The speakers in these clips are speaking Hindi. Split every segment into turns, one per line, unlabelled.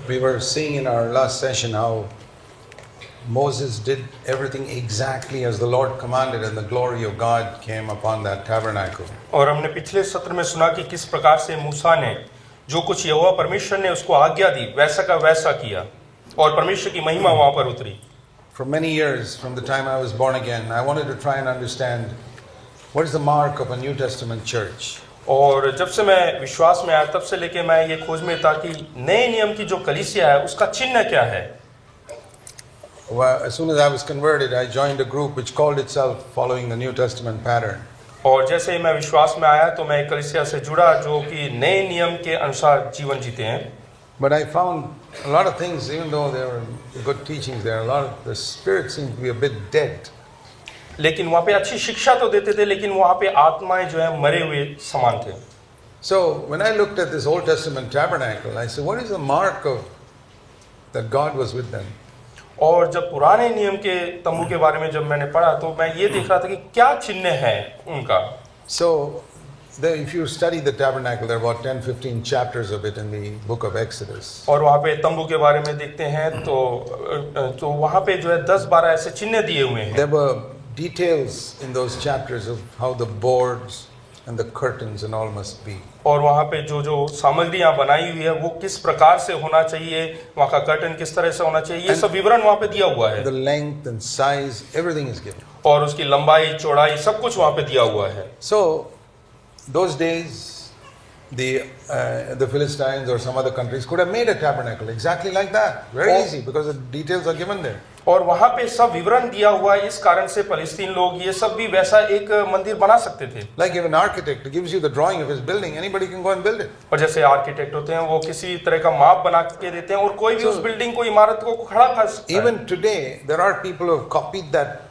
We were seeing in our last session how Moses did everything exactly as the Lord commanded, and the glory of God came upon that tabernacle.
और हमने पिछले सत्र में सुना कि किस प्रकार से मूसा ने जो कुछ यहोवा परमेश्वर ने उसको आज्ञा दी वैसा का वैसा किया और परमेश्वर की महिमा वहां पर उतरी.
For many years, from the time I was born again, I wanted to try and understand what is the mark of a New Testament church.
और जब से मैं विश्वास में आया तब से लेके मैं ये खोज में था कि नए नियम की जो कलीसिया है उसका चिन्ह क्या है.
Well, as soon as I was converted, I joined a group which called itself Following the New Testament Pattern.
और जैसे ही मैं विश्वास में आया तो मैं एक कलीसिया से जुड़ा जो कि नए नियम के अनुसार जीवन जीते हैं.
But I found a lot of things, even though there were good teachings there, a lot of the spirit seemed to be a bit dead.
लेकिन वहाँ पे अच्छी शिक्षा तो देते थे लेकिन वहाँ पे आत्माएं जो है मरे हुए समान थे.
So when I looked at this Old Testament tabernacle, I said, what is the mark of that God was with them?
और जब पुराने नियम के तंबू के बारे में जब मैंने पढ़ा तो मैं ये देख रहा था कि क्या चिन्ह है उनका.
So if you study the tabernacle, there are about 10-15 chapters of it in the book of Exodus.
और वहाँ पे तंबू के बारे में देखते हैं तो वहाँ पे जो है 10-12 ऐसे चिन्ह दिए हुए हैं.
There were details in those chapters of how the boards and the curtains and all must be.
और वहाँ पे जो सामग्रियाँ बनाई हुई है वो किस प्रकार से होना चाहिए, वहाँ का कर्टन किस तरह से होना चाहिए, ये सब विवरण वहाँ पे दिया हुआ है.
The length and size, everything is given.
और उसकी लंबाई चौड़ाई सब कुछ वहाँ पे दिया हुआ है.
So those days the Philistines or some other countries could have made a tabernacle exactly like that, very easy, because the details are given there.
और वहाँ पे सब विवरण दिया हुआ है. इस कारण से फलस्तीन लोग ये सब भी वैसा एक मंदिर बना सकते थे.
Like if an architect gives you the drawing of his building, anybody can go and build it.
और जैसे आर्किटेक्ट होते हैं वो किसी तरह का माप बना के देते हैं और कोई भी उस बिल्डिंग को इमारत को खड़ा कर सकता है.
Even today there are people who have copied that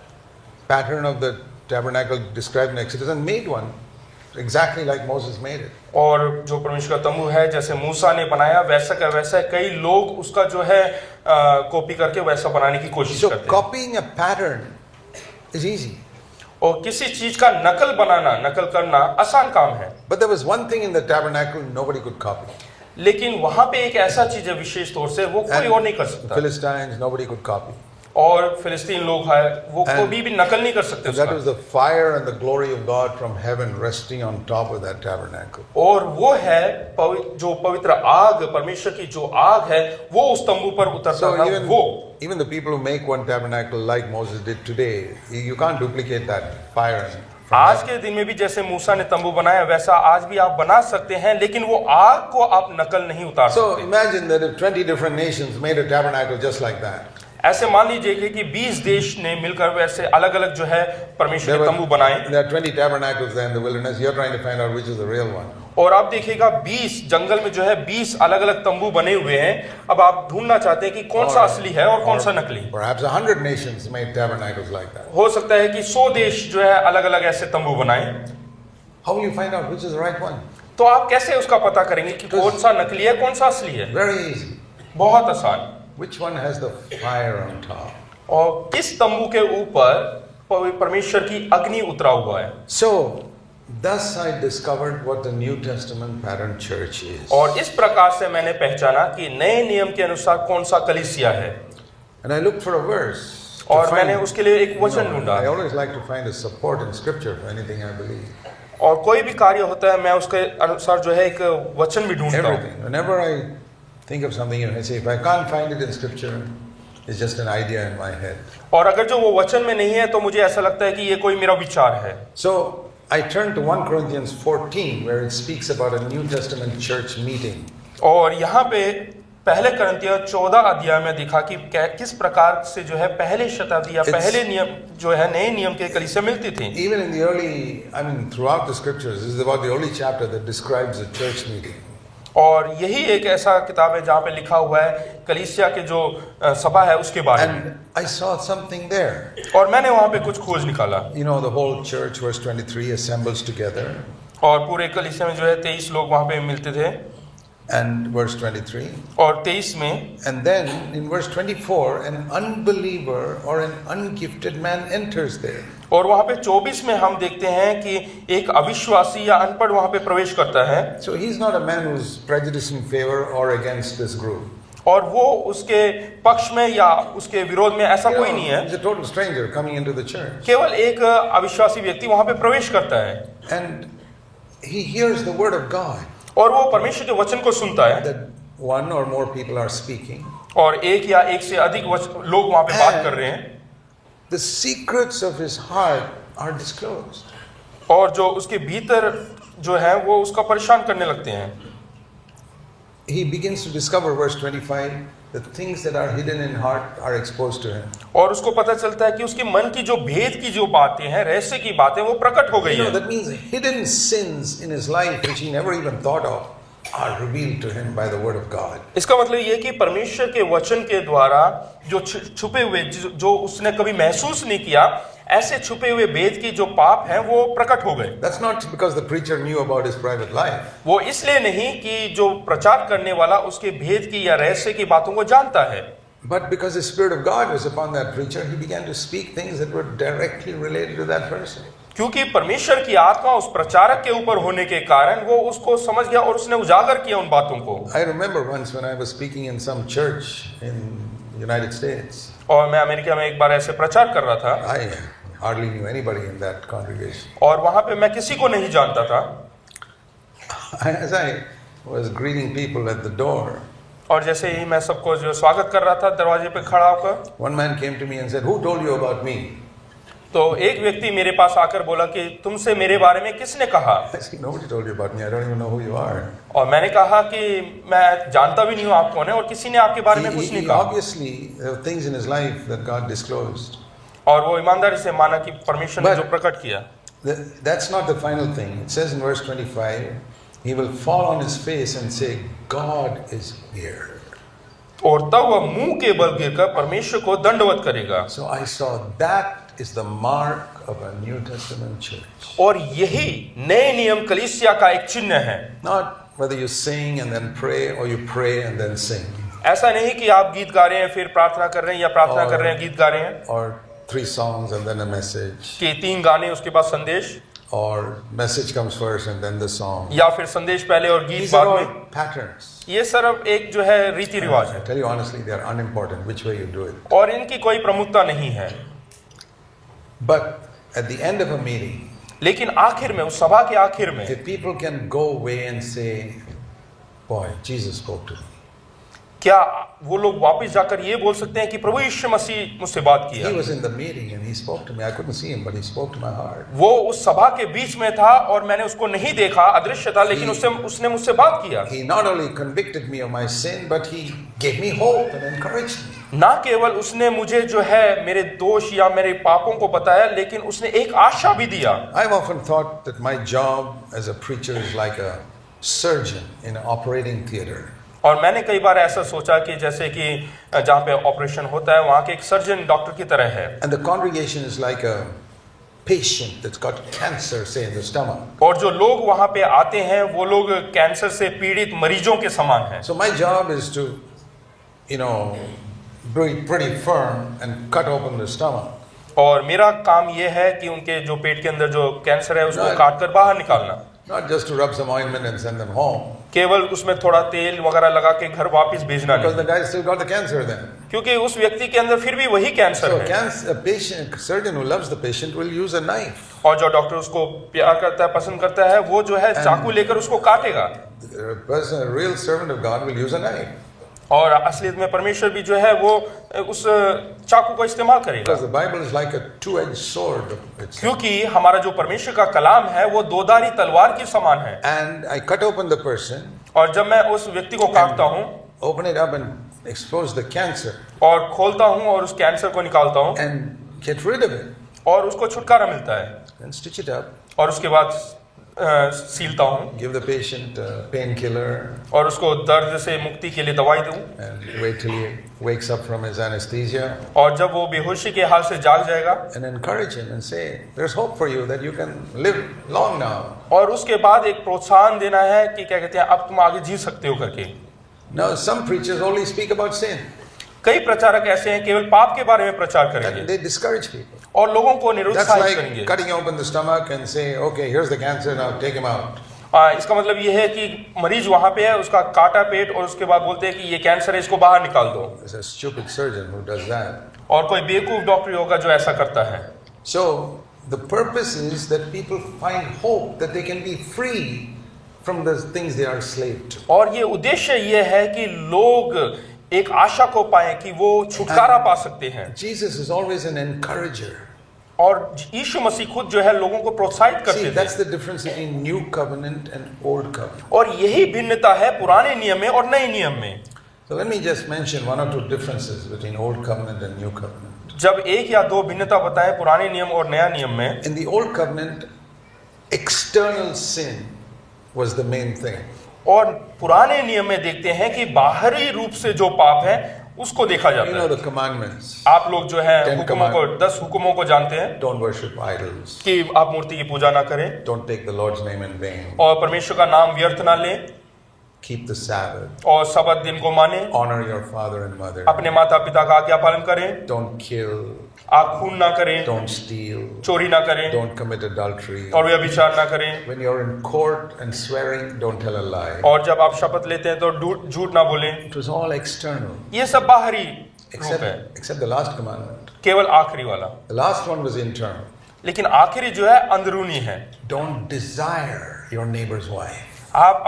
pattern of the tabernacle described in Exodus and made one exactly like Moses made it.
और जो परमेश्वर का तंबू है जैसे मूसा ने बनाया वैसा का वैसा कई लोग उसका जो है कॉपी करके वैसा बनाने की कोशिश
So
करते हैं.
copying a pattern is easy.
और किसी चीज का नकल करना आसान काम है.
But there was one thing in the tabernacle nobody could copy.
लेकिन वहां पे एक ऐसा चीज है विशेष तौर से वो कोई और नहीं कर
The
सकता.
Philistines nobody could copy.
और फिलिस्तीन लोग है वो कोई भी नकल नहीं कर सकते
That
उसका.
was the fire and the glory of God from heaven resting on top of that tabernacle.
और वो है जो पवित्र आग परमेश्वर की जो आग है वो उस तंबू पर उतरता
So
था. वो
even the people who make one tabernacle like Moses did today, you can't duplicate that fire.
आज के दिन में भी जैसे मूसा ने तंबू बनाया वैसा आज भी आप बना सकते हैं लेकिन वो आग को आप नकल नहीं उतार
So
सकते.
imagine that if 20 different nations made a tabernacle just like that.
ऐसे मान लीजिए कि 20 देश ने मिलकर वैसे अलग-अलग जो है परमेश्वर के तंबू बनाए.
There are 20 tabernacles there in the wilderness. You're trying to find out which is the real one.
और आप देखिएगा 20 जंगल में जो है 20 अलग-अलग तंबू बने हुए हैं. अब आप ढूंढना चाहते हैं कि कौन सा असली है और कौन सा नकली.
Perhaps 100 nations made tabernacles like that.
हो सकता है कि 100 देश जो है अलग-अलग ऐसे तंबू बनाए.
How will you find out which is the right one?
तो आप कैसे उसका पता करेंगे कि कौन सा नकली है कौन सा असली है.
Very easy.
बहुत आसान.
Which one has the fire on top?
और किस तंबू के ऊपर परमेश्वर की अग्नि उतरा हुआ है.
So, thus I discovered what the New Testament pattern church is.
और इस प्रकार से मैंने पहचाना कि नए नियम के अनुसार कौन सा कलीसिया है.
And I looked for a verse.
और मैंने उसके लिए एक वचन ढूंढा.
I always like to find a support in scripture for anything I believe.
और कोई भी कार्य होता है मैं उसके अनुसार जो है एक वचन भी ढूंढता हूँ.
Everything. Whenever I think of something, I say, if I can't find it in scripture, it's just an idea in my head.
और अगर जो वो वचन में नहीं है तो मुझे ऐसा लगता है कि ये कोई मेरा विचार है.
So I turned to 1 Corinthians 14 where it speaks about a New Testament church meeting.
और यहाँ पे पहले करंतियों 14 अध्याय में दिखा कि किस प्रकार से जो है पहले शताब्दी या पहले नियम जो है नए नियम के कलीसिया मिलती थी.
Even in the early, throughout the scriptures, this is about the only chapter that describes a church meeting.
और यही एक ऐसा किताब है जहाँ पे लिखा हुआ है कलीसिया के जो सभा है उसके बारे में.
And I saw something there.
और मैंने वहाँ पे कुछ खोज निकाला.
You know, the whole church, verse 23, assembles together.
और पूरे कलीसिया में जो है 23 लोग वहाँ पे मिलते थे.
And verse 23.
और 23 में.
And then in verse 24, an unbeliever or an ungifted man enters there.
और वहाँ पे 24 में हम देखते हैं कि एक अविश्वासी या अनपढ़ वहाँ पे प्रवेश करता है.
So he's not a man who's prejudiced in favor or against this group.
और वो उसके पक्ष में या उसके विरोध में ऐसा कोई नहीं है।
He's a total stranger coming into the church.
केवल एक अविश्वासी व्यक्ति वहां पे प्रवेश करता है
And he hears the word of God.
और वो परमेश्वर के वचन को सुनता है
That one or more people are speaking.
और एक या एक से अधिक लोग वहां पे बात कर रहे हैं।
The secrets of his heart are disclosed.
और जो उसके भीतर जो है वो उसका परेशान करने लगते हैं।
He begins to discover, verse 25, the things that are hidden in heart are exposed to him.
और उसको पता चलता है कि उसके मन की जो भेद की जो बातें हैं, रहस्य की बातें, वो प्रकट हो गई
You know,
है।
that means hidden sins in his life which he never even thought of are revealed to him by the word of God.
इसका मतलब ये कि परमेश्वर के वचन के द्वारा जो छुपे हुए जो उसने कभी महसूस नहीं किया, ऐसे छुपे हुए भेद की जो पाप हैं वो प्रकट हो गए।
That's not because the preacher knew about his private life.
वो इसलिए नहीं कि जो प्रचार करने वाला उसके भेद की या रहस्य की बातों को जानता है,
But because the Spirit of God was upon that preacher, he began to speak things that were directly related to that person.
क्योंकि परमेश्वर की आत्मा उस प्रचारक के ऊपर होने के कारण वो उसको समझ गया और उसने उजागर किया उन बातों को।
I remember once when I was speaking in some church in the United States.
और मैं अमेरिका में एक बार ऐसे प्रचार कर रहा था
I hardly knew anybody in that congregation.
और वहां पे मैं किसी को नहीं जानता था।
As I was greeting people at the door,
और जैसे ही मैं सबको जो स्वागत कर रहा था दरवाजे पे खड़ा होकर,
one man came to me and said, "Who told you about me?"
तो एक व्यक्ति मेरे पास आकर बोला कि तुमसे मेरे बारे में किसने कहा?
I said, "Nobody told you about me. I don't even know who you are."
और मैंने कहा कि मैं जानता भी नहीं हूँ आप कौन है और किसी ने आपके बारे में कुछ नहीं
He
कहा।
obviously there were things in his life that God disclosed.
और वो ईमानदारी से माना कि परमेश्वर ने
But-
जो प्रकट किया।
That's not the final thing. It says in verse 25, he will fall on his face and say, "God is here."
और तब वह मुंह के बल गिरकर परमेश्वर को दंडवत करेगा।
So I saw that is the mark of a New Testament church.
और यही नए नियम कलीसिया का एक चिन्ह है।
Not whether you sing and then pray or you pray and then sing.
ऐसा नहीं कि आप गीत गा रहे हैं फिर प्रार्थना कर रहे हैं या प्रार्थना कर रहे हैं गीत गा रहे हैं,
Or 3 songs and then a message.
कि 3 गाने उसके बाद संदेश,
Or message comes first and then the song.
या फिर संदेश पहले और गीत
These are
बाद
all
में।
patterns.
ये सिर्फ एक जो है रीति रिवाज
I
है
tell you honestly, they are unimportant which way you do it.
और इनकी कोई प्रमुखता नहीं है।
But at the end of a meeting,
लेकिन आखिर में, उस सभा के आखिर में,
if people can go away and say, "Boy, Jesus spoke to me."
क्या वो लोग वापस जाकर ये बोल सकते हैं कि प्रभु यीशु मसीह मुझसे बात किया?
He was in the meeting and he spoke to me. I couldn't see him, but he spoke to my heart.
वो उस सभा के बीच में था और मैंने उसको नहीं देखा, अदृश्य था, लेकिन उसने मुझसे बात किया।
He not only convicted me of my sin, but he gave me hope and encouraged me.
ना केवल उसने मुझे जो है मेरे दोष या मेरे पापों को बताया, लेकिन उसने एक आशा भी दिया।
I've often thought that my job as a preacher is like a surgeon in an operating theater.
और मैंने कई बार ऐसा सोचा कि जैसे कि जहाँ पे ऑपरेशन होता है वहाँ के एक सर्जन डॉक्टर की तरह है,
And the congregation is like a patient that's got cancer, say, in the stomach.
और जो लोग वहाँ पे आते हैं वो लोग कैंसर से पीड़ित मरीजों के समान हैं।
So my job is to, be pretty firm and cut open the stomach.
और मेरा काम ये है कि उनके जो पेट के अंदर जो कैंसर है उसको काट कर बाहर निकालना,
Not just to rub some ointment and send them home.
केवल उसमें थोड़ा तेल वगैरह लगा के घर वापस भेजना
Because
नहीं,
the guy still got the cancer then.
क्योंकि उस व्यक्ति के अंदर फिर भी वही कैंसर
So
है।
a surgeon who loves the patient will use a knife.
और जो डॉक्टर उसको प्यार करता है, पसंद करता है, वो जो है चाकू लेकर उसको काटेगा।
A real servant of God will use a knife.
और असलियत में परमेश्वर भी जो है वो उस चाकू का इस्तेमाल करेगा,
Because the Bible is like a two-edged sword.
क्योंकि हमारा जो परमेश्वर का कलाम है वो दोधारी तलवार के समान है।
And I cut open the person,
और जब मैं उस व्यक्ति को काटता हूँ
open it up and expose the cancer
और खोलता हूँ और उस कैंसर को निकालता हूँ
and get rid of it.
और उसको छुटकारा मिलता है,
Then stitch it up,
और उसके बाद सीलता हूँ
give the patient a painkiller,
और उसको दर्द से मुक्ति के लिए दवाई दूँ,
and wait till he wakes up from his anesthesia,
और जब वो बेहोशी के हाल से जाग जाएगा
and encourage him and say, "There's hope for you that you can live long now."
और उसके बाद एक प्रोत्साहन देना है कि क्या कहते हैं, अब तुम आगे जी सकते हो करके।
Now some preachers only speak about sin.
कई प्रचारक ऐसे हैं केवल पाप के बारे में प्रचार
And
करेंगे
they discourage people.
और लोगों को
That's
निरुत्साहित
like
करेंगे।
cutting open the stomach and say, "Okay, here's the cancer, now take him out."
इसका मतलब ये है कि मरीज वहां पे है, उसका काटा पेट और उसके बाद बोलते हैं कि ये कैंसर है, इसको बाहर निकाल दो।
There's a stupid surgeon who does that.
और कोई बेवकूफ डॉक्टर होगा जो ऐसा करता है।
So the purpose is that people find hope that they can be free from the things they are slave to.
और ये उद्देश्य ये है कि लोग एक आशा को पाए कि वो छुटकारा पा सकते हैं।
Jesus is always an encourager.
और यीशु मसीह खुद जो है लोगों को प्रोत्साहित
See,
करते
that's
थे।
the difference between new covenant and old covenant.
और यही भिन्नता है पुराने नियम में और नए नियम में।
So let me just mention one or two differences between old covenant and new covenant.
जब एक या दो भिन्नता बताएं पुराने नियम और नया नियम में।
In the old covenant, external sin was the main thing.
और पुराने नियम में देखते हैं कि बाहरी रूप से जो पाप है उसको देखा
You
जाता
know
है।
the commandments.
आप लोग जो है
Ten
हुक्मों को, 10 हुक्मों को जानते हैं
Don't worship idols.
कि आप मूर्ति की पूजा ना करें
Don't take the Lord's name in vain.
और परमेश्वर का नाम व्यर्थ ना लें
Keep the Sabbath.
और सबत दिन को माने,
Honor your father and mother.
अपने माता पिता का आज्ञा पालन करें,
Don't kill.
आप खून ना करें,
Don't steal.
चोरी ना करें
Don't commit adultery.
और व्यभिचार ना करें।
When you're in court and swearing, don't tell a lie.
और जब आप शपथ लेते हैं तो झूठ ना बोलें।
It was all external.
ये सब बाहरी रूप है,
Except the last commandment.
केवल आखिरी वाला।
The last one was internal.
लेकिन आखिरी जो है अंदरूनी है।
Don't desire your neighbor's wife.
आप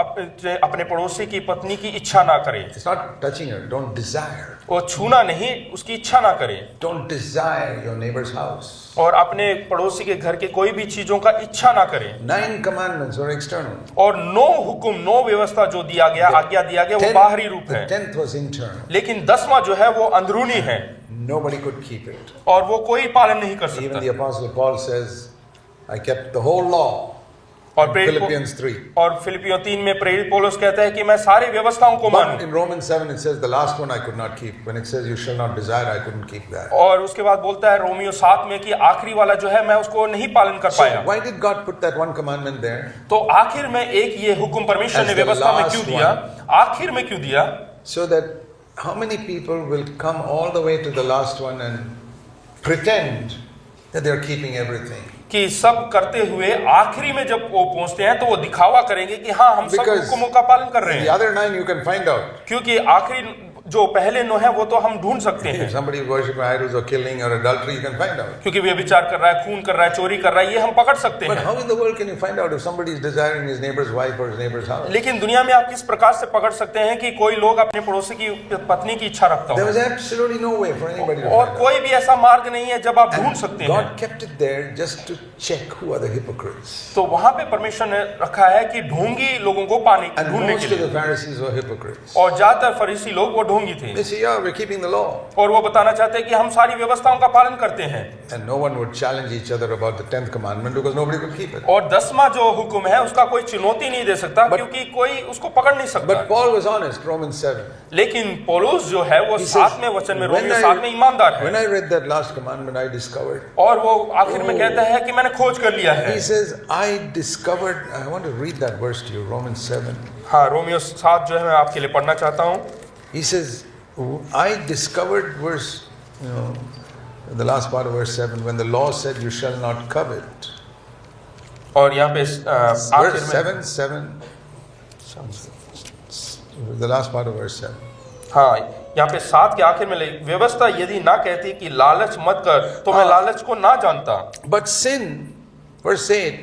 अपने पड़ोसी की पत्नी की इच्छा ना करें।
It's not touching her. Don't desire.
वो छूना नहीं, उसकी इच्छा ना करें।
Don't desire your neighbor's house.
और अपने पड़ोसी के घर के कोई भी चीजों का इच्छा ना करें।
9 commandments were external.
और 9 हुक्म, 9 व्यवस्था जो दिया गया, आज्ञा दिया गया, वो बाहरी रूप
The
है।
10th was internal.
लेकिन 10वां जो है वो अंदरूनी है
Nobody could keep it.
और वो कोई पालन नहीं कर
Even
सकता।
the Apostle Paul says, I kept the whole law.
और
Philippians 3.
और फिलिपियों 3 में प्रेरित पौलुस कहता है कि मैं सारी व्यवस्थाओं को
But
मानूं।
in Romans 7 it says the last one I could not keep. When it says you shall not desire, I couldn't keep that.
और उसके बाद बोलता है रोमियो 7 में कि आखिरी वाला जो है मैं उसको नहीं पालन कर
So
पाया।
why did God put that one commandment there?
तो आखिर में एक ये हुक्म परमेश्वर
As
ने
the
व्यवस्था में
last
क्यों दिया? आखिर में क्यों दिया?
So that how many people will come all the way to the last one and pretend that they're keeping everything?
कि सब करते हुए आखिरी में जब वो पहुंचते हैं तो वो दिखावा करेंगे कि हाँ हम सब
Because
हुक्मों का पालन कर रहे
The
हैं।
other 9 you can find out.
क्योंकि आखिरी जो पहले 9 है वो तो हम ढूंढ सकते हैं।
If somebody is worshiping idols or killing or adultery, you can find out.
क्योंकि वे विचार कर रहा है, खून कर रहा है, चोरी कर रहा है, ये हम पकड़ सकते
But
हैं।
how in the world can you find out if somebody is desiring his neighbor's wife or his neighbor's house?
लेकिन दुनिया में आप किस प्रकार से पकड़ सकते हैं कि कोई लोग अपने पड़ोसी की पत्नी की इच्छा रखता
There
हो?
was absolutely no way for anybody to
और
find out.
कोई भी ऐसा मार्ग नहीं है जब आप ढूंढ सकते हैं।
God kept it there just to check who are the hypocrites.
तो वहां पे परमेश्वर ने रखा है कि ढोंगी लोगों को पाने
And
ढूंढने
most
के
of the
लिए।
Pharisees were hypocrites.
और ज्यादातर फरीसी लोग वो ढोंगी थे
They say, yeah, we're keeping the law.
और वो बताना चाहते हैं कि हम सारी व्यवस्थाओं का पालन करते हैं।
And no one would challenge each other about the 10th commandment because nobody could keep it.
और 10वां जो हुक्म है उसका कोई चुनौती नहीं दे सकता क्योंकि कोई उसको पकड़ नहीं सकता।
But Paul was honest, Romans 7.
लेकिन पौलुस जो है वो
He says,
7वें वचन में
when
रोमियो 7 में ईमानदार
when
है।
I read that last commandment, I discovered.
और वो आखिर में कहता है कि मैंने खोज कर लिया है।
He says, I discovered, I want to read that verse to you, Romans 7.
हाँ, रोमियो 7 जो है मैं आपके लिए पढ़ना चाहता हूँ।
He says, I discovered verse, the last part of verse 7, when the law said you shall not covet.
और यहाँ पे आखिर
Verse
में
7, the last part of verse 7.
हाँ, यहाँ पे 7 के आखिर में व्यवस्था यदि ना कहती कि लालच मत कर तो मैं लालच को ना जानता।
But sin, verse 8,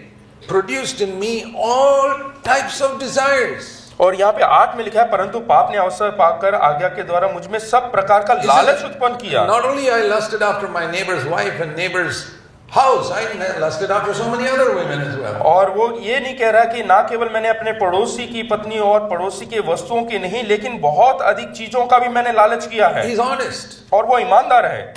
produced in me all types of desires.
और यहाँ पे 8 में लिखा है परंतु पाप ने अवसर पाकर आज्ञा के द्वारा मुझ में सब प्रकार का लालच उत्पन्न किया।
Not only I lusted after my neighbor's wife and neighbor's house, I lusted after so many other women as well.
और वो ये नहीं कह रहा कि ना केवल मैंने अपने पड़ोसी की पत्नी और पड़ोसी के वस्तुओं की नहीं, लेकिन बहुत अधिक चीजों का भी मैंने लालच किया है।
He's honest.
और वो ईमानदार है।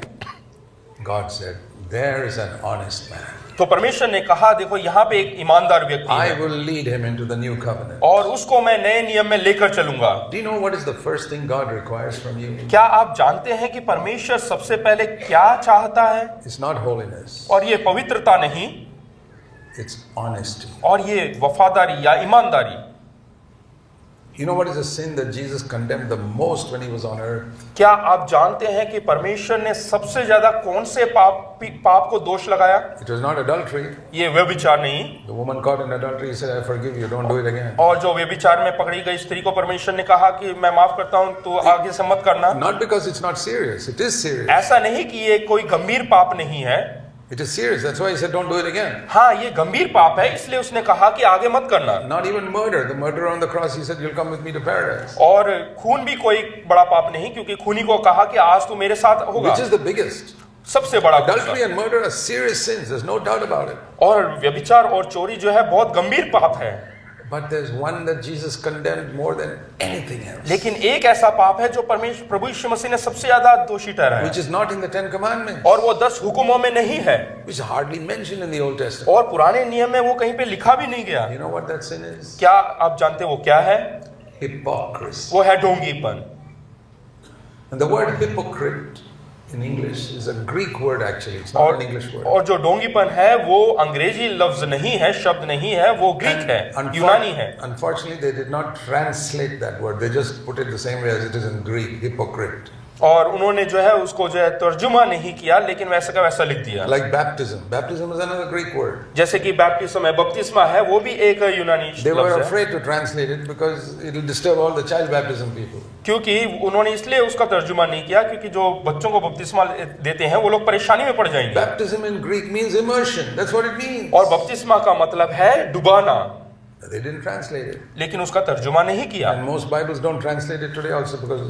God said, there is an honest man.
तो परमेश्वर ने कहा देखो यहाँ पे एक ईमानदार व्यक्ति
I
है
will lead him into the new covenant.
और उसको मैं नए नियम में लेकर चलूंगा।
Do you know what is the first thing God requires from you?
क्या आप जानते हैं कि परमेश्वर सबसे पहले क्या चाहता है?
It's not holiness.
और ये पवित्रता नहीं,
It's honesty.
और ये वफादारी या ईमानदारी।
You know what is the sin that Jesus condemned the most when he was on earth?
क्या आप जानते हैं कि परमेश्वर ने सबसे ज्यादा कौन से पाप को दोष लगाया?
It was not adultery.
ये व्यभिचार नहीं।
The woman caught in adultery, he said, I forgive you, don't do it again.
और जो व्यभिचार में पकड़ी गई स्त्री को परमेश्वर ने कहा कि मैं माफ करता हूं, तो आगे से मत करना।
Not because it's not serious, it is serious.
ऐसा नहीं कि ये कोई गंभीर पाप नहीं है।
It is serious, that's why he said, don't do it again.
हाँ, ये गंभीर पाप है, इसलिए उसने कहा कि आगे मत करना।
Not even murder. The murderer on the cross, he said, you'll come with me to paradise.
और खून भी कोई बड़ा पाप नहीं, क्योंकि खूनी को कहा कि आज तू मेरे साथ होगा।
Which is the biggest?
सबसे बड़ा
Adultery and murder are serious sins, there's no doubt about it.
और व्यभिचार और चोरी जो है बहुत गंभीर पाप है।
But there's one that Jesus condemned more than anything else.
लेकिन एक ऐसा पाप है जो प्रभु यीशु मसीह ने सबसे ज्यादा दोषी ठहराया,
Which is not in the 10 commandments.
और वो 10 हुक्मों में नहीं है,
Which is hardly mentioned in the Old Testament.
और पुराने नियम में वो कहीं पे लिखा भी नहीं गया।
You know what that sin is?
क्या आप जानते वो क्या है?
Hypocrisy.
वो है ढोंगीपन।
And the word hypocrite in English is a Greek word actually. It's not an English word.
और जो ढोंगीपन है वो अंग्रेजी लफ्ज नहीं है, शब्द नहीं है, वो ग्रीक है, यूनानी है।
Unfortunately, they did not translate that word. They just put it the same way as it is in Greek, hypocrite.
और उन्होंने जो है उसको जो है तर्जुमा नहीं किया, लेकिन वैसा का वैसा लिख दिया।
Like baptism. Baptism is another Greek word.
जैसे कि बैप्टिज्म है, बपतिस्मा है, वो भी एक यूनानी
They were
लफ्ज है।
afraid to translate it because it will disturb all the child baptism people.
क्योंकि उन्होंने इसलिए उसका तर्जुमा नहीं किया क्योंकि जो बच्चों को बपतिस्मा देते हैं वो लोग परेशानी में पड़ जाएंगे।
Baptism in Greek means immersion. That's what it means.
और बपतिस्मा का मतलब है डुबाना,
They didn't translate it.
लेकिन उसका तर्जुमा नहीं किया।
And most Bibles don't translate it today also because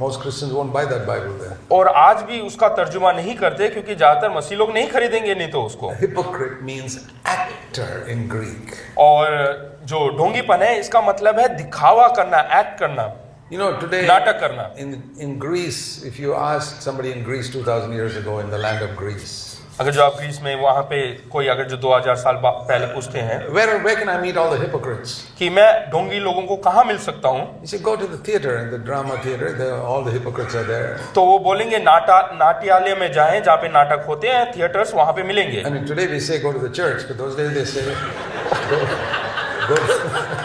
most Christians won't buy that Bible there.
और आज भी उसका तर्जुमा नहीं करते क्योंकि ज्यादातर मसीह लोग नहीं खरीदेंगे नहीं तो उसको।
Hypocrite means actor in Greek.
और जो ढोंगीपन है इसका मतलब है दिखावा करना, एक्ट करना,
You know, today
नाटक करना।
in Greece, if you ask somebody in Greece 2000 years ago in the land of Greece,
अगर जो आप ग्रीस में वहां पे कोई अगर जो 2000 साल पहले पूछते हैं
where can I meet all the hypocrites?
कि मैं ढोंगी लोगों को कहाँ मिल सकता हूँ,
You say, go to the theater, in the drama theater, all the hypocrites are there.
तो वो बोलेंगे नाट्यालय में जाएं जहाँ पे नाटक होते हैं, थिएटर्स वहां पे मिलेंगे।
I mean, today we say go to the church, but those days they say go.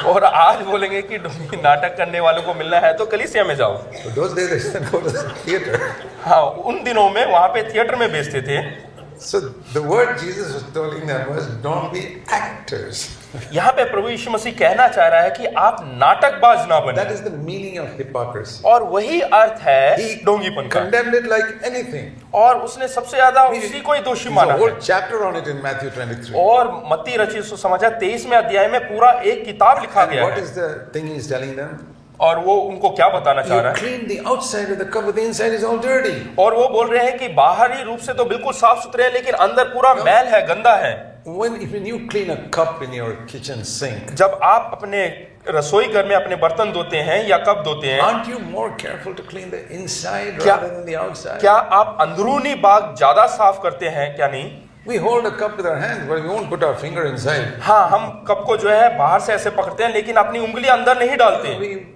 और आज बोलेंगे कि नाटक करने वालों को मिलना है तो कलीसिया में जाओ।
But those days they said go to the theater.
हाँ, उन दिनों में वहां पे थिएटर में बेचते थे।
So the word Jesus was telling them was, don't be actors.
यहाँ पे प्रभु यीशु मसीह कहना चाह रहा है कि आप नाटकबाज ना बने।
That is the meaning of hypocrisy.
और वही अर्थ है
He
ढोंगीपन का।
condemned it like anything.
और उसने सबसे ज्यादा उसी को ही दोषी
There's
माना
a whole
है।
chapter on it in Matthew 23.
और मत्ती रचित सुसमाचार 23वें अध्याय में पूरा एक किताब लिखा
And
गया
what
है।
is the thing he's telling them?
और वो उनको क्या बताना चाह
You
रहा है?
clean the outside of the cup, but the inside is all dirty.
और वो बोल रहे हैं कि बाहरी रूप से तो बिल्कुल साफ सुथरे हैं, लेकिन अंदर पूरा मैल है, गंदा है।
When you clean a cup in your kitchen sink,
जब आप अपने रसोई घर में अपने बर्तन धोते हैं या कप धोते हैं,
aren't you more careful to clean the inside
क्या-
rather than the outside?
क्या आप अंदरूनी भाग ज्यादा साफ करते हैं क्या नहीं?
We hold a cup with our hands, but we won't put our finger inside.
हाँ, हम कप को जो है बाहर से ऐसे पकड़ते हैं, लेकिन अपनी उंगली अंदर नहीं डालते।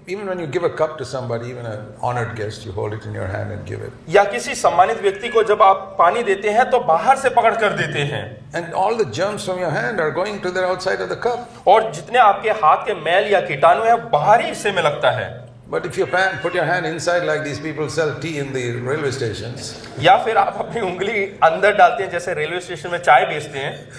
Even when you give a cup to somebody, even an honored guest, you hold it in your hand and give it.
या किसी सम्मानित व्यक्ति को जब आप पानी देते हैं तो बाहर से पकड़ कर देते हैं,
And all the germs from your hand are going to the outside of the cup.
और जितने आपके हाथ के मैल या कीटाणु है बाहरी हिस्से में लगता है।
But if you put your hand inside like these people sell tea in the railway stations,
या फिर आप अपनी उंगली अंदर डालते हैं जैसे रेलवे स्टेशन में चाय बेचते हैं,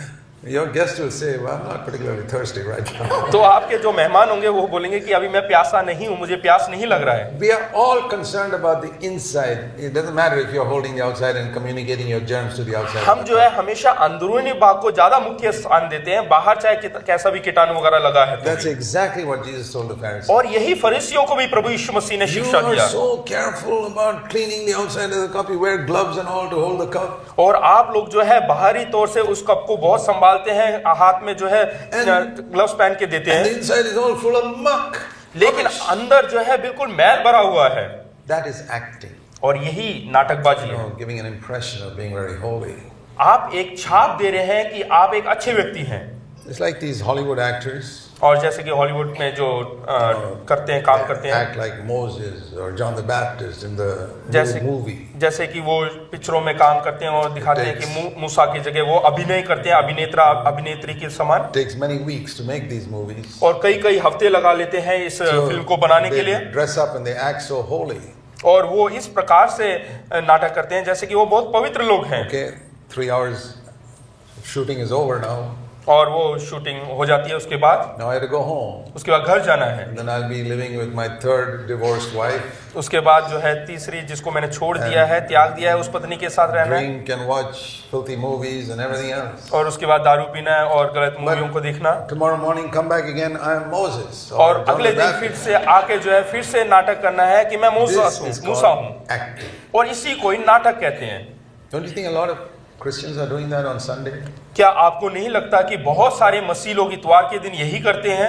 your guest will say, well, I'm not particularly thirsty right now.
तो आपके जो मेहमान होंगे वो बोलेंगे कि अभी मैं प्यासा नहीं हूं, मुझे प्यास नहीं लग रहा है।
We are all concerned about the inside. It doesn't matter if you're holding the outside and communicating your germs to the outside.
हम जो है हमेशा अंदरूनी भाग को ज्यादा मुख्य स्थान देते हैं, बाहर चाहे कैसा भी कीटाणु वगैरह लगा है तो
That's
भी।
exactly what Jesus told the Pharisees.
और यही फरीसियों को भी प्रभु यीशु मसीह ने
You
शिक्षा
are
दिया।
so careful about cleaning the outside of the cup. You wear gloves and all to hold the cup.
और आप लोग जो है बाहरी तौर से उस कप को बहुत संभालते हैं, हाथ में जो है ग्लव्स पहन के देते
And the
हैं,
inside is all full of muck.
लेकिन अंदर जो है बिल्कुल मैल भरा हुआ है।
That is acting.
और यही नाटकबाजी
You
है।
know, giving an impression of being very holy.
आप एक छाप दे रहे हैं कि आप एक अच्छे व्यक्ति हैं।
It's like these Hollywood actors.
और जैसे कि हॉलीवुड में जो करते हैं, काम करते हैं,
act like Moses or John the Baptist in the
जैसे
new movie.
जैसे कि वो पिक्चरों में काम करते हैं और दिखाते हैं कि मूसा की जगह वो अभिनय करते हैं, अभिनेत्री के समान।
It takes many weeks to make these movies.
और कई हफ्ते लगा लेते हैं इस फिल्म को बनाने के लिए,
They dress up and they act so holy.
और वो इस प्रकार से नाटक करते हैं जैसे कि वो बहुत पवित्र लोग हैं।
Okay, 3 hours shooting is over now.
और वो शूटिंग हो जाती है, उसके बाद
Now I have to go home.
उसके बाद घर जाना है।
And then I'll be living with my third divorced wife.
उसके बाद जो है तीसरी, जिसको मैंने छोड़ दिया है, त्याग दिया है, उस पत्नी के साथ रहना है,
Drink and watch filthy movies and everything else.
और उसके बाद दारू पीना है और गलत मूवियों को देखना।
Tomorrow morning come back again, I am Moses.
और अगले दिन फिर से आके जो है फिर से नाटक करना है कि मैं मूसा हूँ,
acting.
और इसी को ही नाटक कहते हैं।
Don't you think a lot of Christians are doing that on Sunday?
क्या आपको नहीं लगता कि बहुत सारे मसीह लोग इतवार के दिन यही करते हैं?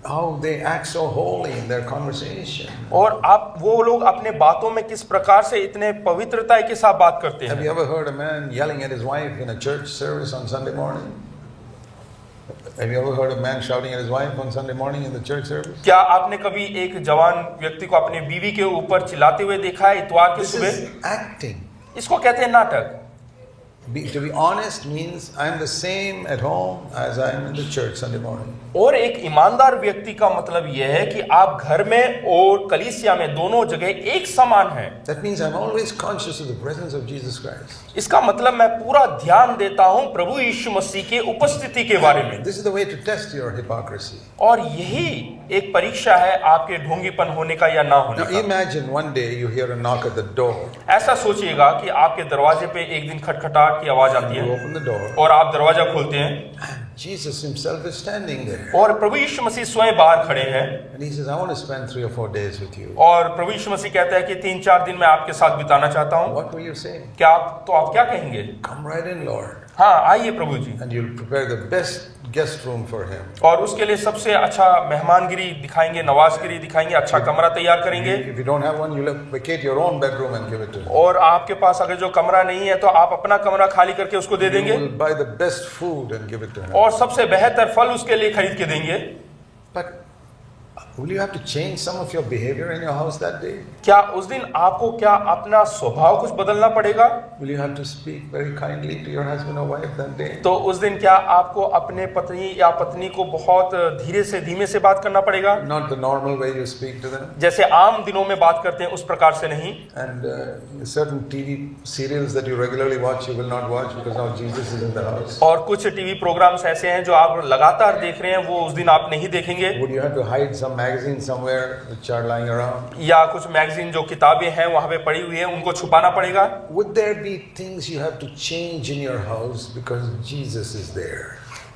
How they act so holy in their conversation.
और वो लोग अपने बातों में किस प्रकार से इतने पवित्रता के साथ बात करते
Have
हैं।
you ever heard a man yelling at his wife in a church service on Sunday morning? Have you ever heard a man shouting at his wife on Sunday morning in the church service?
क्या आपने कभी एक जवान व्यक्ति को अपनी बीवी के ऊपर चिल्लाते हुए देखा है इतवार के
This
सुबह?
is acting.
इसको कहते हैं नाटक।
To be honest means I'm the same at home as I am in the church Sunday morning.
और एक ईमानदार व्यक्ति का मतलब यह है कि आप घर में और कलीसिया में दोनों जगह एक समान हैं।
That means I'm always conscious of the presence of Jesus Christ.
इसका मतलब मैं पूरा ध्यान देता हूं प्रभु यीशु मसीह के उपस्थिति के बारे में।
This is the way to test your hypocrisy.
और यही एक परीक्षा है आपके ढोंगीपन होने का या ना होने
Now
का।
imagine one day you hear a knock at the door.
ऐसा सोचिएगा कि आपके दरवाजे पे एक दिन खटखटाहट की आवाज आती
You
है
open the door.
और आप दरवाजा खोलते हैं
Jesus himself is standing there.
और प्रभु यीशु मसीह स्वयं बाहर खड़े हैं,
And he says, I want to spend 3 or 4 days with you.
और प्रभु यीशु मसीह कहता है कि 3-4 दिन मैं आपके साथ बिताना चाहता हूं।
What will you say?
क्या आप क्या कहेंगे?
Come right in, Lord.
हाँ, आइए प्रभु जी।
And you'll prepare the best guest room for him.
और उसके लिए सबसे अच्छा मेहमानगिरी दिखाएंगे, नवाजगिरी दिखाएंगे, अच्छा कमरा तैयार करेंगे।
If you don't have one, you'll vacate your own bedroom and give it to him.
और आपके पास अगर जो कमरा नहीं है तो आप अपना कमरा खाली करके उसको दे
You
देंगे
will buy the best food and give it to him.
और सबसे बेहतर फल उसके लिए खरीद के देंगे।
But will you have to change some of your behavior in your house that day?
क्या उस दिन आपको क्या अपना स्वभाव कुछ बदलना पड़ेगा?
Will you have to speak very kindly to your husband or wife that day?
तो उस दिन क्या आपको अपने पत्नी या पत्नी को बहुत धीरे से धीमे से बात करना पड़ेगा?
Not the normal way you speak to them.
जैसे आम दिनों में बात करते हैं उस प्रकार से नहीं।
And certain TV serials that you regularly watch, you will not watch because now Jesus is in the house.
और कुछ टीवी प्रोग्राम्स ऐसे हैं जो आप लगातार देख रहे हैं, वो उस दिन आप नहीं देखेंगे।
Would you have to hide some magazines somewhere which are lying around?
या कुछ मैगजीन जो किताबें हैं वहां पे पड़ी हुई है उनको छुपाना पड़ेगा।
Would there be things you have to change in your house because Jesus is there?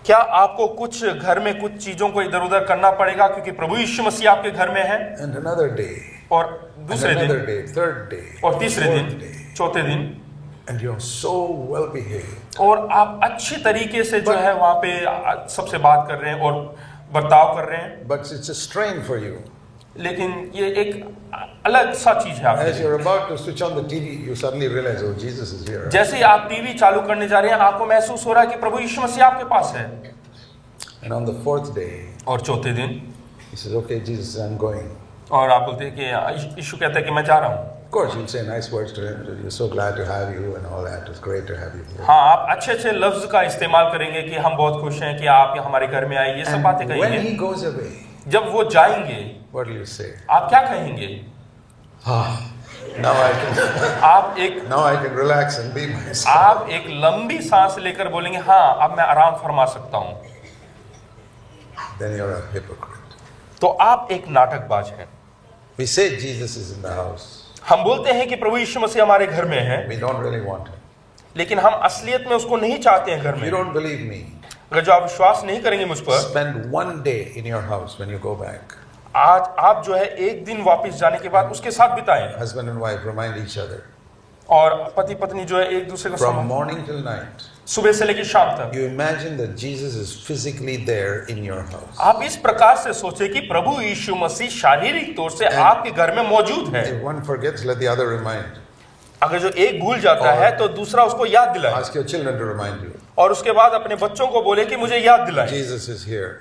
क्या आपको कुछ घर में कुछ चीजों को इधर उधर करना पड़ेगा क्योंकि प्रभु यीशु मसीह आपके घर में है?
And another day,
और
and
दूसरे दिन,
another day, third day,
और तीसरे
fourth
दिन,
day,
चौथे दिन,
and you're so well behaved.
और आप अच्छी तरीके से जो है वहां पे सबसे बात कर रहे हैं और बर्ताव कर रहे हैं,
But it's a strain for you.
लेकिन ये एक अलग सा चीज है आपके
As
लिए।
you're about to switch on the TV, you suddenly realize, oh, Jesus is here.
जैसे ही आप टीवी चालू करने जा रहे हैं आपको महसूस हो रहा है कि प्रभु यीशु मसीह आपके पास है।
And on the fourth day,
और चौथे दिन,
he says, okay, Jesus, I'm going.
और आप बोलते हैं कि यीशु कहता है कि मैं जा रहा हूँ।
Of course, you'll say nice words to him. We're so glad to have you and all that. It's great to have you here.
हाँ, आप अच्छे अच्छे लफ्ज का इस्तेमाल करेंगे कि हम बहुत खुश हैं कि आप हमारे घर में आए, ये सब बातें
And when
कहेंगे।
he goes away,
जब वो जाएंगे
what will you say?
आप क्या कहेंगे?
Now I can,
आप
now I can relax and be myself.
आप एक लंबी सांस लेकर बोलेंगे हाँ अब मैं आराम फरमा सकता हूँ।
Then you're a hypocrite.
तो आप एक नाटकबाज हैं।
We say Jesus is in the house.
हम बोलते हैं कि प्रभु यीशु मसीह हमारे घर में है,
We don't really want him.
लेकिन हम असलियत में उसको नहीं चाहते हैं घर
If
में।
you don't believe me,
अगर जो आप विश्वास नहीं करेंगे मुझ पर,
spend one day in your house when you go back.
आज आप जो है एक दिन वापस जाने के बाद उसके साथ बिताएं,
Husband and wife remind each other.
और पति पत्नी जो है एक दूसरे को
From
some-
morning till night,
सुबह से लेकर शाम तक
you imagine that Jesus is physically there in your house.
आप इस प्रकार से सोचे कि प्रभु यीशु मसीह शारीरिक तौर से आपके घर में मौजूद है।
If one forgets, let the other remind.
अगर जो एक भूल जाता है तो दूसरा उसको याद दिलाए,
Ask your children to remind you.
और उसके बाद अपने बच्चों को बोले कि मुझे याद दिलाएं
Jesus is here.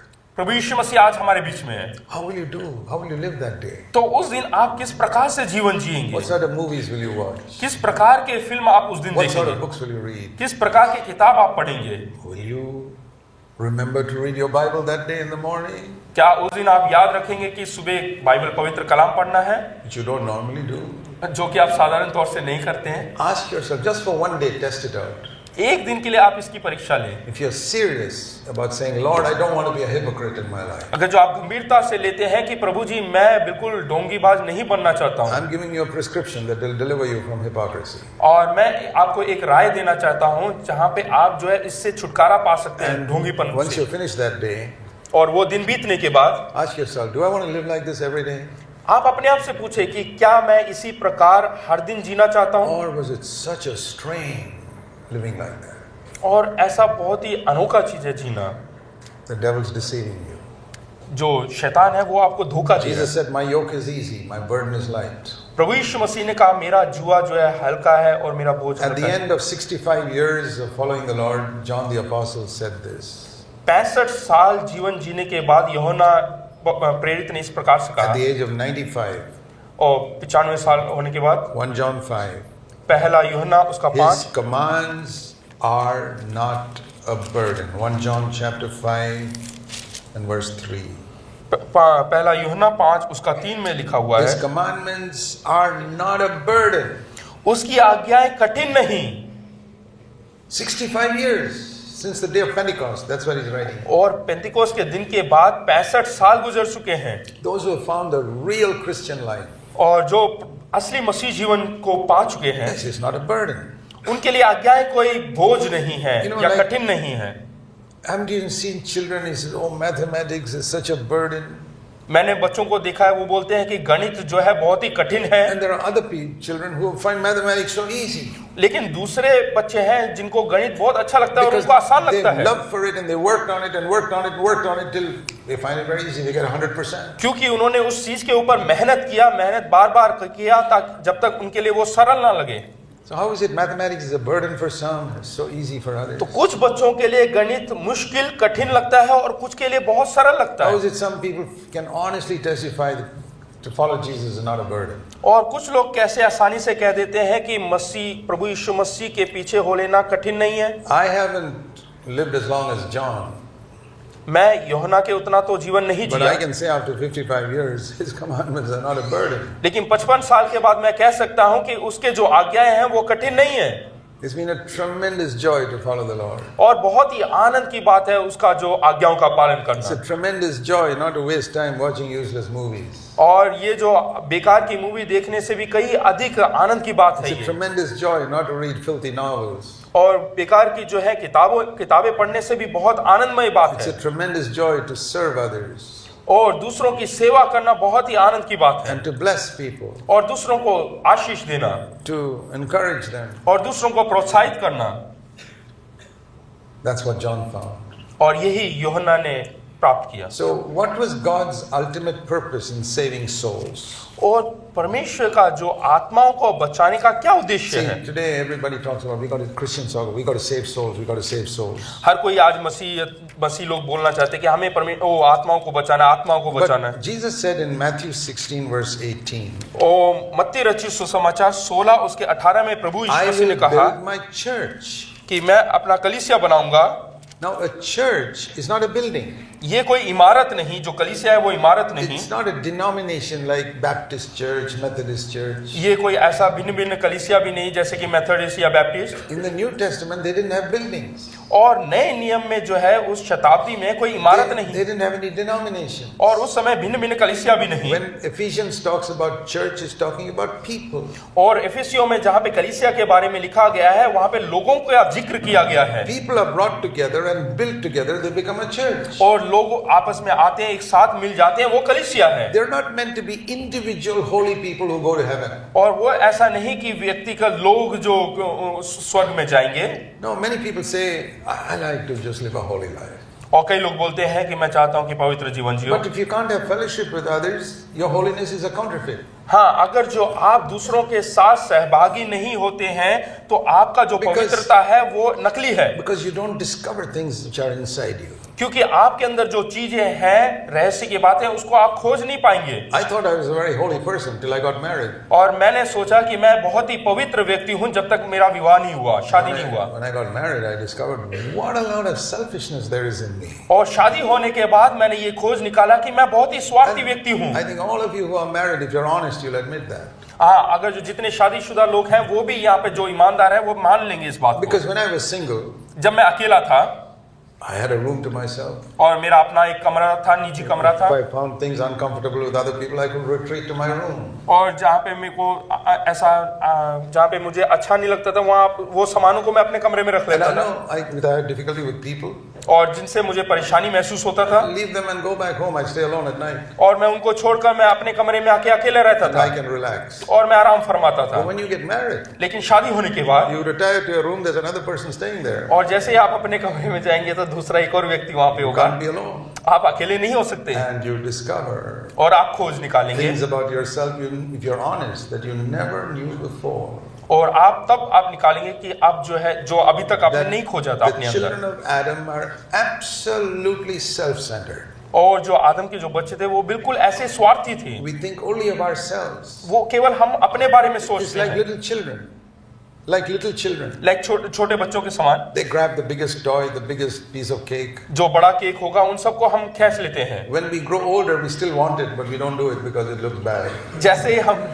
प्रभु यीशु मसीह आज हमारे बीच में है,
how will you do? How will you live that day?
तो उस दिन आप किस प्रकार से जीवन जिएंगे?
What sort of movies will you watch?
किस प्रकार के फिल्म आप उस दिन
What sort
देखेंगे?
of books will you read?
किस प्रकार की किताब आप पढ़ेंगे?
Will you remember to read your Bible that day in the morning?
क्या उस दिन आप याद रखेंगे कि सुबह बाइबल पवित्र कलाम पढ़ना है,
Which you don't normally do.
जो कि आप साधारण तौर से नहीं करते हैं?
Ask yourself, just for one day, test it out.
एक दिन के लिए आप इसकी परीक्षा लें।
If you're serious about saying, Lord, I don't want to be a hypocrite in my life.
अगर जो आप गंभीरता से लेते हैं कि प्रभु जी मैं बिल्कुल ढोंगीबाज नहीं बनना चाहता हूँ,
I'm giving you a prescription that will deliver you from hypocrisy.
और मैं आपको एक राय देना चाहता हूँ जहाँ पे आप जो है इससे छुटकारा पा सकते हैं ढोंगीपन
Once
से।
you finish that day,
और वो दिन बीतने के बाद
ask yourself, do I want to live like this every day?
आप अपने आप से पूछे कि क्या मैं इसी प्रकार हर दिन जीना चाहता हूँ,
Or was it such a strain living like that?
और ऐसा बहुत ही अनोखा चीज है जीना।
The devil's deceiving you.
जो शैतान है वो आपको धोखा दे रहा है।
Jesus said, my yoke is easy, my burden is light.
प्रभु यीशु मसीह ने कहा मेरा जुआ जो है हल्का है और मेरा बोझ
At the
हल्का है।
end of 65 years of following the Lord, John the Apostle said this.
65 साल जीवन जीने के बाद यूहन्ना प्रेरित ने इस प्रकार से
At
कहा,
the age of 95,
और 95 साल होने के बाद
1 John 5,
पहला यूहन्ना उसका
his
5
commands are not a burden. 1 John chapter 5 and verse 3.
पहला यूहन्ना 5 उसका 3 में लिखा हुआ
His
है,
commandments are not a burden.
उसकी आज्ञाएं कठिन नहीं।
65 years since the day of Pentecost, that's what he's writing.
और पेंतिकोस के दिन के बाद 65 साल गुजर चुके हैं,
Those who have found the real Christian life,
और जो असली मसीह जीवन को पा चुके हैं
this is not a burden.
उनके लिए आज्ञाएं कोई बोझ नहीं है
You know,
या
like-
कठिन नहीं है।
Haven't you seen children who say, oh, mathematics is such a burden?
मैंने बच्चों को देखा है, वो बोलते हैं कि गणित जो है बहुत ही कठिन है,
And there are other children who find mathematics so easy.
लेकिन दूसरे बच्चे हैं जिनको गणित बहुत अच्छा लगता है और
Because
उनको आसान
they
लगता है,
love for it and they worked on it and worked on it and worked on it till they find it very easy. They get 100%.
क्योंकि उन्होंने उस चीज के ऊपर मेहनत किया, मेहनत बार बार किया ताकि जब तक उनके लिए वो सरल ना लगे।
So how is it mathematics is a burden for some, it's so easy for others?
तो कुछ बच्चों के लिए गणित मुश्किल कठिन लगता है और कुछ के लिए बहुत सरल लगता
How
है।
is it some people can honestly testify that to follow Jesus is not a burden?
और कुछ लोग कैसे आसानी से कह देते हैं कि मसीह प्रभु यीशु मसीह के पीछे हो लेना कठिन नहीं है।
I haven't lived as long as John,
मैं यूहन्ना के उतना तो जीवन नहीं
but
Jiya,
I can say after 55 years, his commandments are not a burden.
लेकिन 55 साल के बाद मैं कह सकता हूं कि उसके जो आज्ञाएं हैं वो कठिन नहीं है।
It's been a tremendous joy to follow the Lord.
और बहुत ही आनंद की बात है उसका जो आज्ञाओं का पालन
It's
करना।
a tremendous joy not to waste time watching useless movies.
और ये जो बेकार की मूवी देखने से भी कई अधिक आनंद की बात है
It's a
ये।
tremendous joy not to read filthy novels.
और बेकार की जो है किताबें पढ़ने से भी बहुत आनंदमय बात
It's
है।
a tremendous joy to serve others
और दूसरों की सेवा करना बहुत ही आनंद की बात है।
and to bless people,
और दूसरों को आशीष देना
to encourage them.
और दूसरों को प्रोत्साहित करना,
That's what John found.
और यही यूहन्ना ने प्राप्त किया।
So, what was God's ultimate purpose in saving souls?
और परमेश्वर का जो आत्माओं को बचाने का क्या उद्देश्य
See,
है?
today everybody talks about Christians talk, we got to save souls, we got to save souls.
हर कोई आज मसीह लोग बोलना चाहते हैं कि हमें आत्माओं को बचाना है, आत्माओं को बचाना है।
But Jesus said in Matthew 16 verse 18,
ओ मत्ती रचित सुसमाचार 16 उसके 18 में प्रभु
I
यीशु मसीह ने
will
कहा
build my church.
कि मैं अपना कलीसिया बनाऊंगा।
Now, a church is not a building.
ये कोई इमारत नहीं, जो कलीसिया है वो इमारत नहीं।
It's not a denomination like Baptist church, Methodist church.
ये कोई ऐसा भिन्न भिन्न कलीसिया भी नहीं जैसे कि मेथोडिस्ट या Baptist.
In the New Testament, they didn't have buildings.
और नए नियम में जो है उस शताब्दी में कोई इमारत
They
नहीं,
didn't have any denomination.
और उस समय भिन्न भिन्न कलीसिया भी नहीं।
When Ephesians talks about church, it's talking about people.
और एफेसियों में जहाँ पे कलीसिया के बारे में लिखा गया है वहाँ पे लोगों का जिक्र किया गया है।
People are brought together and built together, they become a church.
और लोग आपस में आते हैं, एक साथ मिल जाते हैं, वो कलीसिया है।
They're not meant to be individual holy people who go to heaven.
और वो ऐसा नहीं कि व्यक्तिगत लोग जो स्वर्ग में जाएंगे।
No, many people say, I like to just live a holy life.
और कई लोग बोलते हैं कि मैं चाहता हूं कि पवित्र जीवन जियो।
But if you can't have fellowship with others, your holiness is a counterfeit.
हाँ, अगर जो आप दूसरों के साथ सहभागी नहीं होते हैं तो आपका जो
Because-
पवित्रता है वो नकली है।
Because you don't discover things which are inside you.
क्योंकि आपके अंदर जो चीजें हैं, रहस्य की बातें, उसको आप खोज नहीं पाएंगे।
I thought I was a very holy person till I got married.
और मैंने सोचा कि मैं बहुत ही पवित्र व्यक्ति हूं जब तक मेरा विवाह नहीं हुआ, शादी नहीं हुआ।
When I got married, I discovered what a lot of selfishness there is in me.
और शादी होने के बाद मैंने ये खोज निकाला कि मैं बहुत ही स्वार्थी व्यक्ति हूं।
I think all of you who are married, if you're honest, you'll admit that.
हाँ, अगर जो जितने शादीशुदा लोग हैं वो भी यहाँ पे जो ईमानदार है वो मान लेंगे इस बात को।
Because when I was single,
जब मैं अकेला था
I had a room to myself.
और मेरा अपना एक कमरा था, निजी कमरा था,
If I found things uncomfortable with other people, I could retreat to my room.
और जहाँ पे मेरे को ऐसा जहाँ पे मुझे अच्छा नहीं लगता था वहाँ वो सामानों को मैं अपने कमरे में रख
And
लेता
I
था।
know I had difficulty with people.
और जिनसे मुझे परेशानी महसूस होता था
Leave them and go back home. I stay alone at night.
और मैं उनको छोड़कर मैं अपने कमरे में आके अकेले रहता
And
था
I can relax.
और मैं आराम फरमाता था।
But when you get married,
लेकिन शादी होने के बाद
you retire to your room, there's another person staying there.
और जैसे ही आप अपने कमरे में जाएंगे तो दूसरा एक और व्यक्ति वहाँ पे
You
होगा।
can't be alone.
आप अकेले नहीं हो सकते
And you discover
और आप खोज निकालेंगे
things about yourself, if you're honest, that you never knew before.
और आप तब आप निकालेंगे कि आप जो है जो अभी तक आपने नहीं खोजा था अपने
The children
अंदर।
of Adam are absolutely self-centered.
और जो आदम के जो बच्चे थे वो बिल्कुल ऐसे स्वार्थी थे,
We think only of ourselves.
वो केवल हम अपने बारे में
It's
सोचते
like
हैं,
little children. Like little children.
Like छोटे बच्चों के समान।
They grab the biggest toy, the biggest piece of cake.
जो बड़ा केक होगा उन सबको हम खींच लेते हैं।
When we grow older, we still want it, but we don't do it because it looks bad.
जैसे ही हम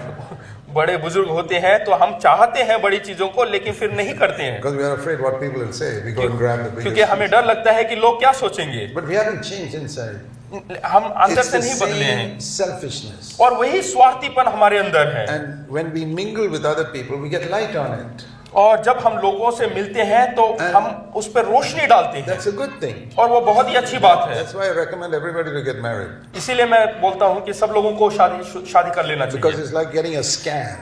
बड़े बुजुर्ग होते हैं तो हम चाहते हैं बड़ी चीजों को लेकिन फिर नहीं करते हैं,
Because we are afraid what people will say. We go and grab the
क्योंकि
biggest.
हमें डर लगता है कि लोग क्या सोचेंगे।
But we haven't changed inside.
हम अंदर
It's
से
the
नहीं बदले हैं
same selfishness.
और वही स्वार्थीपन हमारे अंदर है।
And when we mingle with other people, we get light on it.
और जब हम लोगों से मिलते हैं तो हम उस पर रोशनी डालते हैं
That's a good thing.
और वो बहुत ही अच्छी बात है।
That's why I recommend everybody to get married.
इसीलिए मैं बोलता हूँ कि सब लोगों को शादी कर लेना
Because
चाहिए।
it's like getting a scan.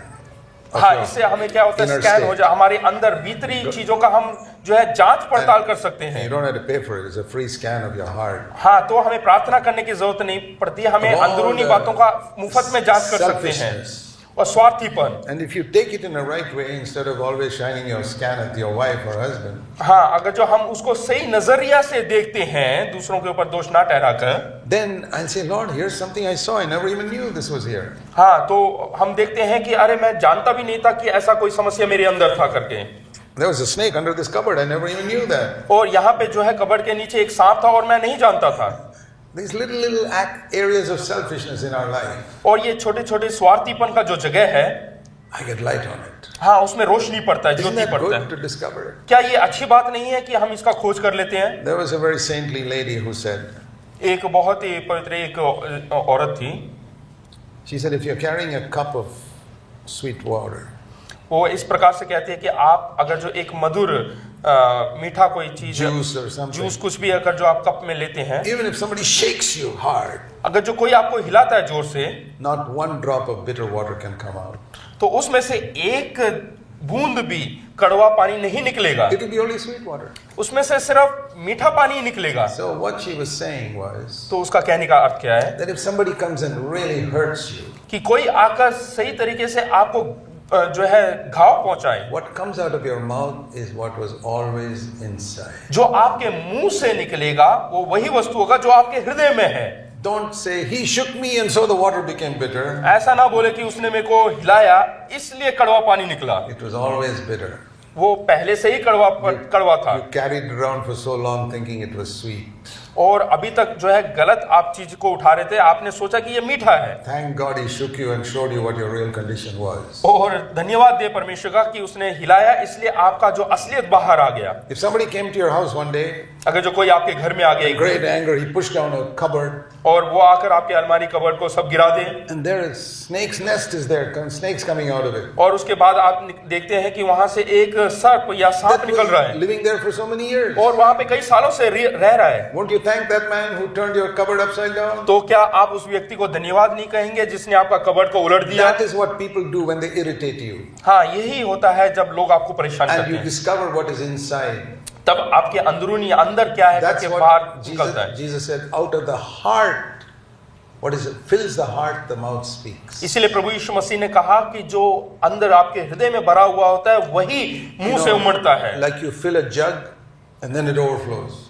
of
हाँ,
your
इससे हमें क्या होता है,
inner
स्कैन
state.
हो जाए हमारे अंदर भीतरी चीजों का, हम जो है जांच पड़ताल कर सकते
And
हैं।
you don't have to pay for it. It's a free scan of your heart.
हाँ, तो हमें प्रार्थना करने की जरूरत नहीं पड़ती, हमें
Of all
अंदरूनी
the
बातों का मुफ्त में जांच कर सकते हैं।
selfishness.
और स्वार्थीपन,
And if you take it in the right way, instead of always shining your scan at your wife or husband,
हाँ, अगर जो हम उसको सही नजरिया से देखते हैं, दूसरों के ऊपर दोष ना ठहराकर,
then I'll say, Lord, here's something I saw. I never even knew this was here.
हाँ, तो हम देखते हैं कि अरे मैं जानता भी नहीं था कि ऐसा कोई समस्या मेरे अंदर था करके।
There was a snake under this cupboard. I never even knew that.
और यहाँ पे जो है कबर्ड के नीचे एक सांप था और मैं नहीं जानता था।
These little areas of selfishness in our life,
और ये छोटे छोटे स्वार्थीपन का जो जगह है,
I get light on it.
हाँ, उसमें रोशनी पड़ता है,
Isn't
ज्योति
that
पड़ता
good
है।
to discover it?
क्या ये अच्छी बात नहीं है कि हम इसका खोज कर लेते हैं?
There was a very saintly lady who said,
एक बहुत ही पवित्र एक औरत थी,
she said, if you're carrying a cup of sweet water,
वो इस प्रकार से कहती है कि आप अगर जो एक मधुर मीठा कोई चीज,
juice or something,
जूस कुछ भी अगर जो आप कप में लेते हैं,
even if somebody shakes you hard,
अगर जो कोई आपको हिलाता है जोर से,
not one drop of bitter water can come out.
तो उसमें से एक बूंद भी कड़वा पानी नहीं निकलेगा,
It will be only sweet water.
उसमें से सिर्फ मीठा पानी ही निकलेगा।
So what she was saying was
तो उसका कहने का अर्थ क्या है
that if somebody comes and really hurts you,
कि कोई आकर सही तरीके से आपको जो है घाव पहुंचाए,
what comes out of your mouth is what was always inside.
जो आपके मुंह से निकलेगा वो वही वस्तु होगा जो आपके हृदय में है।
Don't say, he shook me and so the water became bitter.
ऐसा ना बोले कि उसने मेरे को हिलाया इसलिए कड़वा पानी निकला,
It was always bitter.
वो पहले से ही कड़वा था
You carried it around for so long thinking it was sweet.
और अभी तक जो है गलत आप चीज को उठा रहे थे, आपने सोचा कि ये मीठा है।
Thank God he shook you and showed you what your real condition was.
और धन्यवाद दे परमेश्वर का कि उसने हिलाया, इसलिए आपका जो असलियत बाहर आ गया।
If somebody came to your house one day,
अगर जो कोई आपके घर में आ गया
in great anger, he pushed down a cupboard,
और वो आकर आपके अलमारी कबर्ड को सब गिरा दे,
and there is snake's nest is there, snakes coming out of it.
और उसके बाद आप देखते हैं कि वहां से एक सर्प या सांप
That
निकल रहा
was
है
living there for so many years.
और वहां पे कई सालों से रह रहा है।
Won't you thank that man who turned your cupboard upside down?
तो क्या आप उस व्यक्ति को धन्यवाद नहीं कहेंगे जिसने आपका कबर्ड को उलट दिया?
That is what people do when they irritate you.
हाँ, यही होता है जब लोग आपको परेशान
And
करते
you
हैं,
discover what is inside.
तब आपके अंदरूनी अंदर क्या है
That's
करके बाहर
what
निकलता है।
Jesus said, out of the heart, what is it? Fills the heart, the mouth speaks.
इसीलिए प्रभु यीशु मसीह ने कहा कि जो अंदर आपके हृदय में भरा हुआ होता है वही मुंह से उमड़ता है।
Like you fill a jug and then it overflows.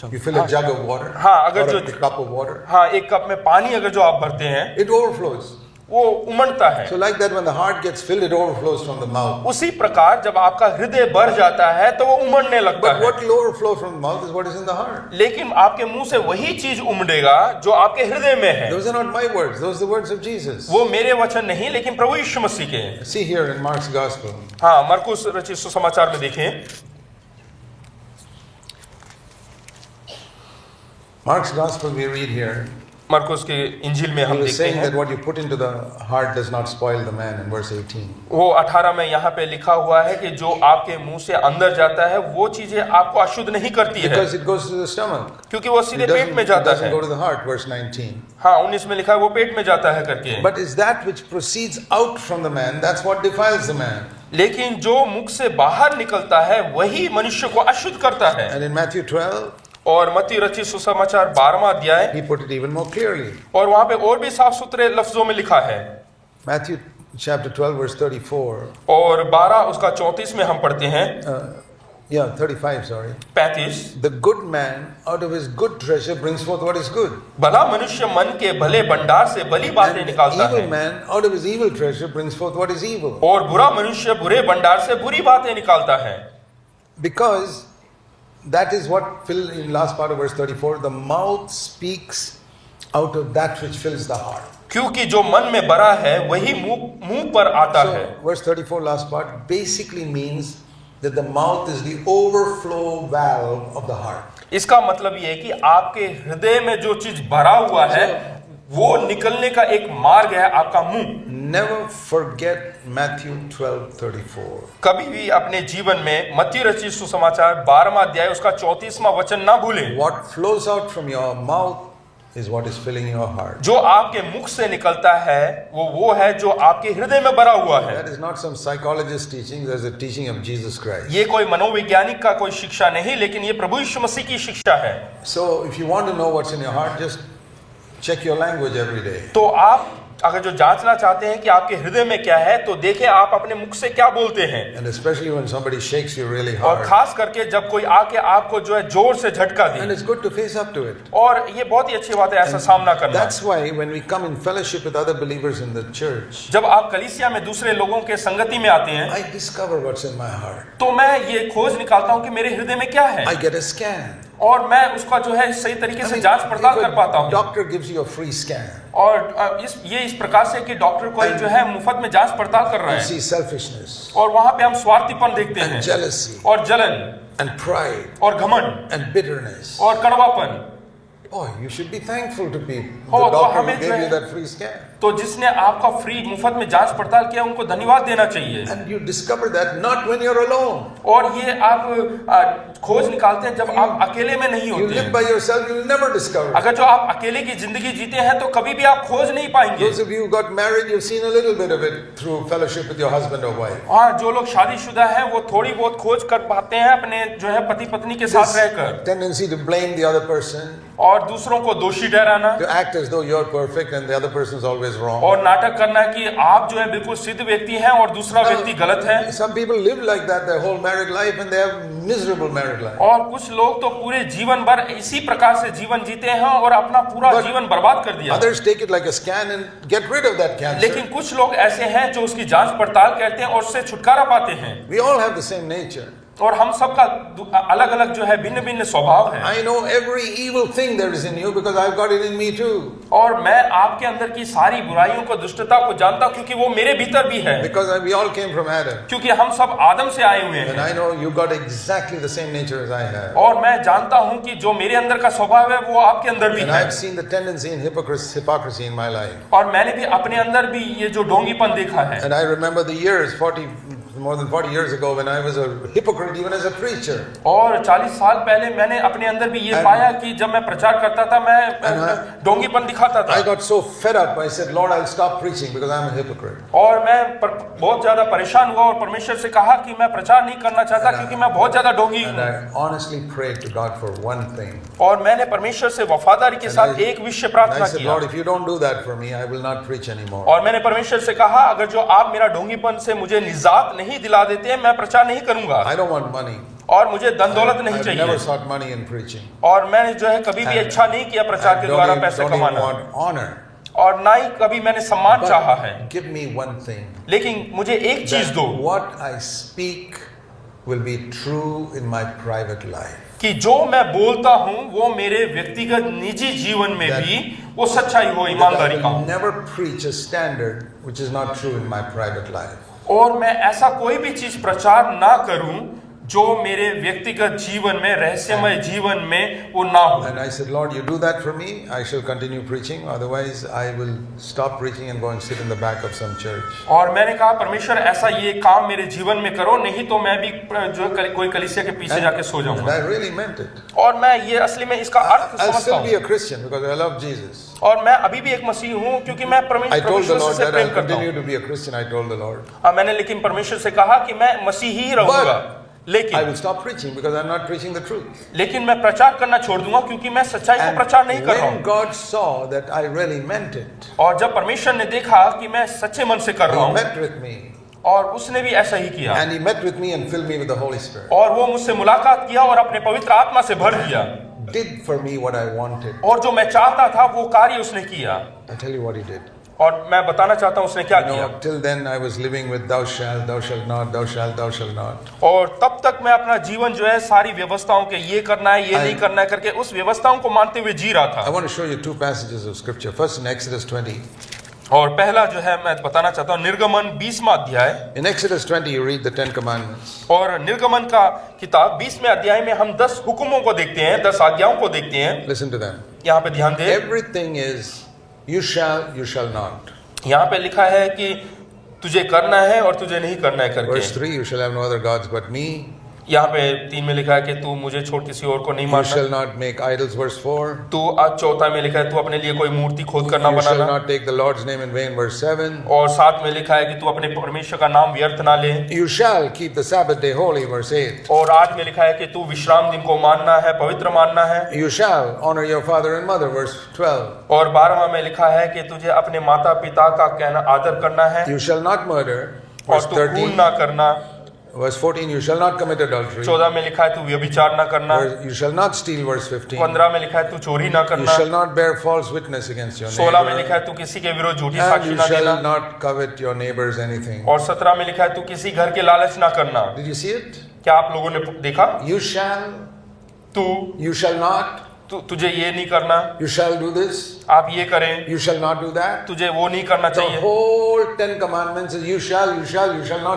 You fill a jug of water
हाँ, अगर
or
जो
a cup of water,
हाँ, एक कप में पानी अगर जो आप भरते हैं
it overflows.
वो उमड़ता है।
So like that, when the heart gets filled, it overflows from the mouth.
उसी प्रकार जब आपका हृदय भर जाता है तो वो उमड़ने लगता
But
है।
what will overflow from the mouth is what is in the heart.
लेकिन आपके मुंह से वही चीज उमड़ेगा जो आपके हृदय में है।
Those are not my words; those are the words of Jesus.
वो मेरे वचन नहीं, लेकिन प्रभु यीशु मसीह के हैं।
See here in Mark's Gospel.
हाँ, मरकुस रचित सुसमाचार में देखें।
Mark's Gospel, we read here.
मरकुस के इंजील में
He
हम
was
देखते
saying
हैं
that what you put into the heart does not spoil the man in verse 18.
वो 18 में यहाँ पे लिखा हुआ है कि जो आपके मुंह से अंदर जाता है वो चीजें आपको अशुद्ध नहीं करती है,
Because it goes to the stomach.
क्योंकि वो सीधे
It
पेट में
it
जाता
doesn't
है।
go to the heart, verse 19.
हाँ, 19 में लिखा है वो पेट में जाता है करके।
But is that which proceeds out from the man, that's what defiles the man.
लेकिन जो मुख से बाहर निकलता है वही मनुष्य को अशुद्ध करता है।
And in Matthew 12,
और मत्ती रचित सुसमाचार 12वां अध्याय,
he put it even more clearly.
और वहां पे और भी साफ सुथरे लफ्जों में लिखा है।
Matthew chapter 12, verse 34.
और 12 उसका 34 में हम पढ़ते हैं,
35, sorry.
35।
The good man out of his good treasure brings forth what is good.
भला मनुष्य मन के भले भंडार से भली बातें
And the
निकालता
evil
है,
man out of his evil treasure brings forth what is evil.
और बुरा मनुष्य बुरे भंडार से बुरी बातें निकालता है।
Because that is what Phil in last part of verse 34, the mouth speaks out of that which fills the heart.
क्योंकि जो मन में भरा है वही मुंह पर आता है।
So verse 34 last part basically means that the mouth is the overflow valve of the heart.
इसका मतलब ये है कि आपके हृदय में जो चीज भरा हुआ है वो निकलने का एक मार्ग है आपका मुंह।
Never forget Matthew 12:34.
कभी भी अपने जीवन में मत्ती रचित सुसमाचार 12वां अध्याय उसका 34वां वचन ना भूलें।
What flows out from your mouth is what is filling your heart.
जो आपके मुख से निकलता है वो है जो आपके हृदय में भरा हुआ है।
That is not some psychologist teaching, there's a teaching of Jesus Christ.
ये कोई मनोवैज्ञानिक का कोई शिक्षा नहीं, लेकिन ये प्रभु यीशु मसीह की शिक्षा है।
So if you want to know what's in your heart, just check your language every day.
तो आप अगर जो जांचना चाहते हैं कि आपके हृदय में क्या है तो देखें आप अपने मुख से क्या बोलते हैं।
And especially when somebody shakes you really
और
hard.
खास करके जब कोई आके आपको जो है जोर से झटका
And
they,
it's good to face up to it.
और ये बहुत ही अच्छी बात है ऐसा सामना करना।
That's why when we come in fellowship with other believers in the church,
जब आप कलीसिया में दूसरे लोगों के संगति में आते हैं
I discover what's in my heart.
तो मैं ये खोज निकालता हूँ कि मेरे हृदय में क्या है,
I get a scan.
और मैं उसका जो है सही तरीके से जांच पड़ताल कर पाता हूँ।
Doctor gives you a free scan.
और इस प्रकार से कि डॉक्टर कोई जो है मुफ्त में जांच पड़ताल कर रहा
You
है,
see selfishness
और वहां पे हम स्वार्थीपन देखते
and
हैं,
jealousy
और जलन,
and pride
और घमंड,
and bitterness.
और कड़वापन।
Oh, you should be thankful to people.
Oh,
The
तो
doctor
हमें
who
जो
gave
है-
you that free scan.
तो जिसने आपका फ्री मुफ्त में जांच पड़ताल किया उनको धन्यवाद देना चाहिए।
And you discover that not when you're alone.
और ये आप खोज निकालते हैं जब आप अकेले में नहीं
You
होते
live
हैं।
by yourself, you'll never discover.
अगर जो आप अकेले की जिंदगी जीते हैं तो कभी भी आप खोज नहीं पाएंगे।
Those of you who got married, you've seen a little bit of it through fellowship with your husband or wife.
हाँ, जो लोग शादीशुदा हैं वो थोड़ी बहुत खोज कर पाते हैं अपने जो है पति पत्नी के साथ रहकर,
This tendency to blame the other person,
और दूसरों को दोषी ठहराना,
to act as though you're perfect and the other person is always wrong.
और नाटक करना कि आप जो है बिल्कुल सिद्ध व्यक्ति हैं और दूसरा व्यक्ति गलत है।
Some people live like that their whole married life and they have miserable married life.
और कुछ लोग तो पूरे जीवन भर इसी प्रकार से जीवन जीते हैं और अपना पूरा
But
जीवन बर्बाद कर दिया।
Others take it like a scan and get rid of that cancer.
लेकिन कुछ लोग ऐसे हैं जो उसकी जांच पड़ताल करते हैं और उससे छुटकारा पाते हैं।
We all have the same nature.
और हम सबका अलग अलग जो है भिन्न भिन्न स्वभाव है।
I know every evil thing there is in you because I've got it in me too.
और मैं आपके अंदर की सारी बुराइयों को दुष्टता को जानता हूँ क्योंकि वो मेरे भीतर भी है,
Because we all came from Adam.
क्योंकि हम सब आदम से आए हुए
And
हैं।
I know you got exactly the same nature as I have.
और मैं जानता हूँ कि जो मेरे अंदर का स्वभाव है वो आपके अंदर भी
And
है।
I've seen the tendency in hypocrisy in my life.
और मैंने भी अपने अंदर भी ये जो ढोंगीपन देखा है।
And I remember the years, more than 40 years ago, when I was a hypocrite even as a preacher.
और 40 साल पहले मैंने अपने अंदर भी ये पाया कि जब मैं प्रचार करता था मैं ढोंगीपन दिखाता था।
I got so fed up, I said, Lord, I'll stop preaching because I'm a hypocrite.
और मैं बहुत ज्यादा परेशान हुआ और परमेश्वर से कहा कि मैं प्रचार नहीं करना चाहता क्योंकि मैं बहुत ज्यादा ढोंगी
And
हूँ।
I honestly prayed to God for one thing.
और मैंने परमेश्वर से वफादारी के साथ एक विषय
And
प्रार्थना
I said,
किया,
Lord, if you don't do that for me, I will not preach anymore.
और मैंने परमेश्वर से कहा अगर जो आप मेरा ढोंगीपन से मुझे निजात नहीं दिला देते मैं प्रचार नहीं करूंगा।
I don't want money.
और मुझे धन दौलत नहीं
I've never
चाहिए,
sought money in preaching.
और मैंने जो है कभी भी
And
इच्छा नहीं किया प्रचार
I
के द्वारा
don't
पैसे
even
कमाना,
want honor.
और ना ही कभी मैंने सम्मान चाहा है।
But give me one thing.
लेकिन मुझे एक चीज
That
दो
what I speak will be true in my private life.
कि जो मैं बोलता हूं वो मेरे व्यक्तिगत निजी जीवन में भी वो सच्चाई हो,
That
ईमानदारी
I
का
will
हो,
never preach a standard which is not true in my private life.
और मैं ऐसा कोई भी चीज प्रचार ना करूं जो मेरे व्यक्तिगत जीवन में, रहस्यमय जीवन में वो ना हो।
And I said, Lord, you do that for me, I shall continue preaching. Otherwise, I will stop preaching and go and sit in the back of some church.
और मैंने कहा परमेश्वर ऐसा ये काम मेरे जीवन में करो, नहीं तो मैं भी जो कोई कलीसिया के पीछे जाके सो
And
जाऊंगा।
I really meant it.
और मैं ये असली में इसका अर्थ
I'll
समझता
still be
हूँ,
a Christian because I love Jesus.
और मैं अभी भी एक मसीह हूँ क्योंकि मैं
I told the
परमेश्वर
Lord
से
that
प्रेम
I'll
करता
continue
हूँ।
to be a Christian. I told the Lord.
मैंने लेकिन परमेश्वर से कहा कि मैं मसीही ही रहूंगा,
I
लेकिन
will stop preaching because I'm not preaching the truth.
मैं प्रचार करना छोड़ दूंगा क्योंकि मैं सच्चाई को
And
प्रचार नहीं कर रहा
when
हूँ।
God saw that I really meant it,
और जब परमेश्वर ने देखा कि मैं सच्चे मन से कर रहा
He
हूँ,
met with me.
और उसने भी ऐसा ही किया,
And He met with me and filled me with the Holy Spirit.
और वो मुझसे मुलाकात किया और अपने पवित्र आत्मा से भर दिया,
Did for me what I wanted.
और जो मैं चाहता था वो कार्य उसने किया।
I'll tell you what He did.
और मैं बताना चाहता हूँ उसने क्या किया।
Till then I was living with thou shalt not, thou shalt not.
और तब तक मैं अपना जीवन जो है सारी व्यवस्थाओं के ये करना है, ये नहीं करना है करके उस व्यवस्थाओं को मानते हुए जी रहा
I
था।
want to show you two passages of scripture. First in Exodus 20.
और पहला जो है मैं बताना चाहता हूँ निर्गमन 20वां अध्याय।
In Exodus 20 you read the 10 commandments.
और निर्गमन का किताब 20वें अध्याय में हम 10 हुक्मों को देखते हैं, 10 आज्ञाओं को देखते हैं।
Listen to them.
यहाँ पे ध्यान दें,
Everything is you shall not.
यहाँ पे लिखा है कि तुझे करना है और तुझे नहीं करना है
Verse
करके।
3, you shall have no other gods but me.
यहाँ पे 3 में लिखा है कि तू मुझे छोड़ किसी और को नहीं
You
मानना।
shall not make idols. Verse 4.
तू आज 4 में लिखा है तू अपने लिए कोई मूर्ति खोद कर ना
You shall
banana.
not take the Lord's name in vain. Verse 7.
और 7 में लिखा है कि तू अपने परमेश्वर का नाम व्यर्थ ना ले।
You shall keep the Sabbath day holy. Verse 8.
और 8 में लिखा है कि तू विश्राम दिन को मानना है, पवित्र मानना है।
You shall honor your father and mother. Verse 12.
और 12वां में लिखा है कि तुझे अपने माता पिता का कहना आदर करना है।
You shall not murder.
और
Verse
तू खून
13.
ना करना।
Verse 14, you shall not commit adultery.
14 में लिखा है तू व्यभिचार ना करना।
You shall not steal. Verse 15.
15 में लिखा है तू चोरी ना
You
करना।
shall not bear false witness against your
16 में लिखा
neighbor.
है तू किसी के विरुद्ध झूठी
And
साक्षी
you
ना
shall
देना।
not covet your neighbor's anything.
और 17 में लिखा है तू किसी घर के लालच ना करना।
Did you see it?
क्या आप लोगों ने देखा?
You shall,
तू
you shall not,
तुझे ये नहीं करना,
you shall do this,
आप ये करें,
you shall not do that.
तुझे वो नहीं करना
The
चाहिए।
whole 10 commandments is you shall not,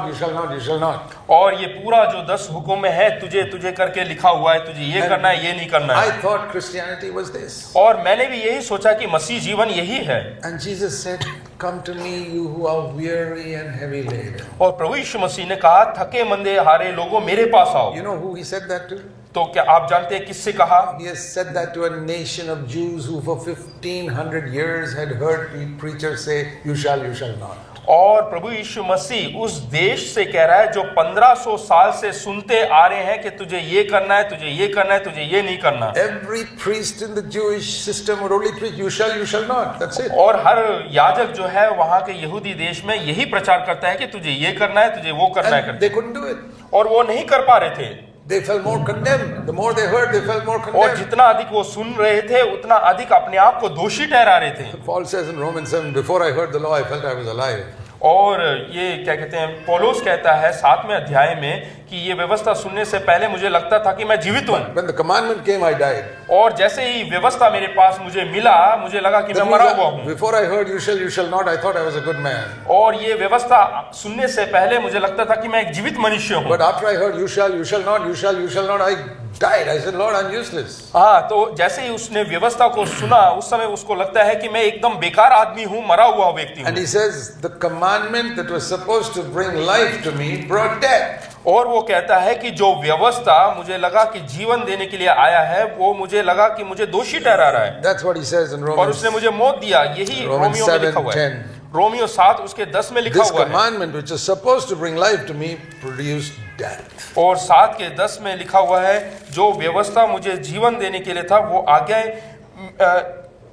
you shall not.
और ये पूरा जो 10 हुक्म में है तुझे करके लिखा हुआ है, तुझे ये करना है, ये नहीं करना
I
है।
thought Christianity was this.
और मैंने भी यही सोचा कि मसीह जीवन यही है।
And Jesus said, come to me you who are weary and heavy laden.
और प्रभु यीशु मसीह ने कहा थके मंदे हारे लोगों मेरे पास आओ।
You know who he said that to?
तो क्या आप जानते हैं किससे कहा?
He has said that to a nation of Jews who for 1500 years had heard preachers say, you shall not.
और प्रभु यीशु मसीह उस देश से कह रहा है जो 1500 साल से सुनते आ रहे हैं कि तुझे ये करना है, तुझे ये करना है, तुझे ये नहीं करना।
Every priest in the Jewish system would only preach, you shall not. That's it.
और हर याजक जो है वहां के यहूदी देश में यही प्रचार करता है कि तुझे ये करना है, तुझे वो करना है
And
करके।
they couldn't do it.
और वो नहीं कर पा रहे थे।
They felt more condemned. The more they heard, they felt more
और
condemned.
जितना अधिक वो सुन रहे थे उतना अधिक अपने आप को दोषी ठहरा रहे थे।
Paul says in Romans 7, before I heard the law, I felt I was alive.
और ये क्या कहते हैं, पौलुस कहता है 7वें अध्याय में कि ये व्यवस्था सुनने से पहले मुझे लगता था कि मैं जीवित हूँ।
When the commandment came, I died.
और जैसे ही व्यवस्था मेरे पास मुझे मिला, मुझे लगा कि मैं
That
मरा
means
हुआ हूँ।
before I heard you shall not, I thought I was a good man.
और ये व्यवस्था सुनने से पहले मुझे लगता था कि मैं एक जीवित मनुष्य हूँ।
But after I heard you shall not, I died. I said, Lord, I'm useless.
हाँ, तो जैसे ही उसने व्यवस्था को सुना उस समय उसको लगता है कि मैं एकदम बेकार आदमी हूँ, मरा हुआ व्यक्ति
And he
हूँ।
says, the commandment that was supposed to bring life to me brought death.
और वो कहता है कि जो व्यवस्था मुझे लगा कि जीवन देने के लिए आया है वो मुझे लगा कि मुझे दोषी ठहरा रहा है।
That's what he says in
और
Romans.
उसने मुझे मौत दिया, यही
Romans
रोमियो में लिखा हुआ है।
7:10.
रोमियो 7 उसके 10 में लिखा
This
हुआ है।
commandment which is supposed to bring life to me produced death.
और 7 के 10 में लिखा हुआ है जो व्यवस्था मुझे जीवन देने के लिए था वो आज्ञा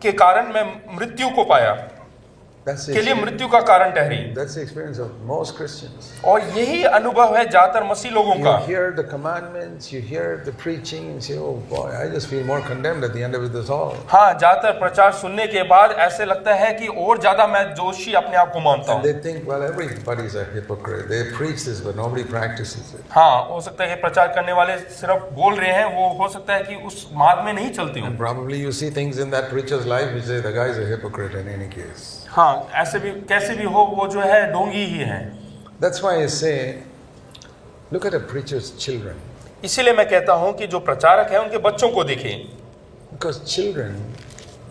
के कारण मैं मृत्यु को पाया।
That's the
के लिए
experience.
मृत्यु का कारण ठहरी।
That's the experience of most Christians.
और यही अनुभव है ज्यादातर मसीह लोगों
You
का।
hear the commandments, you hear the preaching, and say, "Oh boy, I just feel more condemned at the end of this all."
हाँ, ज्यादातर प्रचार सुनने के बाद ऐसे लगता है कि और ज्यादा मैं दोषी अपने आप को मानता
And
हूँ।
they think, "Well, everybody's a hypocrite. They preach this, but nobody practices it."
हाँ, हो सकता है कि प्रचार करने वाले सिर्फ बोल रहे हैं, वो हो सकता है कि उस मार्ग में नहीं चलते हो।
And probably you see things in that preacher's life which say the guy's a hypocrite in any case.
हाँ, ऐसे भी कैसे भी हो वो जो है ढोंगी ही है।
That's why I say, look at a preacher's children.
इसीलिए मैं कहता हूँ कि जो प्रचारक है उनके बच्चों को देखें,
Because children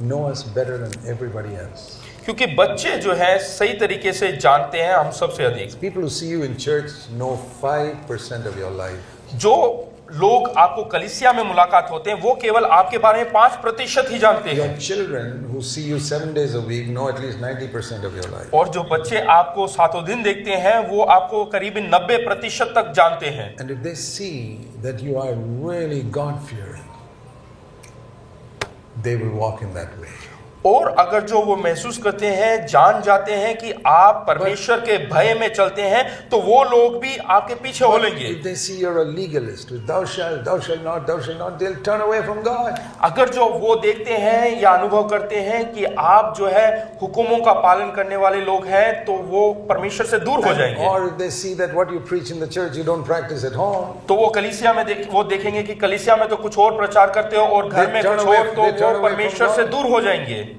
know us better than everybody else.
क्योंकि बच्चे जो है सही तरीके से जानते हैं हम सबसे अधिक।
People who see you in church know 5% of your life.
जो लोग आपको कलीसिया में मुलाकात होते हैं वो केवल आपके बारे में 5% ही जानते
Your
हैं,
children who see you 7 days a week know at least 90% of your life.
और जो बच्चे आपको सातों दिन देखते हैं वो आपको करीबन 90% तक जानते हैं।
And if they see that you are really God-fearing, they will walk in that way.
और अगर जो वो महसूस करते हैं, जान जाते हैं कि आप परमेश्वर के भय में चलते हैं, तो वो लोग भी आपके पीछे हो लेंगे।
If they see you're a legalist with thou shalt not, they'll turn away from God.
अगर जो वो देखते हैं या अनुभव करते हैं कि आप जो है हुकुमों का पालन करने वाले लोग हैं, तो वो परमेश्वर से दूर हो जाएंगे।
Or if they see that what you preach in the church you don't practice at home,
तो वो कलीसिया में वो देखेंगे कि कलीसिया में तो कुछ और प्रचार करते हो और घर में
They turn
कुछ
away-
और, तो
they turn
वो
away
परमेश्वर
from
से
God.
दूर हो जाएंगे।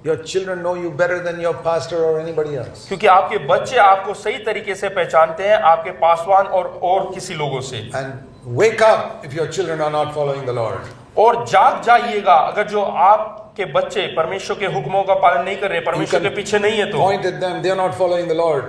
your children know you better than your pastor or anybody else.
क्योंकि आपके बच्चे आपको सही तरीके से पहचानते हैं आपके पासवान और किसी लोगों से।
And wake up if your children are not following the Lord.
और जाग जाइएगा अगर जो आपके बच्चे परमेश्वर के हुक्मों का पालन नहीं कर रहे, परमेश्वर के पीछे नहीं है तो।
Point at them, they are not following the Lord.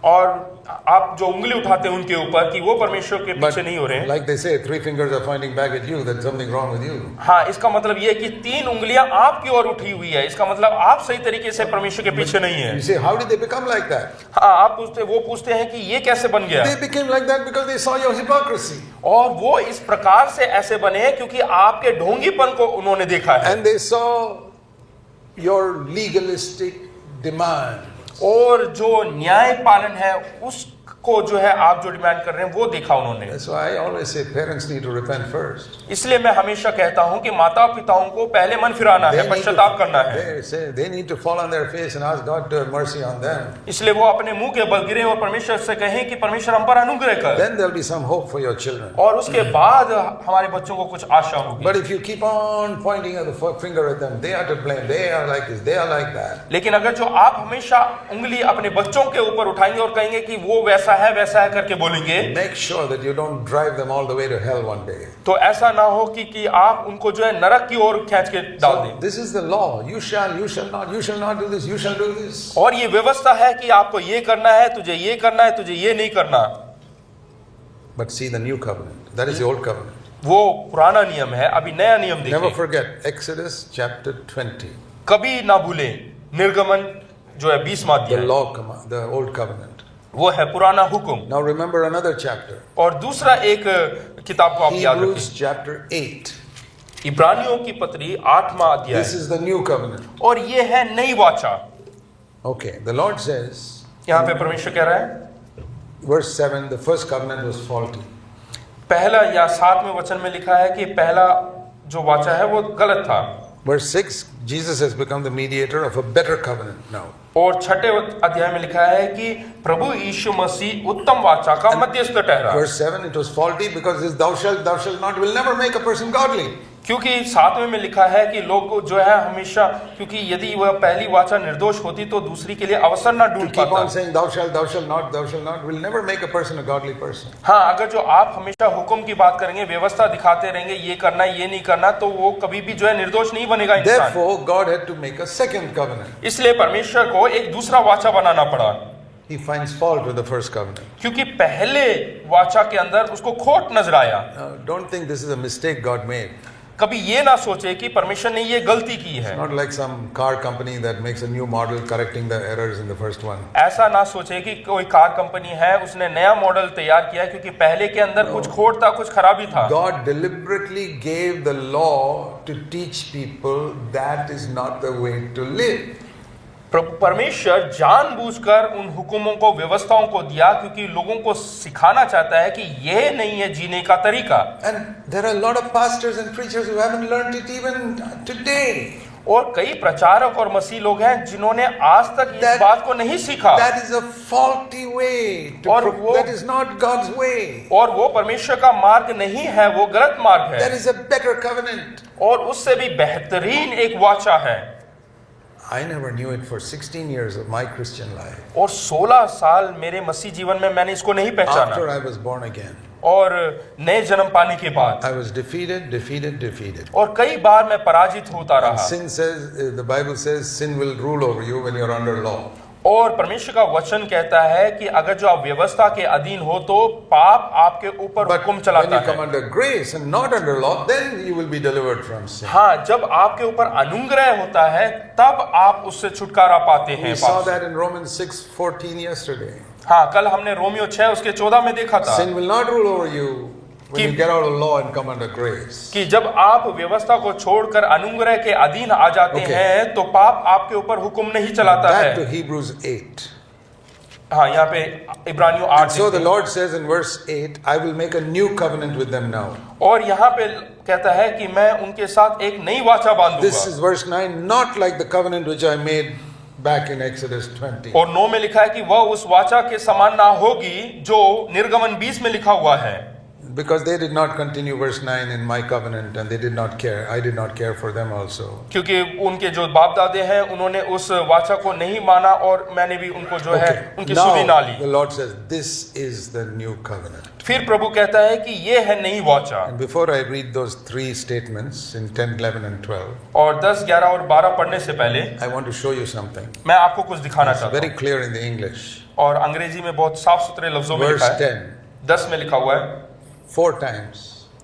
और आप जो उंगली उठाते हैं उनके ऊपर कि वो परमेश्वर के
But
पीछे नहीं हो रहे हैं।
like they say, 3 fingers are pointing back at you, there's something wrong with you.
हाँ, इसका मतलब ये है कि 3 उंगलियां आपकी ओर उठी हुई है, इसका मतलब आप सही तरीके से परमेश्वर के पीछे नहीं है।
You say, how did they become like that?
हाँ, आप पूछते हैं कि ये कैसे बन गया,
They became like that because they saw your hypocrisy.
और वो इस प्रकार से ऐसे बने हैं क्योंकि आपके ढोंगीपन को उन्होंने देखा है
And they saw your legalistic demand.
और जो न्याय पालन है उसको जो है आप जो डिमांड कर रहे हैं वो देखा उन्होंने।
That's why I always say parents need to repent first.
इसलिए मैं हमेशा कहता हूं कि माता पिताओं को पहले मन फिराना है, पश्चाताप करना है।
they say they need to fall on their face and ask God to have mercy on them.
इसलिए वो अपने मुंह के बल गिरे और परमेश्वर से कहें कि परमेश्वर हम पर अनुग्रह कर,
Then there'll be some hope for your children.
और उसके बाद हमारे बच्चों को कुछ आशा होगी।
But if you keep on pointing the finger at them, they are to blame, they are like this, they are like that.
लेकिन अगर जो आप हमेशा उंगली अपने बच्चों के ऊपर उठाएंगे और कहेंगे कि वो वैसा है करके बोलेंगे,
Make sure that you don't drive them all the way to hell one day.
तो ऐसा ना हो कि आप उनको जो है नरक की ओर खींच के डाल
So,
दें।
this is the law. You shall not do this, you shall do this.
और ये व्यवस्था है कि आपको ये करना है, तुझे ये करना है, तुझे ये नहीं करना।
But see the new covenant. That is the old covenant.
वो पुराना नियम है, अभी नया नियम
Never
देखिए।
forget Exodus chapter 20.
कभी ना भूले निर्गमन जो है 20वां
The
अध्याय,
law, the old covenant.
वो है पुराना हुक्म।
Now remember another chapter.
और दूसरा एक किताब को आप याद
Hebrews
रखें,
chapter 8.
इब्रानियों की पत्री 8वां अध्याय,
This is the new covenant.
और ये है नई वाचा।
Okay, the Lord says,
यहाँ पे परमेश्वर कह रहा है,
verse 7, the first covenant was faulty.
पहला या 7वें वचन में लिखा है कि पहला जो वाचा है वो गलत था।
Verse 6, Jesus has become the mediator of a better covenant now.
और 6ठे अध्याय में लिखा है कि प्रभु यीशु मसीह उत्तम वाचा का मध्यस्थ ठहरा।
Verse 7, it was faulty because this thou shalt not will never make a person godly.
क्योंकि 7वें में लिखा है कि लोग जो है हमेशा, क्योंकि यदि वह पहली वाचा निर्दोष होती तो दूसरी के लिए अवसर ना
To
ढूंढ
keep on
पाता।
saying thou shalt not will never make a person a godly person.
हाँ, अगर जो आप हमेशा हुक्म की बात करेंगे, व्यवस्था दिखाते रहेंगे, ये करना ये नहीं करना, तो वो कभी भी जो है निर्दोष नहीं बनेगा इंसान।
Therefore, God had to make a second covenant.
इसलिए परमेश्वर को एक दूसरा वाचा बनाना पड़ा,
He finds fault with the first covenant.
क्योंकि पहले वाचा के अंदर उसको खोट नजर आया।
Now, don't think this is a mistake God made.
कभी ये ना सोचे कि परमेश्वर ने ये गलती की है।
Not like some car company that makes a new model correcting the errors in the first one.
ऐसा ना सोचे कि कोई कार कंपनी है उसने नया मॉडल तैयार किया क्योंकि पहले के अंदर कुछ खोट था, कुछ खराबी था।
God deliberately gave the law to teach people that is not the way to live.
परमेश्वर जानबूझकर उन हुक्मों को, व्यवस्थाओं को दिया क्योंकि लोगों को सिखाना चाहता है कि यह नहीं है जीने का तरीका।
And there are a lot of pastors and preachers who haven't learned it even today.
और कई प्रचारक और मसीह लोग हैं जिन्होंने आज तक इस
That-
बात को नहीं सीखा,
That is a faulty way. That is not God's way.
और वो परमेश्वर का मार्ग नहीं है, वो गलत मार्ग
That
है,
is a better covenant.
और उससे भी बेहतरीन एक वाचा है।
I never knew it for 16 years of my Christian life.
और 16 साल मेरे मसीह जीवन में मैंने इसको नहीं पहचाना,
After I was born again,
और नए जन्म पाने के बाद,
I was defeated.
और कई बार मैं पराजित होता रहा।
Sin says, the Bible says, sin will rule over you when you're under law.
और परमेश्वर का वचन कहता है कि अगर जो आप व्यवस्था के अधीन हो तो पाप आपके ऊपर
But
हुक्म
when
चलाता
you come
है।
under grace and not under law, then you will be delivered from sin.
हाँ, जब आपके ऊपर अनुग्रह होता है तब आप उससे छुटकारा पाते हैं।
We saw
पाप से।
that in Romans 6:14 yesterday.
हाँ, कल हमने रोमियो 6 उसके 14 में देखा था
Sin will not rule over you when you
कि-
get out of law and come under grace.
कि जब आप व्यवस्था को छोड़कर अनुग्रह के अधीन आ जाते
Okay.
हैं तो पाप आपके ऊपर हुक्म नहीं चलाता
Back to
है।
Hebrews 8.
हाँ, यहाँ पे इब्रानियों 8
So the
देखते हैं।
Lord says in verse 8, I will make a new covenant with them now.
और यहाँ पे कहता है कि मैं उनके साथ एक नई वाचा
This
बांधूंगा।
is verse 9, not like the covenant which I made back in Exodus 20.
और 9 में लिखा है कि वह उस वाचा के समान ना होगी जो निर्गमन 20 में लिखा हुआ है।
Because they did not continue verse 9 in my covenant and they did not care. I did not care for them also.
क्योंकि उनके जो बाप दादे हैं उन्होंने उस वाचा को नहीं माना और मैंने भी उनको जो है उनकी सुधि ना
Now
Lee.
the Lord says, this is the new covenant.
फिर प्रभु कहता है कि ये है नई वाचा।
And before I read those three statements in 10, 11 and 12,
और 10, 11 और 12 पढ़ने से पहले
I want to show you something.
मैं आपको कुछ दिखाना
It's
चाहता
very
हूँ।
clear in the English.
और अंग्रेजी में बहुत साफ सुथरे लफ्जों में लिखा
Verse
है।
10,
10 में लिखा हुआ है
4 times.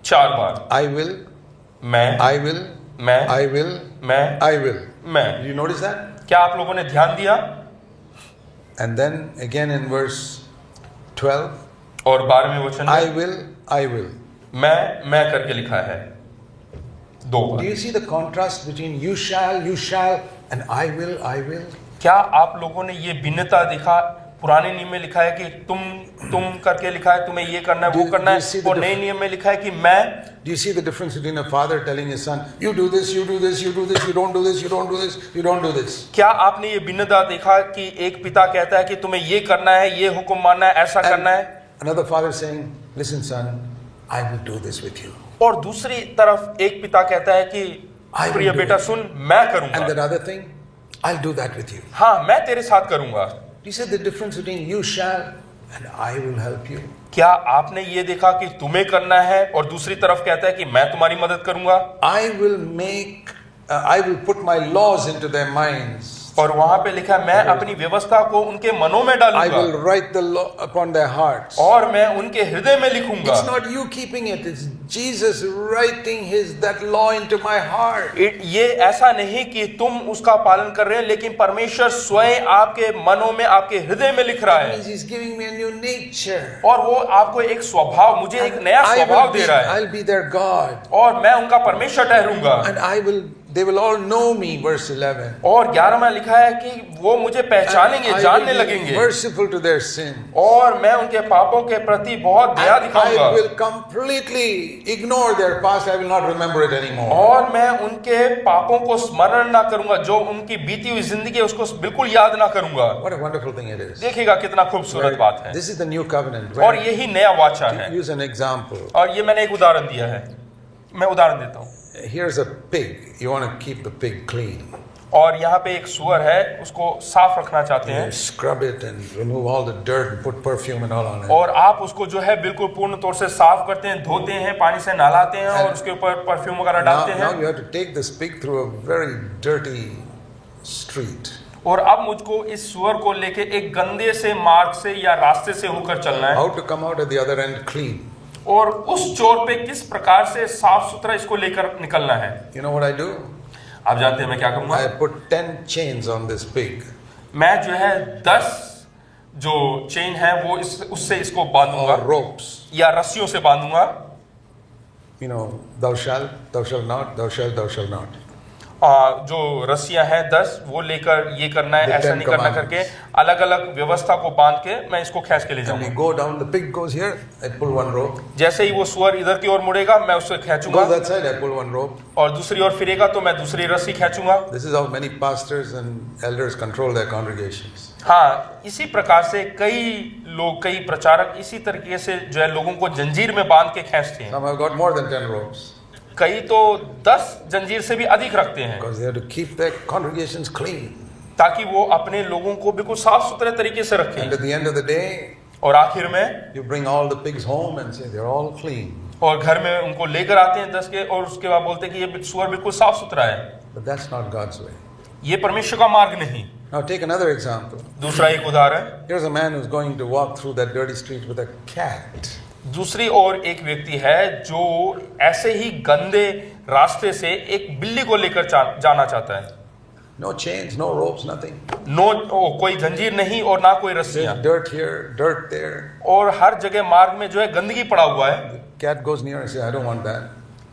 4 बार,
I will,
मैं,
I will,
मैं,
I will,
मैं,
I will.
मैं।
Did you notice that?
क्या आप लोगों ने ध्यान दिया?
And then again in verse 12,
और 12वें वचन
I
में
will, I will.
मैं करके लिखा है 2
Do
bar.
you see the contrast between you shall, and I will, I will?
क्या आप लोगों ने ये भिन्नता देखा? पुराने नियम में लिखा है कि तुम करके लिखा है, तुम्हें ये करना है, वो
Do-
करना
do you see
है,
the
और नए
difference?
नियम में लिखा है कि मैं।
Do you see the difference between a father telling his son, you do this, you do this, you do this, you don't do this, you don't do this, you don't do this?
क्या आपने ये भिन्नता देखा कि एक पिता कहता है कि तुम्हें ये करना है, ये हुक्म मानना है, ऐसा करना है,
Another father saying, listen son, I will do this with you.
और दूसरी तरफ एक पिता कहता है कि
I will
प्रिय
do
बेटा
it.
सुन, मैं
And
करूंगा।
that other thing, I'll do that with you.
हाँ, मैं तेरे साथ करूंगा।
Do you see the difference between you shall and I will help you?
क्या आपने ये देखा कि तुम्हें करना है और दूसरी तरफ कहता है कि मैं तुम्हारी मदद करूंगा?
I will put my laws into their minds.
और वहां पे लिखा है मैं अपनी व्यवस्था को उनके मनों में
I
डालूंगा
will write the law upon their hearts.
और मैं उनके हृदय में लिखूंगा।
It's not you keeping it, it's Jesus writing that law into my heart.
ये ऐसा नहीं कि तुम उसका पालन कर रहे हैं, लेकिन परमेश्वर स्वयं आपके मनों में, आपके हृदय में लिख रहा
That
है,
means He's giving me a new nature.
और वो आपको एक स्वभाव, मुझे एक नया स्वभाव दे रहा है,
I'll be their God.
और मैं उनका परमेश्वर ठहरूंगा।
And they will all know me, verse 11.
और 11 में लिखा है कि वो मुझे पहचानेंगे,
I
जानने
will be
लगेंगे,
merciful to their sin.
और मैं उनके पापों के प्रति बहुत दया
And I
दिखाऊंगा,
will completely ignore their past. I will not remember it anymore.
और मैं उनके पापों को स्मरण ना करूंगा, जो उनकी बीती हुई जिंदगी है उसको बिल्कुल याद ना करूंगा।
What a wonderful thing it is.
देखिएगा कितना खूबसूरत बात है।
This is the new covenant.
और यही नया वाचा है।
Use an example.
और ये मैंने एक उदाहरण दिया है, मैं उदाहरण देता हूँ।
Here's a pig. You want to keep the pig clean.
और यहाँ पे एक सुअर है, उसको साफ रखना चाहते हैं,
You scrub it and remove all the dirt and put perfume and all on it.
और आप उसको जो है बिल्कुल पूर्ण तौर से साफ करते हैं, धोते हैं, पानी से नहलाते हैं और उसके ऊपर परफ्यूम वगैरह डालते
Now
हैं।
you have to take this pig through a very dirty street.
और अब मुझको इस सुअर को लेके एक गंदे से मार्ग से या रास्ते से होकर चलना है,
How to come out at the other end clean.
और उस चोर पे किस प्रकार से साफ सुथरा इसको लेकर निकलना है।
You know what I do?
आप जानते हैं मैं क्या करूंगा?
I put 10 chains on this pig.
मैं जो है 10 जो चेन है वो उससे इसको बांधूंगा,
Or ropes.
या रस्सियों से बांधूंगा।
You know, thou shalt not, thou shalt not.
जो रस्सियां हैं 10 वो लेकर ये करना है,
The
ऐसा
10
नहीं करना करके अलग अलग व्यवस्था को बांध के मैं इसको खींच के ले
And you
जाऊंगा।
go down, the pig goes here, I pull one rope.
जैसे ही वो सुअर इधर की ओर मुड़ेगा मैं उससे खींचूंगा,
Goes that side, I pull one rope.
और दूसरी ओर फिरेगा तो मैं दूसरी रस्सी खींचूंगा।
This is how many pastors and elders control their congregations.
हाँ, इसी प्रकार से कई लोग, कई प्रचारक इसी तरीके से जो है लोगों को जंजीर में बांध के खींचते हैं।
Some have got more than 10 ropes
कई तो 10 जंजीर से भी अधिक रखते हैं,
because they have to keep their congregations clean.
ताकि वो अपने लोगों को बिल्कुल साफ सुथरे तरीके से
And
रखें।
at the end of the day,
और आखिर में
you bring all the pigs home and say they're all clean.
और घर में उनको लेकर आते हैं 10 के, और उसके बाद बोलते हैं कि ये सुअर बिल्कुल साफ सुथरा है।
But that's not God's way.
ये परमेश्वर का मार्ग नहीं।
Now take another example.
दूसरा एक उदाहरण,
Here's a man who's going to walk through that dirty street with a cat.
दूसरी ओर एक व्यक्ति है जो ऐसे ही गंदे रास्ते से एक बिल्ली को लेकर जाना चाहता है।
No chains, no ropes, nothing.
कोई जंजीर नहीं और ना कोई रस्सियां,
There's dirt here, dirt there.
और हर जगह मार्ग में जो है गंदगी पड़ा हुआ है।
The cat goes near and says, I don't want that.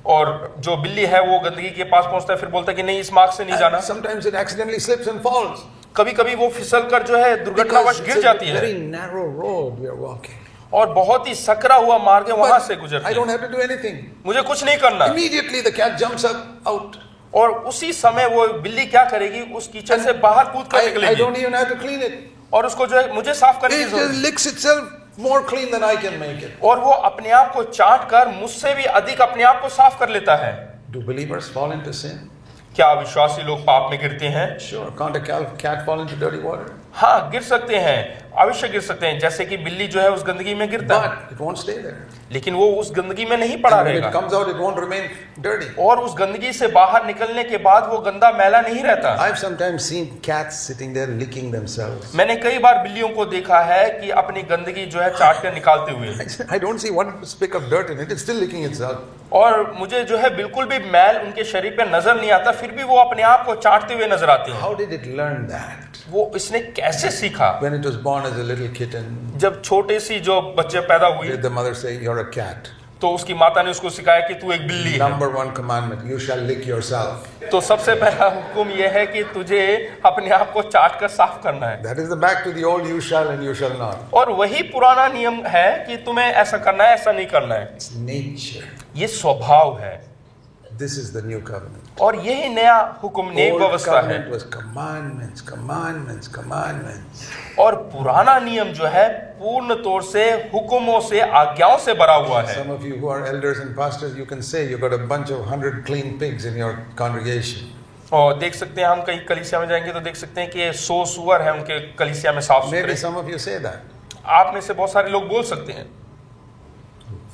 और जो बिल्ली है वो गंदगी के पास पहुंचता है, फिर बोलता है कि नहीं, इस मार्ग से नहीं जाना।
And sometimes it accidentally slips and falls.
कभी कभी वो फिसल कर जो है दुर्घटनावश
Because
गिर
it's
जाती
a
है,
very narrow road we are walking.
और बहुत ही सकरा हुआ मार्ग है, वहां से
But I
गुजरती
don't
है।
have to do anything.
मुझे कुछ नहीं करना।
Immediately the cat jumps out.
और उसी समय वो बिल्ली क्या करेगी, उस कीचड़ से बाहर कूद कर
I
निकलेगी,
don't even have to clean it.
और उसको जो है मुझे साफ करने की
It
जरूरत
just
है।
licks itself more clean than I can make it.
और वो अपने आप को चाट कर मुझसे भी अधिक अपने आप को साफ कर लेता है।
Do believers fall into sin?
क्या विश्वासी लोग पाप में गिरते हैं?
Sure. Can't a cat fall into dirty water?
हाँ, गिर सकते हैं, अवश्य गिर सकते हैं, जैसे कि बिल्ली जो है उस गंदगी में गिरता है,
But it won't stay there.
लेकिन वो उस गंदगी में नहीं पड़ा
And when
रहेगा,
it comes out, it won't remain dirty.
और उस गंदगी से बाहर निकलने के बाद वो गंदा मैला नहीं रहता।
I've sometimes seen cats sitting there licking themselves.
मैंने कई बार बिल्लियों को देखा है कि अपनी गंदगी जो है चाट कर निकालते हुए,
I don't see one speck of dirt in it. It's still licking itself.
और मुझे जो है बिल्कुल भी मैल उनके शरीर पे नजर नहीं आता, फिर भी वो अपने आप को चाटते हुए नजर आते हैं।
How did it learn that?
वो इसने कैसे सीखा?
When it was born as a little kitten,
जब छोटे सी जो बच्चे पैदा हुई
did the mother say, "You're a cat"?
तो उसकी माता ने उसको सिखाया कि तू एक बिल्ली है।
Number one commandment: you shall lick yourself.
तो सबसे पहला हुक्म यह है कि तुझे अपने आप को चाट कर साफ करना है,
That is the back to the old "you shall" and "you shall not."
और वही पुराना नियम है कि तुम्हें ऐसा करना है, ऐसा नहीं करना है।
It's nature.
ये स्वभाव है,
This is the new covenant.
और यही नया हुक्म, नई
Old
व्यवस्था है।
covenant was commandments, commandments, commandments.
और पुराना नियम जो है पूर्ण तौर से हुक्मों से, आज्ञाओं से भरा हुआ है।
Some of you who are elders and pastors, you can say you got a bunch of 100 clean pigs in your congregation.
और देख सकते हैं, हम कहीं कलीसिया में जाएंगे तो देख सकते हैं कि 100 सुअर है उनके कलीसिया में साफ
Maybe
सुथरे।
some of you say that.
आप में से बहुत सारे लोग बोल सकते हैं।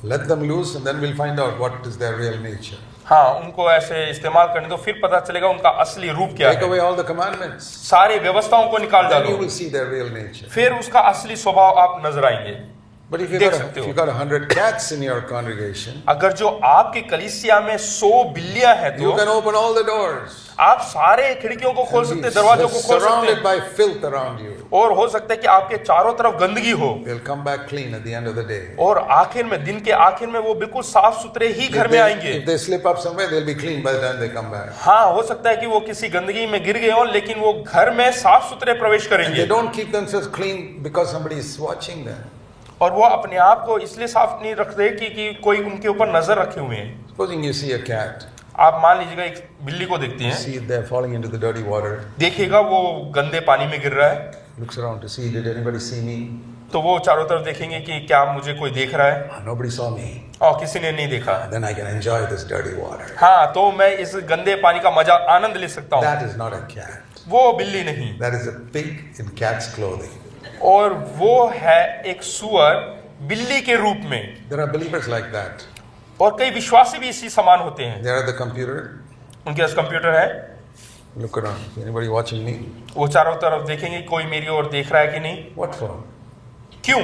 Let them loose and then we'll find out what is their real nature.
हाँ, उनको ऐसे इस्तेमाल करने दो, फिर पता चलेगा उनका असली रूप क्या
Take
है।
away all the commandments.
सारी व्यवस्थाओं को निकाल
Then you
डालो,
will see their real nature.
फिर उसका असली स्वभाव आप नजर आएंगे।
But if
देख सकते
you
हो।
got 100 cats in your congregation,
अगर जो आपके कलीसिया में 100 बिल्लियां हैं
you
तो
can open all the doors.
आप सारे खिड़कियों को खोल सकते
Be
हैं, दरवाजों को खोल सकते
surrounded
हैं,
by filth around you.
और हो सकता है कि आपके चारों तरफ गंदगी हो,
They'll come back clean at the end of the day.
और आखिर में, दिन के आखिर में वो बिल्कुल साफ सुथरे ही घर में आएंगे।
If they slip up somewhere, they'll be clean by the time they come back.
हाँ, हो सकता है कि वो किसी गंदगी में गिर गए हो, लेकिन वो घर में साफ सुथरे प्रवेश
And
करेंगे,
they don't keep themselves clean because somebody is watching them.
और वो अपने आप को इसलिए साफ नहीं रखते कि कोई उनके ऊपर नजर रखे हुए हैं।
Supposing you see a cat,
आप मान लीजिएगा एक बिल्ली को देखते
you
हैं,
see it there falling into the dirty water,
देखिएगा वो गंदे पानी में गिर रहा है,
looks around to see, did anybody see me?
तो वो चारों तरफ देखेंगे कि क्या मुझे कोई देख रहा है,
Nobody saw me.
और किसी ने नहीं देखा।
Then I can enjoy this dirty water.
हाँ, तो मैं इस गंदे पानी का मजा, आनंद ले सकता हूँ।
That is not a cat.
वो बिल्ली नहीं,
That is a pig in cat's clothing.
और वो है एक सुअर बिल्ली के रूप में।
There are believers like that.
और कई विश्वासी भी इसी समान होते हैं।
They're at the computer.
उनके पास कंप्यूटर है,
Look around. Is anybody watching me?
वो चारों तरफ देखेंगे कोई मेरी ओर देख रहा है कि नहीं।
What for?
क्यों?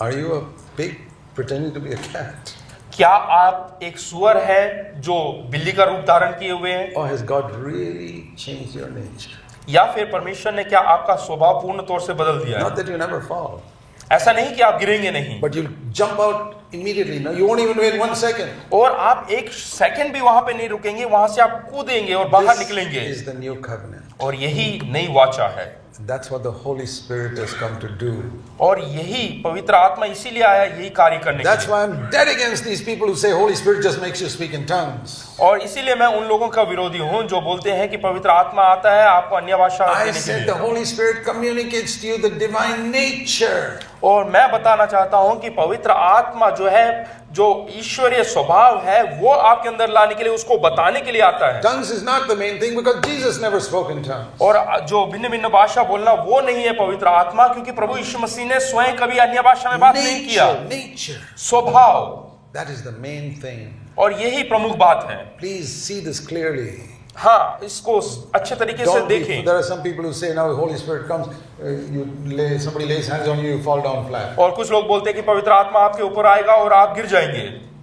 Are you a pig pretending to be a cat?
क्या आप एक सुअर है जो बिल्ली का रूप धारण किए हुए हैं,
Or has God really changed your nature?
या फिर परमेश्वर ने क्या आपका स्वभाव पूर्ण तौर से बदल दिया है?
Not that you never fall,
ऐसा नहीं कि आप गिरेंगे नहीं,
but you'll jump out immediately. No, you won't even wait 1 second.
और आप एक सेकंड भी वहां पे नहीं रुकेंगे, वहां से आप कूदेंगे और बाहर निकलेंगे।
This is the new covenant.
और यही नई वाचा है।
That's what the Holy Spirit has come to do.
और यही पवित्र आत्मा इसीलिए आया यही कार्य करने के
That's
लिए।
why I'm dead against these people who say Holy Spirit just makes you speak in tongues.
और इसीलिए मैं उन लोगों का विरोधी हूं जो बोलते हैं कि पवित्र आत्मा आता है आपको अन्य भाषा
I
देने के
said the
लिए।
Holy Spirit communicates to you the divine nature.
और मैं बताना चाहता हूं कि पवित्र आत्मा जो है, जो ईश्वरीय स्वभाव है, वो आपके अंदर लाने के लिए, उसको बताने के लिए आता है।
Tongues is not the main thing because Jesus never spoke in tongues.
और जो भिन्न भिन्न भाषा बोलना वो नहीं है पवित्र आत्मा, क्योंकि प्रभु यीशु मसीह ने स्वयं कभी अन्य भाषा में बात नहीं किया।
Nature.
स्वभाव,
That is the main thing.
और यही प्रमुख बात है।
Please see this clearly.
हाँ, इसको अच्छे तरीके से
Don't be,
देखें।
there are some people who say now the Holy Spirit comes, somebody lays hands on you, you fall down flat.
और कुछ लोग बोलते हैं कि पवित्र आत्मा आपके ऊपर आएगा और आप गिर जाएंगे।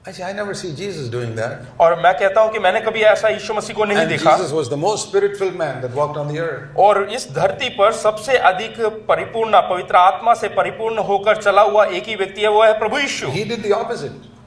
I say I never see Jesus doing that.
और मैं कहता हूं कि मैंने कभी ऐसा यीशु मसीह को नहीं
And
देखा।
Jesus was the most spirit-filled man that walked on the earth.
और इस धरती पर सबसे अधिक परिपूर्ण, पवित्र आत्मा से परिपूर्ण होकर चला हुआ एक ही व्यक्ति है, वो है प्रभु यीशु।
He did the opposite.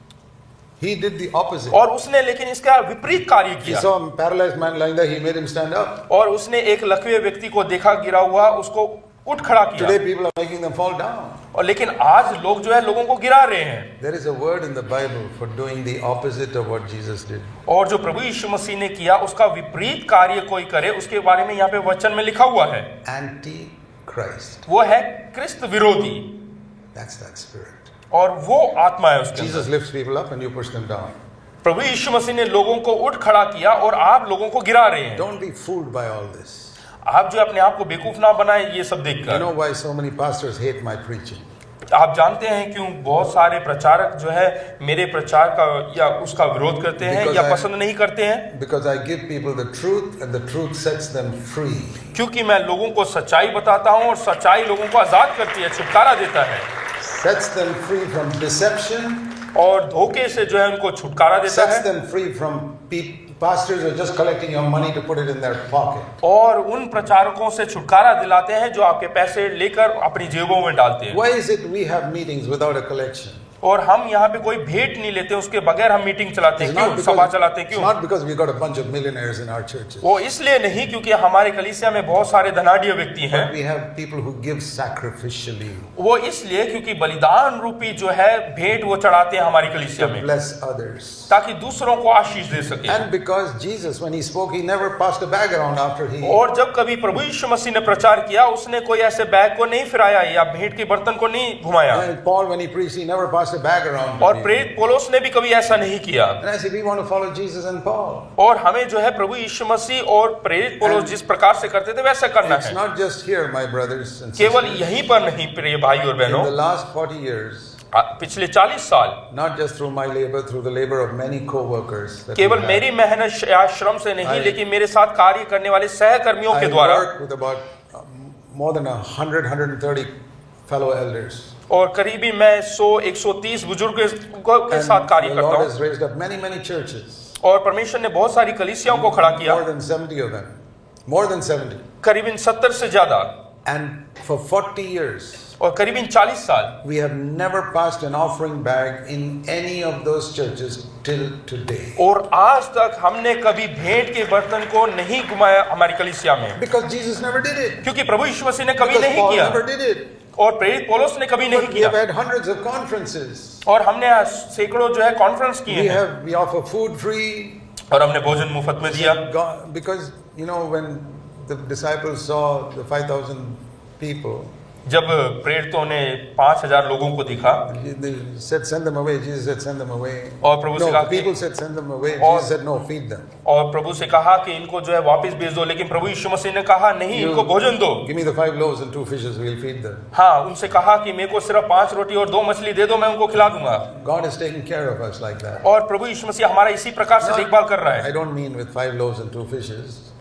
He did the opposite.
और उसने लेकिन इसका विपरीत कार्य
He
किया।
saw a paralyzed man lying there. He made him stand up.
और उसने एक लकवे व्यक्ति को देखा गिरा हुआ, उसको उठ खड़ा किया।
Today people are making them fall down.
और लेकिन आज लोग जो है लोगों को गिरा रहे हैं।
There is a word in the Bible for doing the opposite of what Jesus did.
और जो प्रभु यीशु मसीह ने किया उसका विपरीत कार्य कोई करे, उसके बारे में यहाँ पे वचन में लिखा हुआ है,
Anti-Christ.
वो है क्रिस्त विरोधी।
That's that spirit.
और वो आत्मा है उसके
Jesus
अंदर।
lifts people up and you push them down.
प्रभु यीशु मसीह ने लोगों को उठ खड़ा किया और आप लोगों को गिरा रहे हैं।
Don't be fooled by all this.
आप जो अपने आप को बेवकूफ ना बनाए ये सब
You
देखकर।
know why so many pastors hate my preaching?
आप जानते हैं क्यों बहुत सारे प्रचारक जो है मेरे प्रचार का या उसका विरोध करते हैं
Because
या
I-
पसंद नहीं करते हैं?
Because I give people the truth and the truth sets them free.
क्योंकि मैं लोगों को सच्चाई बताता हूं और सच्चाई लोगों को आजाद करती है, छुटकारा देता है,
Sets them free from deception.
और धोखे से जो है उनको छुटकारा देता
Sets
है,
them free from pastors who are just collecting your money to put it in their pocket.
और उन प्रचारकों से छुटकारा दिलाते हैं जो आपके पैसे लेकर अपनी जेबों में डालते हैं।
Why is it we have meetings without a collection?
और हम यहाँ पे कोई भेंट नहीं लेते, उसके बगैर हम मीटिंग चलाते हैं।
It's not
क्यों सभा चलाते हैं?
it's
क्यों?
not because we got a bunch of millionaires in our churches.
वो इसलिए नहीं क्योंकि हमारे कलीसिया में बहुत सारे धनाढ्य व्यक्ति हैं।
But we have people who give sacrificially
वो इसलिए क्योंकि बलिदान रूपी जो है भेंट वो चढ़ाते हैं हमारी कलीसिया
to
में,
bless others.
ताकि दूसरों को आशीष दे सके।
And because Jesus, when he spoke, he never passed a bag around after he.
और जब कभी प्रभु यीशु मसीह ने प्रचार किया, उसने कोई ऐसे बैग को नहीं फिराया या भेंट के बर्तन को नहीं घुमाया।
And Paul, when he preached, he never passed a bag around. to
और
people.
प्रेरित पौलुस ने भी कभी ऐसा नहीं किया।
And I said, we want to follow Jesus and Paul.
और हमें जो है प्रभु यीशु मसीह और प्रेरित पौलुस जिस प्रकार से करते थे वैसा करना
It's
है।
not just here, my brothers and
केवल
sisters.
यहीं पर नहीं प्रिय भाई और
In
बहनों,
the last 40 years,
पिछले 40 साल
not just through my labor, through the labor of many co-workers. that we
केवल
have,
मेरी मेहनत या श्रम से नहीं, लेकिन मेरे साथ कार्य करने वाले सहकर्मियों के
I
द्वारा,
work with about more than 100, 130 fellow elders.
और करीबी मैं 100-130 बुजुर्गों के
And
साथ कार्य
the
करता
Lord
हूँ।
has raised up many, many churches.
और परमेश्वर ने बहुत सारी कलीसियाओं को खड़ा किया,
More than 70 of them. More than 70.
करीबन 70 से ज्यादा,
And for 40 years,
और करीबन 40 साल
we have never passed an offering bag in any of those churches till today.
और आज तक हमने कभी भेंट के बर्तन को नहीं घुमाया हमारी कलीसिया में,
Because Jesus never did it.
क्योंकि प्रभु यीशु मसीह ने कभी
Because
नहीं
Paul
किया,
never did it.
और प्रेरित पौलुस ने कभी नहीं
But we
किया।
have had hundreds of conferences.
और हमने सैकड़ों जो है कॉन्फ्रेंस किए हैं,
We offer food free.
और हमने भोजन मुफ्त में दिया।
Because, you know, when the disciples saw the 5,000 people,
जब प्रेरितों ने 5000 लोगों को दिखा,
they said, send them away. Jesus said, send them away.
और प्रभु से
No,
कहा
people
कि,
said, send them away.
और-
Jesus said, no, feed them.
और प्रभु से कहा कि इनको जो है वापस भेज दो, लेकिन प्रभु यीशु मसीह ने कहा नहीं, इनको भोजन दो।
Give me the 5 loaves and 2 fishes, we'll feed them.
हाँ, उनसे कहा कि मेरे को सिर्फ 5 रोटी और 2 मछली दे दो, मैं उनको खिला दूंगा।
God is taking care of us like that.
और प्रभु यीशु मसीह हमारा इसी प्रकार से देखभाल कर रहा है।
I don't mean with 5 loaves and 2 fishes.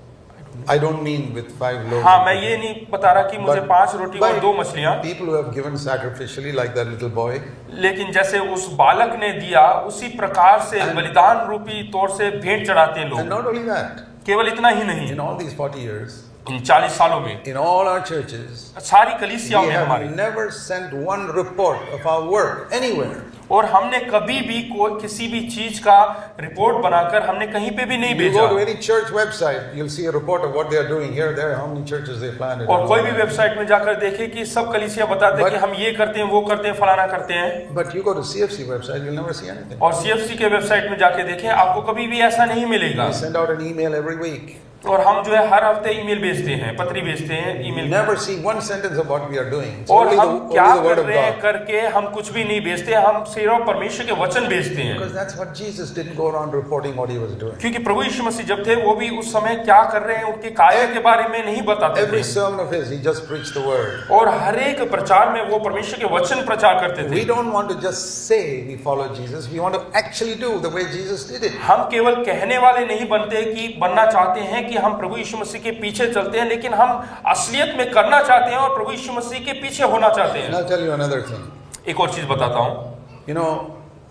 I don't mean with 5 loaves.
हाँ,
and
मैं
2
ये नहीं बता रहा कि मुझे
But
5 रोटी और
by
2 मछलियाँ,
people who have given sacrificially, like that little boy,
लेकिन जैसे उस बालक ने दिया उसी प्रकार से बलिदान रूपी तौर से भेंट चढ़ाते हैं
and
लोग।
not only that,
केवल इतना ही नहीं,
in all these 40 years,
इन 40 सालों में
in all our churches,
सारी
we
कलीसियाओं में
have
हमारी,
never sent one report of our work anywhere.
और हमने कभी भी कोई किसी भी चीज का रिपोर्ट बनाकर हमने कहीं पे भी नहीं
You
भेजा।
go to any church website, you'll see a report of what they are doing here, there, how many churches they planted.
और कोई भी वेबसाइट में जाकर देखे कि सब कलीसिया बताते हैं कि हम ये करते हैं, वो करते हैं, फलाना करते हैं।
But you go to CFC website, you'll never see anything.
और CFC के वेबसाइट में जाके देखें, आपको कभी भी ऐसा नहीं मिलेगा।
They send out an email every week.
और हम जो है हर हफ्ते ईमेल भेजते हैं, पत्री भेजते हैं,
You
email.
never see one sentence of what we are doing. It's
और
only
हम क्या
only the
कर
word of
रहे हैं
God.
करके हम कुछ भी नहीं भेजते, हम सिर्फ परमेश्वर के वचन भेजते हैं।
Because that's what Jesus didn't go around reporting what he was doing.
क्योंकि प्रभु यीशु मसीह जब थे वो भी उस समय क्या कर रहे हैं उनके कार्य के बारे में नहीं बताते
Every
थे।
sermon of his, he just preached the word.
और हर एक प्रचार में वो परमेश्वर के वचन प्रचार करते
We
थे।
don't want to just say we follow Jesus. We want to actually do the way Jesus did it.
हम केवल कहने वाले नहीं बनते कि बनना चाहते हैं कि हम प्रभु यीशु मसीह के पीछे चलते हैं, लेकिन हम असलियत में करना चाहते हैं और प्रभु यीशु मसीह के पीछे होना चाहते
And
हैं।
I'll tell you another thing.
एक और चीज बताता हूँ।
You know,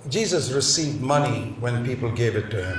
Jesus received money when people gave it to him.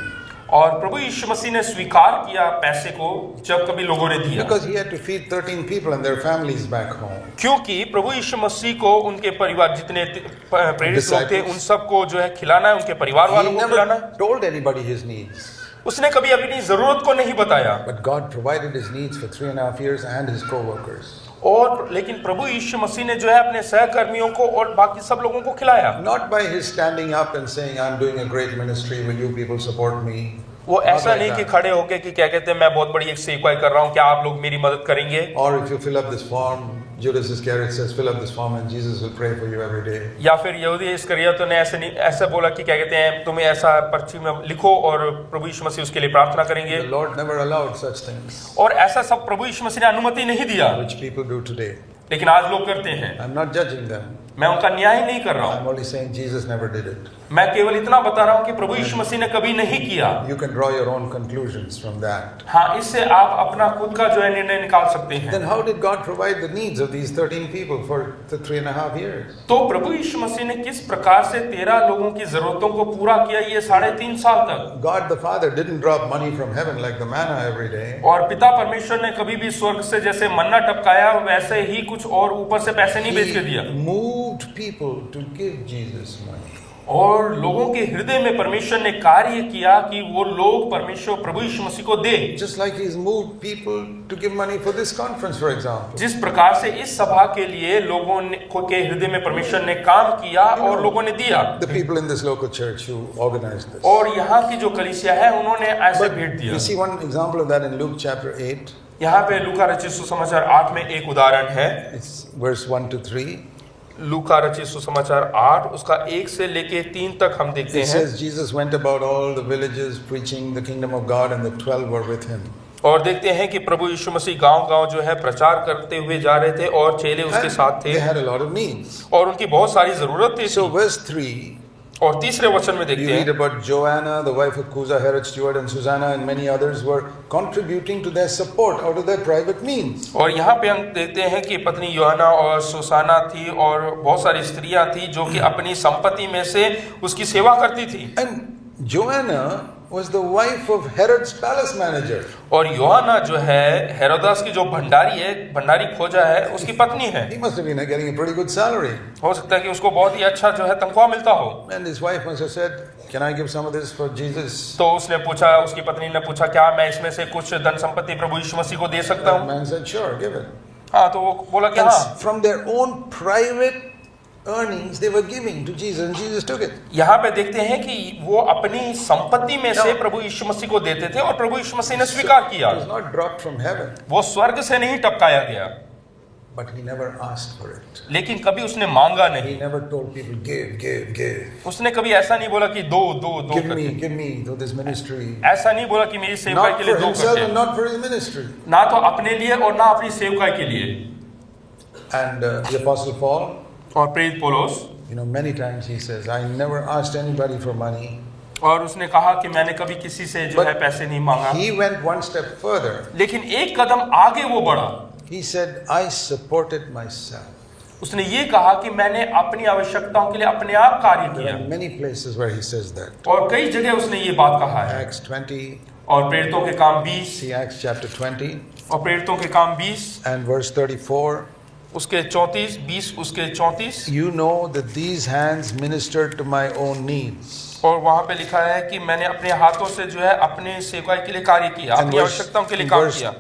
और प्रभु यीशु मसीह ने स्वीकार किया पैसे को जब कभी लोगों ने दिया,
Because he had to feed 13 people and their families back home.
क्योंकि प्रभु यीशु मसीह को उनके परिवार जितने प्रेरित लोग थे उन सबको जो है खिलाना है, उनके परिवार
He
वालों को खिलाना है।
never told anybody his needs.
उसने कभी अपनी जरूरत को नहीं बताया।
But God provided his needs for 3.5 years and his co-workers.
और लेकिन प्रभु यीशु मसीह ने जो है अपने सहकर्मियों को और बाकी सब लोगों को खिलाया।
Not by his standing up and saying, I'm doing a great ministry, will you people support me?
वो
Not
ऐसा
like
नहीं
that.
कि खड़े होके कि क्या कहते हैं मैं बहुत बड़ी एक सेवकाई कर रहा हूँ, क्या आप लोग मेरी मदद करेंगे?
Or if you fill up this form, Judas Iscariot says, fill up this form and Jesus will pray for you every day.
या फिर यहूदी इस्करियोत ने ऐसे नहीं ऐसा बोला कि क्या कहते हैं तुम्हें ऐसा पर्ची में लिखो और प्रभु यीशु मसीह उसके लिए प्रार्थना करेंगे।
The Lord never allowed such things,
और ऐसा सब प्रभु यीशु मसीह ने अनुमति नहीं दिया,
which people do today.
लेकिन आज लोग करते हैं।
I'm not judging them.
मैं उनका न्याय नहीं कर रहा हूँ,
I'm only saying Jesus never did it.
मैं केवल इतना बता रहा हूँ कि प्रभु यीशु मसीह ने कभी नहीं किया।
You can draw your own conclusions from that.
हाँ, इससे आप अपना खुद का जो है निर्णय निकाल सकते हैं।
Then how did God provide the needs of these 13 people for the 3.5 years?
तो प्रभु यीशु मसीह ने किस प्रकार से 13 लोगों की जरूरतों को पूरा किया ये 3.5 साल तक?
God the Father didn't drop money from heaven like the manna every day.
और पिता परमेश्वर ने कभी भी स्वर्ग से जैसे मन्ना टपकाया वैसे ही कुछ और ऊपर से पैसे नहीं भेज के दिया।
He moved people to give Jesus money.
और लोगों के हृदय में परमेश्वर ने कार्य किया कि वो लोग परमेश्वर प्रभु यीशु मसीह को दे।
Just like he's moved people to give money for this conference, for example.
जिस प्रकार से इस सभा के लिए लोगों ने के हृदय में परमेश्वर ने काम किया और लोगों ने दिया।
The people in this local church who organized this.
और यहाँ की जो कलीसिया है उन्होंने ऐसे भेंट दिया।
We see one example of that in Luke chapter 8.
यहाँ पे लूका रचित सुसमाचार 8 में एक उदाहरण है।
It's verse 1 to 3.
लूका रचित सुसमाचार 8 उसका 1 से लेके 3 तक हम देखते
It
हैं।
says Jesus went about all the villages preaching the kingdom of God and the 12 were with him.
और देखते हैं कि प्रभु यीशु मसीह गांव-गांव जो है प्रचार करते हुए जा रहे थे और चेले उसके साथ
They
थे
had a lot of needs.
और उनकी बहुत सारी जरूरत थी।
So verse 3,
और तीसरे वचन में
you
देखते
read
हैं
about Joanna, the wife of Cusa, Herod Stewart and Susanna and many others were contributing to their support out of their private means.
और यहाँ पे हम देखते हैं कि पत्नी योहाना और सुसाना थी और बहुत सारी स्त्रियां थी जो कि अपनी संपत्ति में से उसकी सेवा करती थी।
And Joanna was the wife of Herod's palace manager.
और योहाना जो है हेरोदास की जो भंडारी है, भंडारी खोजा है, उसकी पत्नी है।
He must have been getting a pretty good salary.
हो सकता है कि उसको बहुत ही अच्छा जो है तनख्वाह मिलता हो।
And his wife must have said, can I give some of this for Jesus?
तो उसने पूछा, उसकी पत्नी ने पूछा क्या मैं इसमें से कुछ धन संपत्ति प्रभु यीशु मसीह को दे सकता
The
हूँ?
man said, sure, give it.
हाँ, तो वो बोला कि
And
हाँ।
from their own private earnings, they were giving to Jesus and Jesus took it.
यहाँ पे देखते हैं कि वो अपनी संपत्ति में से प्रभु यीशु मसीह को देते थे और प्रभु यीशु मसीह ने स्वीकार किया।
It was not dropped from heaven,
वो स्वर्ग से नहीं टपकाया गया,
but he never asked for it.
लेकिन कभी उसने मांगा
He
नहीं।
never told people, give.
उसने कभी ऐसा नहीं बोला कि दो करके।
Give me to this ministry.
ऐसा नहीं बोला कि मेरी सेवकाई
Not
के
for
लिए दो
himself
करके,
and not for his ministry.
ना तो अपने लिए और ना अपनी सेवकाई के लिए।
And the Apostle Paul,
और प्रेरित पौलुस,
many times he says, I never asked anybody for money.
और उसने कहा कि मैंने कभी किसी से जो है पैसे नहीं मांगा,
He went one step further.
लेकिन एक कदम आगे वो बढ़ा।
He said, I supported myself.
उसने ये कहा कि मैंने अपनी आवश्यकताओं के लिए अपने आप कार्य
There
किया।
are many places where he says that.
और कई जगह उसने ये बात कहा है।
Acts 20,
और प्रेरितों के काम 20
see Acts chapter 20
और प्रेरितों के काम 20
and verse 34.
उसके 34, 20 उसके 34।
You know that these hands ministered to my own needs.
और वहां पे लिखा है कि मैंने अपने हाथों से जो है अपने सेवकाई के लिए कार्य किया, अपनी आवश्यकताओं के लिए काम
verse
किया।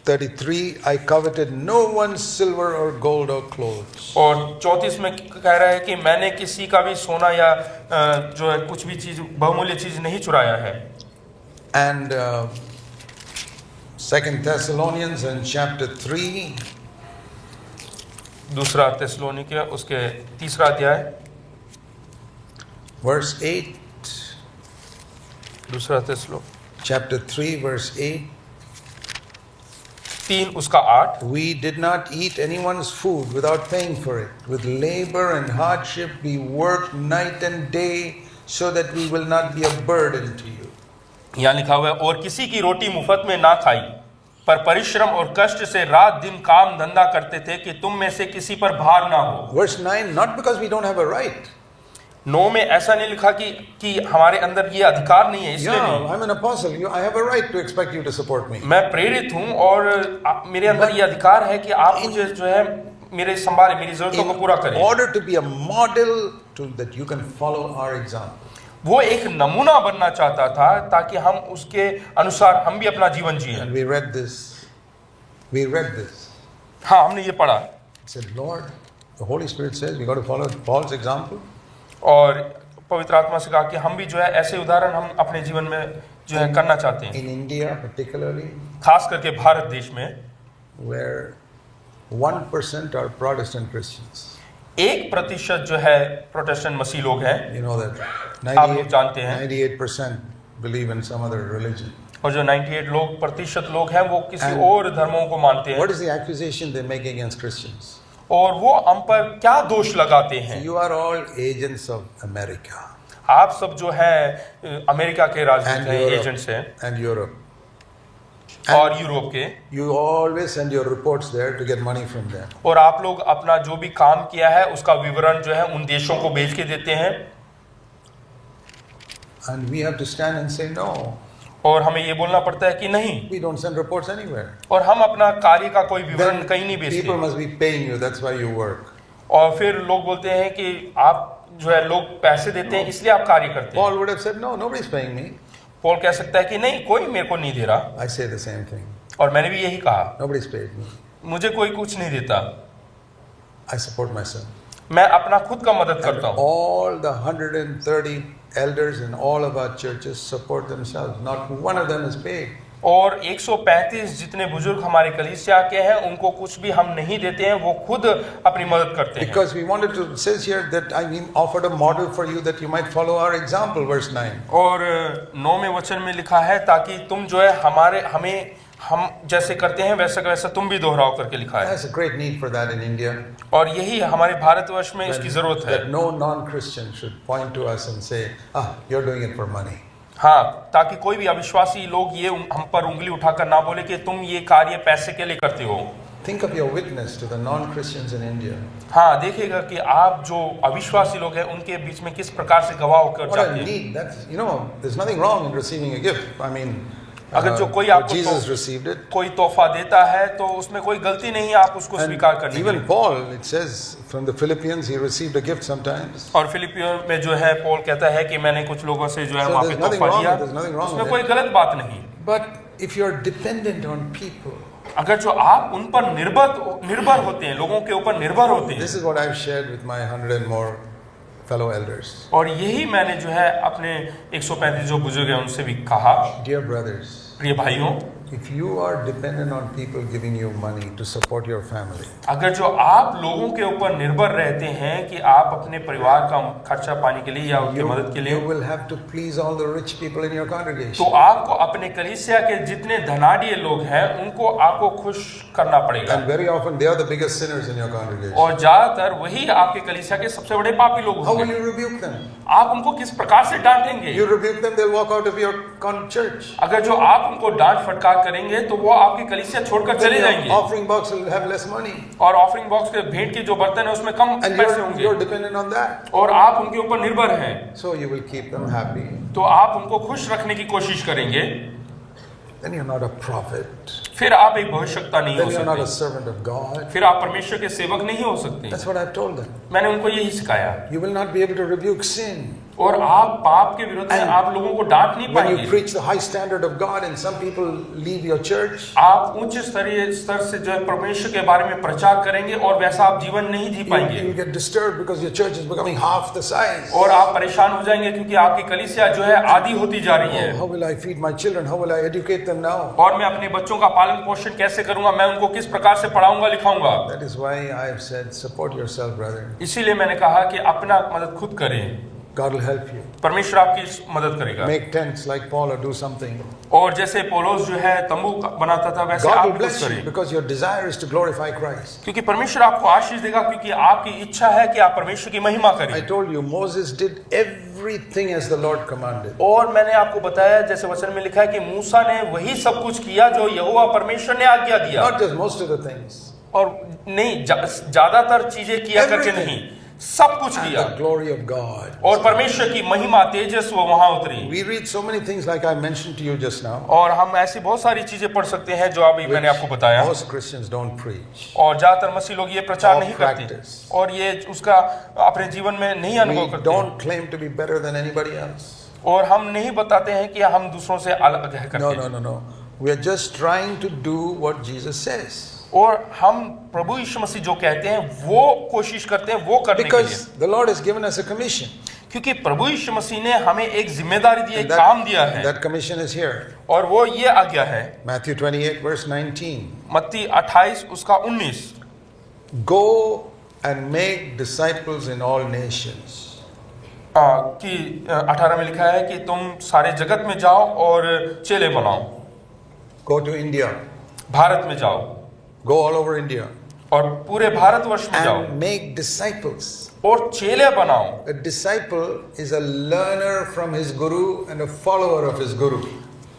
33, I coveted no one's silver or gold or clothes.
और 34 में कह रहा है कि मैंने किसी का भी सोना या जो है कुछ भी चीज बहुमूल्य चीज नहीं चुराया है।
And 2 Thessalonians and chapter 3,
दूसरा थिस्सलुनीके उसके 3रा अध्याय
verse 8,
दूसरा थिस्सलुनी
chapter 3, verse 8,
3 उसका 8।
we did not eat anyone's food without paying for it. With labor and hardship we worked night and day so that we will not be a burden to you.
यहाँ लिखा हुआ है, और किसी की रोटी मुफ्त में ना खाई, पर परिश्रम और कष्ट से रात दिन काम धंधा करते थे कि तुम में से किसी पर भार ना हो।
Verse 9, not because we don't have a right.
9 में ऐसा नहीं लिखा कि हमारे अंदर ये अधिकार नहीं है, इसलिए
Yeah,
नहीं।
I'm an apostle. I have a right to expect you to support me.
मैं प्रेरित हूँ और मेरे अंदर ये अधिकार है कि आप मुझे जो है मेरे संभाले, मेरी जरूरतों को पूरा
In
करें।
order to be a model to that you can follow our example.
वो एक नमूना बनना चाहता था ताकि हम उसके अनुसार हम भी अपना जीवन जिए।
And we read this. We read this.
हाँ, हमने ये पढ़ा।
I said, Lord, the Holy Spirit says we got to follow Paul's example.
और पवित्र आत्मा से कहा कि हम भी जो है ऐसे उदाहरण हम अपने जीवन में जो है करना चाहते हैं।
In India particularly,
खास करके भारत देश में
where 1% are Protestant Christians.
1% जो है प्रोटेस्टेंट मसीह लोग हैं।
You know that
आप लोग जानते हैं।
98% believe in some other religion.
और जो 98% लोग हैं वो किसी
And
और धर्मों को मानते हैं।
What is the accusation they make against Christians?
और वो हम पर क्या दोष लगाते हैं?
You are all agents of America.
आप सब जो है अमेरिका के राजदूत
And
हैं,
Europe.
एजेंट्स हैं,
And Europe.
और यूरोप के।
You always send your reports there to get money from them.
और आप लोग अपना जो भी काम किया है उसका विवरण जो है उन देशों को भेज के देते हैं।
And we have to stand and say no.
और हमें ये बोलना पड़ता है कि नहीं,
We don't send reports anywhere.
और हम अपना कार्य का कोई विवरण
Then
कहीं नहीं
people
भेजते।
must be paying you. That's why you work.
और फिर लोग बोलते हैं कि आप जो है लोग पैसे देते हैं इसलिए आप कार्य करते हैं।
Paul would have said, no, nobody's paying me.
Paul कह सकता है कि नहीं, कोई मेरे को नहीं दे रहा।
I say the same thing.
और मैंने भी यही कहा,
Nobody's paid me.
मुझे कोई कुछ नहीं देता,
I support myself.
मैं अपना खुद का मदद करता हूँ।
All the 130 elders in all of our churches support themselves. Not one of them is paid.
और 135 जितने बुजुर्ग हमारे कलीसिया के हैं उनको कुछ भी हम नहीं देते हैं, वो खुद अपनी मदद करते हैं।
Because we wanted to, it says here that I mean offered a model for you that you might follow our example, verse 9.
और 9वें वचन में लिखा है ताकि तुम जो है हम जैसे करते हैं वैसा का वैसा तुम भी दोहराओ करके लिखा है।
There's a great need for that in India.
और यही हमारे भारतवर्ष में इसकी जरूरत है।
That no non-Christian should point to us and say, you're doing it for money.
हाँ, ताकि कोई भी अविश्वासी लोग ये हम पर उंगली उठाकर ना बोले कि तुम ये कार्य पैसे के लिए करते हो।
Think of your witness to the non-Christians in India.
हाँ, देखिएगा कि आप जो अविश्वासी लोग हैं उनके बीच में किस प्रकार से गवाह होकर
What
जाते
a
हैं।
need. That's, there's nothing wrong in receiving a gift. I mean,
अगर जो कोई आपको
Jesus received it.
कोई तोहफा देता है तो उसमें कोई गलती नहीं है, आप उसको स्वीकार करने के
Even
लिए।
Paul, it says from the Philippians, he received a gift sometimes.
और फिलिपियों में जो है पौल कहता है कि मैंने कुछ लोगों से जो है
So
वहाँ पे
there's nothing
तोहफा
wrong
लिया,
with- there's nothing wrong
उसमें
with
कोई
it.
गलत बात नहीं।
But if you're dependent on people,
अगर जो आप उन पर निर्भर होते हैं, लोगों के ऊपर निर्भर होते हैं,
this is what I've shared with my 100 and more fellow elders.
और यही मैंने जो है अपने 135 जो बुजुर्ग हैं उनसे भी कहा,
Dear brothers,
प्रिय भाइयों,
if you are dependent on people giving you money to support your family,
अगर जो आप लोगों के ऊपर निर्भर रहते हैं कि आप अपने परिवार का खर्चा पाने के लिए या उनकी मदद के
you
लिए,
will have to please all the rich people in your
तो
congregation.
आपको अपने कलीसिया के जितने धनाढ्य लोग हैं उनको आपको खुश करना पड़ेगा।
And very often they are the biggest sinners in your congregation.
और ज्यादातर वही आपके कलीसिया के सबसे बड़े पापी लोग
How will
होंगे।
you rebuke them?
आप उनको किस प्रकार से डांटेंगे?
You rebuke them, they'll walk out of your church.
अगर जो आप उनको डांट फटकार करेंगे तो वो आपकी कलीसिया छोड़कर चले
Then
जाएंगे,
your offering box will have less money.
और ऑफरिंग बॉक्स के भेंट की जो बर्तन है उसमें कम
And
पैसे
you're
होंगे,
dependent on that.
और आप उनके ऊपर निर्भर हैं,
So you will keep them happy.
तो आप उनको खुश रखने की कोशिश करेंगे।
Then you're not a prophet.
फिर आप एक भविष्यवक्ता नहीं
then
हो
you're not a
सकते,
servant of God.
फिर आप परमेश्वर के सेवक नहीं हो सकते।
That's what I've told them.
मैंने उनको यही सिखाया।
You will not be able to rebuke sin.
और आप पाप के विरुद्ध में
And
आप लोगों को डांट नहीं
When you
पाएंगे।
preach the high standard of God and some people leave your church,
आप उच्च स्तरीय स्तर से जो है परमेश्वर के बारे में प्रचार करेंगे और वैसा आप जीवन नहीं जी पाएंगे,
you get disturbed because your church is becoming half the size.
और आप परेशान हो जाएंगे क्योंकि आपकी कलीसिया जो है आधी होती जा रही है।
How will I feed my children? How will I educate them now?
और मैं अपने बच्चों का पालन पोषण कैसे करूंगा, मैं उनको किस प्रकार से पढ़ाऊंगा लिखाऊंगा।
That is why I have said, support yourself, brother.
इसीलिए मैंने कहा कि अपना मदद खुद करें,
God will help you.
परमेश्वर आपकी मदद करेगा।
Make tents like Paul or do something.
और जैसे पौलुस जो है तंबू बनाता था वैसे
God
आप
will
भी
bless
कुछ
you
करें,
because your desire is to glorify Christ.
क्योंकि परमेश्वर आपको आशीष देगा, क्योंकि आपकी इच्छा है कि आप परमेश्वर की महिमा
I
करें।
told you, Moses did everything as the Lord commanded.
और मैंने आपको बताया जैसे वचन में लिखा है कि मूसा ने वही सब कुछ किया जो यहोवा परमेश्वर ने आज्ञा दिया,
Not just most of the things.
और नहीं ज्यादातर चीजें किया करके
Everything.
नहीं, सब कुछ
And
किया,
the glory of God.
और परमेश्वर की महिमा तेजस वो वहां उतरी।
We read so many things like I mentioned to you just now.
और हम ऐसी बहुत सारी चीजें पढ़ सकते हैं जो अभी मैंने आपको बताया,
Most Christians don't preach.
और ज्यादातर मसीह लोग ये प्रचार
Or
नहीं करते
practice.
और ये उसका अपने जीवन में नहीं अनुभव
We
करते,
don't claim to be better than anybody else.
और हम नहीं बताते हैं कि हम दूसरों से अलग है
No,
करते,
no. We are just trying to do what Jesus says.
और हम प्रभु यीशु मसीह जो कहते हैं वो कोशिश करते हैं वो करने के लिए,
Because the Lord has given us a commission.
क्योंकि प्रभु यीशु मसीह ने हमें एक जिम्मेदारी दी, एक
And
काम दिया है,
that commission is here.
और वो ये आज्ञा है
Matthew 28 verse 19.
मत्ती 28 उसका 19,
Go and make disciples in all nations.
कि 18 में लिखा है कि तुम सारे जगत में जाओ और चेले बनाओ।
Go to India.
भारत में जाओ
Go all over India.
और पूरे भारतवर्ष में जाओ
And make disciples.
और चेले बनाओ।
A disciple is a learner from his guru and a follower of his guru.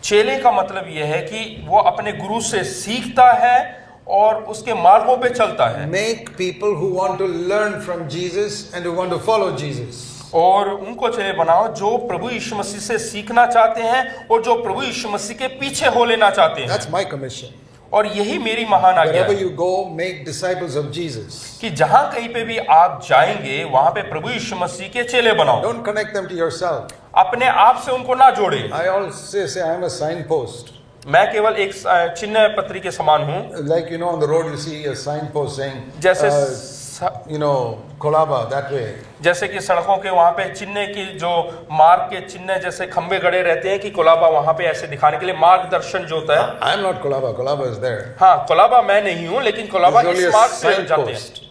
चेले का मतलब यह है कि वो अपने गुरु से सीखता है और उसके मार्गों पे चलता है।
Make people who want to learn from Jesus and who want to follow Jesus.
और उनको चेले बनाओ जो प्रभु यीशु मसीह से सीखना चाहते हैं और जो प्रभु यीशु मसीह के पीछे हो लेना चाहते हैं।
That's my commission.
और यही मेरी महान आज्ञा
Wherever
है
you go, make disciples of Jesus.
कि जहां कहीं पे भी आप जाएंगे वहां पे प्रभु यीशु मसीह के चेले बनाओ।
Don't connect them to yourself.
अपने आप से उनको ना जोड़े।
I always say I am a signpost.
मैं केवल एक चिन्ह पत्री के समान हूँ।
Like you know, on the road you see a signpost saying,
जैसे
Kolaba that way.
जैसे कि सड़कों के वहां पे चिन्ह की जो मार्ग के चिन्ह जैसे खंबे गड़े रहते हैं कि कोलाबा वहां पे ऐसे दिखाने के लिए मार्गदर्शन जो होता है।
I am not Kolaba. Kolaba is there.
हाँ, कोलाबा मैं नहीं हूँ, लेकिन कोलाबा
There's only
इस
a
मार्ग से जाते हैं।
signpost.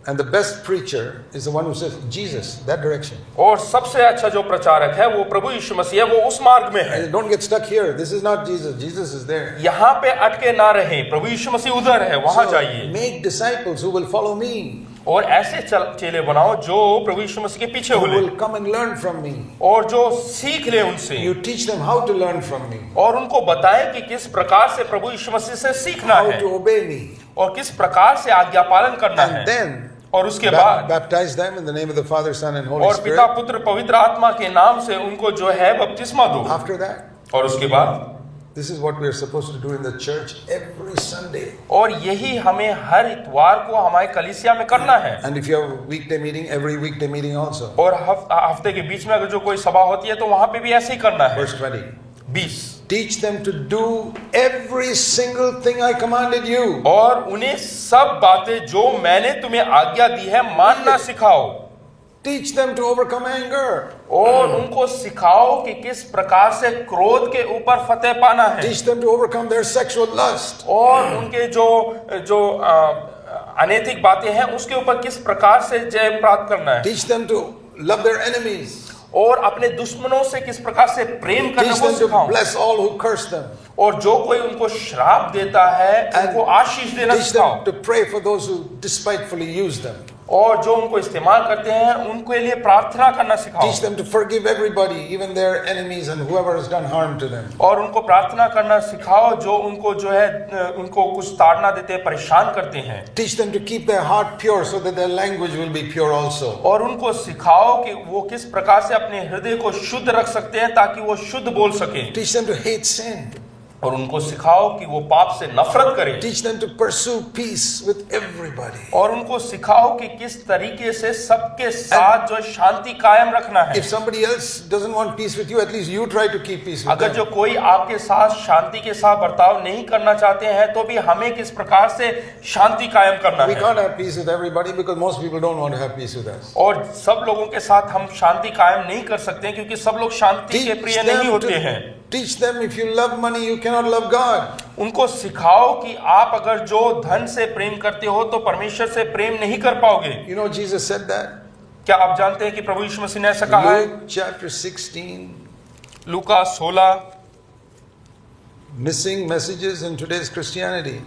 And the best preacher is the one who says, Jesus, that direction.
और सबसे अच्छा जो प्रचारक है वो प्रभु यीशु मसीह है, वो उस मार्ग में है।
And don't get stuck here. This is not Jesus. Jesus is there.
यहाँ पे अटके ना रहे, प्रभु यीशु मसीह उधर है, वहां
So,
जाइए
make disciples who will follow me,
और ऐसे चेले बनाओ जो प्रभु यीशु मसीह के पीछे
who
हो ले
will come and learn from me.
और जो सीख ले उनसे,
You teach them how to learn from me,
और उनको बताएं कि किस प्रकार से प्रभु यीशु मसीह से सीखना
how
है
to obey me.
और किस प्रकार से आज्ञा पालन करना है।
And then
और उसके बाद
baptize them in the name of the Father, Son, and Holy
और पिता
Spirit.
पुत्र पवित्र आत्मा के नाम से उनको जो है बपतिस्मा दो।
After that,
और उसके बाद
this is what we are supposed to do in the church every Sunday.
और यही हमें हर इतवार को हमारे कलीसिया में करना है।
And if you have a weekday meeting, every weekday meeting also.
और हफ्ते के बीच में अगर जो कोई सभा होती है तो वहां पे भी ऐसे ही करना है।
Verse 20.
20
Teach them to do every single thing I commanded you.
और उन्हें सब बातें जो मैंने तुम्हें आज्ञा दी है मानना सिखाओ।
Teach them to overcome anger.
और उनको सिखाओ कि किस प्रकार से क्रोध के ऊपर फतेह पाना है।
Teach them to overcome their sexual lust.
और उनके जो अनैतिक बातें हैं उसके ऊपर किस प्रकार से जय प्राप्त करना है।
Teach them to love their enemies.
और अपने दुश्मनों से किस प्रकार से प्रेम करना
Teach
को
them to
सिखाओ।
bless all who curse them.
और जो कोई उनको श्राप देता है उनको आशीष देना
Teach
सिखाओ।
them to pray for those who despitefully use them.
और जो उनको इस्तेमाल करते हैं उनके लिए प्रार्थना करना सिखाओ।
Teach them to forgive everybody, even their enemies and whoever has done harm to them.
और उनको प्रार्थना करना सिखाओ जो उनको जो है उनको कुछ ताड़ना देते हैं, परेशान करते हैं।
Teach them to keep their heart pure so that their language will be pure also.
और उनको सिखाओ कि वो किस प्रकार से अपने हृदय को शुद्ध रख सकते हैं ताकि वो शुद्ध बोल सकें।
Teach them to hate sin.
और उनको सिखाओ कि वो पाप से नफरत करें।
Teach them to pursue peace with everybody.
और उनको सिखाओ कि किस तरीके से सबके साथ जो शांति कायम रखना है।
If somebody else doesn't want peace with you, at least you try to keep peace with
अगर
them.
जो कोई आपके साथ शांति के साथ बर्ताव नहीं करना चाहते हैं तो भी हमें किस प्रकार से शांति कायम करना
We
है।
can't have peace with everybody because most people don't want to have peace with us.
और सब लोगों के साथ हम शांति कायम नहीं कर सकते क्योंकि सब लोग शांति के प्रिय नहीं होते हैं।
Teach them if you love money, you cannot love God.
उनको सिखाओ कि आप अगर जो धन से प्रेम करते हो तो परमेश्वर से प्रेम नहीं कर पाओगे।
You know Jesus said that?
क्या आप जानते हैं कि प्रभु यीशु मसीह ने ऐसा कहा है?
Luke chapter 16.
Luka 16।
Missing messages in today's Christianity.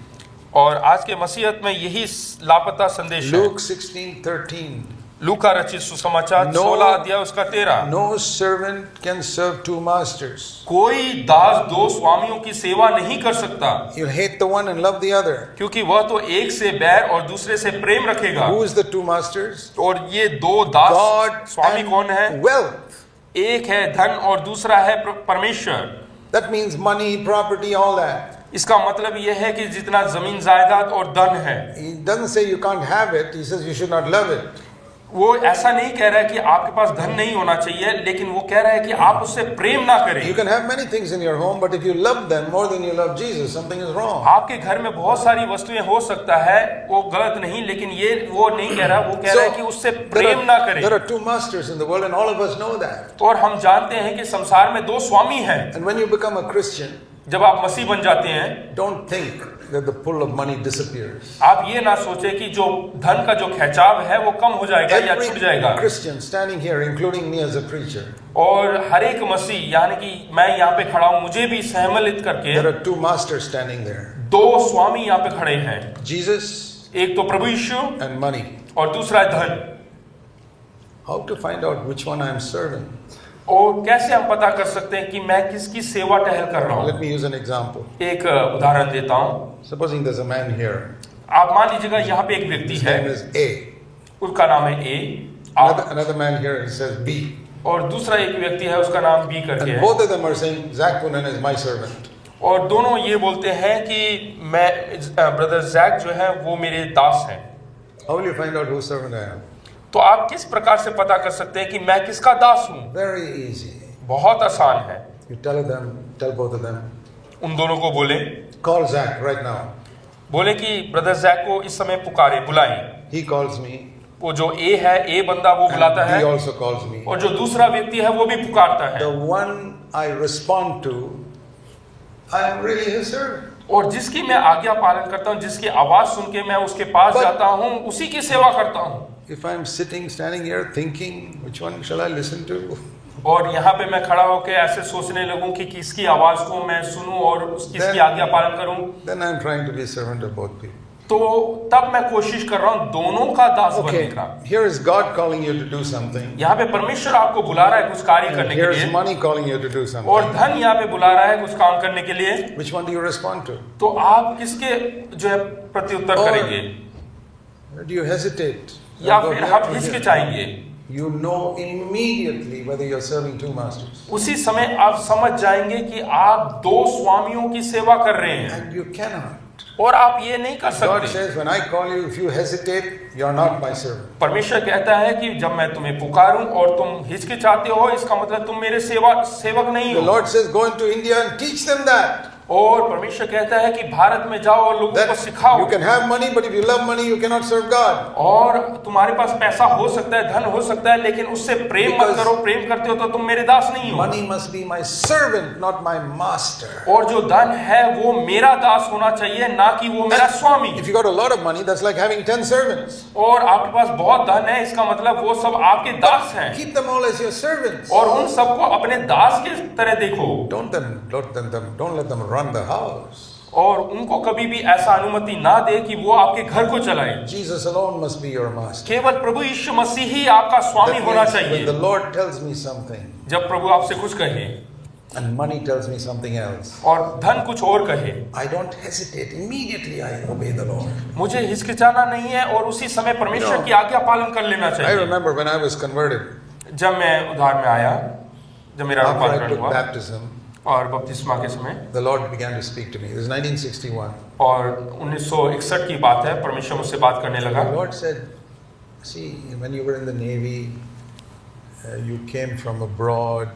और आज के मसीहत में यही लापता संदेश है।
Luke 16:13.
लूका रचित सुसमाचार 16 अध्याय उसका 13।
No servant can serve two masters.
कोई दास दो स्वामियों की सेवा नहीं कर सकता।
You'll hate the one and love the other.
क्योंकि वह तो एक से बैर और दूसरे से प्रेम रखेगा।
Who is the two masters?
और ये दो दास
God
स्वामी कौन है?
and wealth.
एक है धन और दूसरा है परमेश्वर।
That means money, property, all that.
इसका मतलब यह है कि जितना जमीन जायदाद और धन है,
He doesn't say you can't have it. He says you should not love it.
वो ऐसा नहीं कह रहा है कि आपके पास धन नहीं होना चाहिए, लेकिन वो कह रहा है कि आप उससे प्रेम ना करें।
You can have many things in your home, but if you love them more than you love Jesus, something is wrong.
आपके घर में बहुत सारी वस्तुएं हो सकता है, वो गलत नहीं, लेकिन ये वो नहीं कह रहा, वो कह रहा है कि उससे प्रेम ना करें।
There are two masters in the world, and all of us know that.
और हम जानते हैं कि संसार में दो स्वामी हैं।
And when you become a Christian,
जब आप मसीह बन जाते हैं,
don't think that the pull of money disappears.
आप ये ना सोचे कि जो धन का जो खिंचाव है वो कम हो जाएगा या छूट जाएगा।
Every Christian standing here, including me as a preacher,
और हर एक मसीह, यानी कि मैं यहाँ पे खड़ा हूँ, मुझे भी सहमलित करके
there are two masters standing there.
दो स्वामी यहाँ पे खड़े हैं।
Jesus
एक तो प्रभु यीशु
and money.
और दूसरा धन।
How to find out which one I am serving?
और कैसे हम पता कर सकते हैं कि मैं किसकी सेवा टहल कर रहा हूँ?
Let me use an example.
एक उदाहरण देता हूँ।
Supposing there's a man here.
आप मान लीजिएगा यहाँ पे एक व्यक्ति
His
है,
name is A.
उसका नाम है ए।
Another man here, he says B.
और दूसरा एक व्यक्ति है, उसका नाम बी करके
And
है।
both of them are saying, Zach Poonen is my servant.
और दोनों ये बोलते हैं कि मैं ब्रदर जैक जो है वो मेरे दास हैं।
How will you find out whose servant I am?
तो आप किस प्रकार से पता कर सकते हैं कि मैं किसका दास हूँ?
Very easy.
बहुत आसान है।
You tell both of them,
उन दोनों को बोले
call Zach right now.
बोले कि ब्रदर जैक को इस समय पुकारे, बुलाएं।
He calls me.
वो जो ए है, ए बंदा वो बुलाता
And
है,
he also calls me.
और जो दूसरा व्यक्ति है वो भी पुकारता है।
The one I respond to, I am really his servant.
और जिसकी मैं आज्ञा पालन करता हूँ, जिसकी आवाज सुन के मैं उसके पास
But-
जाता हूँ, उसी की सेवा करता हूँ।
If I am standing here thinking, which one shall I listen to?
और यहाँ पे मैं खड़ा होकर ऐसे सोचने लगूं कि किसकी आवाज को मैं सुनूं और किसकी आज्ञा पालन करूं,
Then I am trying to be servant of both people.
तो तब मैं कोशिश कर रहा हूं दोनों का दास बनने
Okay,
का।
here is God calling you to do something.
यहाँ पे परमेश्वर आपको बुला रहा है कुछ कार्य
And
करने
here
के
is
लिए,
money calling you to do
और
something.
धन यहाँ पे बुला रहा है कुछ काम करने के लिए।
Which one do you respond to?
तो आप किसके जो है प्रत्युत्तर
और-
करेंगे,
Or do you hesitate?
या
Go
फिर
here
आप
to here.
हिचकिचाएंगे?
You know immediately whether you're serving two masters.
उसी समय आप समझ जाएंगे कि आप दो स्वामियों की सेवा कर रहे हैं,
And you cannot.
और आप ये नहीं कर
God
सकते।
says, when I call you, if you hesitate, you're not my servant.
परमेश्वर कहता है कि जब मैं तुम्हें पुकारूं और तुम हिचकिचाते हो, इसका मतलब तुम मेरे सेवक नहीं
The
हो।
Lord says, go into India and teach them that.
और परमेश्वर कहता है कि भारत में जाओ और लोगों को
That
सिखाओ।
you can have money, but if you love money, you cannot serve God.
और तुम्हारे पास पैसा हो सकता है, धन हो सकता है, लेकिन उससे प्रेम मत
Because
करो। प्रेम करते हो तो तुम मेरे दास नहीं हो।
Money must be my servant, not my master.
और जो धन है वो मेरा दास होना चाहिए, ना कि वो मेरा स्वामी।
If you got a lot of money, that's like having 10 servants.
और आपके पास बहुत धन है, इसका मतलब वो सब आपके दास हैं,
Keep them all as your servants.
और उन सबको अपने दास के तरह देखो,
Don't let them run the house.
और उनको कभी भी ऐसा अनुमति ना दे कि वो आपके घर को चलाए।
Jesus alone must be your master.
केवल प्रभु यीशु मसीह ही आपका स्वामी
That
होना
means when
चाहिए।
the Lord tells me something
जब प्रभु आपसे कुछ कहे
and money tells me something else,
और धन कुछ और कहे,
I don't hesitate. Immediately I obey the Lord.
मुझे हिचकिचाना नहीं है और उसी समय परमेश्वर की आज्ञा पालन कर लेना
I
चाहिए।
remember when I was converted,
जब मैं उद्धार में आया, जब मेरा
after I
रूपांतरण
took
हुआ,
baptism,
और बपतिस्मा के समय
the Lord began to speak to me. It was 1961.
और 1961 की बात है, परमेश्वर मुझसे बात करने लगा।
The Lord said, see, when you were in the Navy, you came from abroad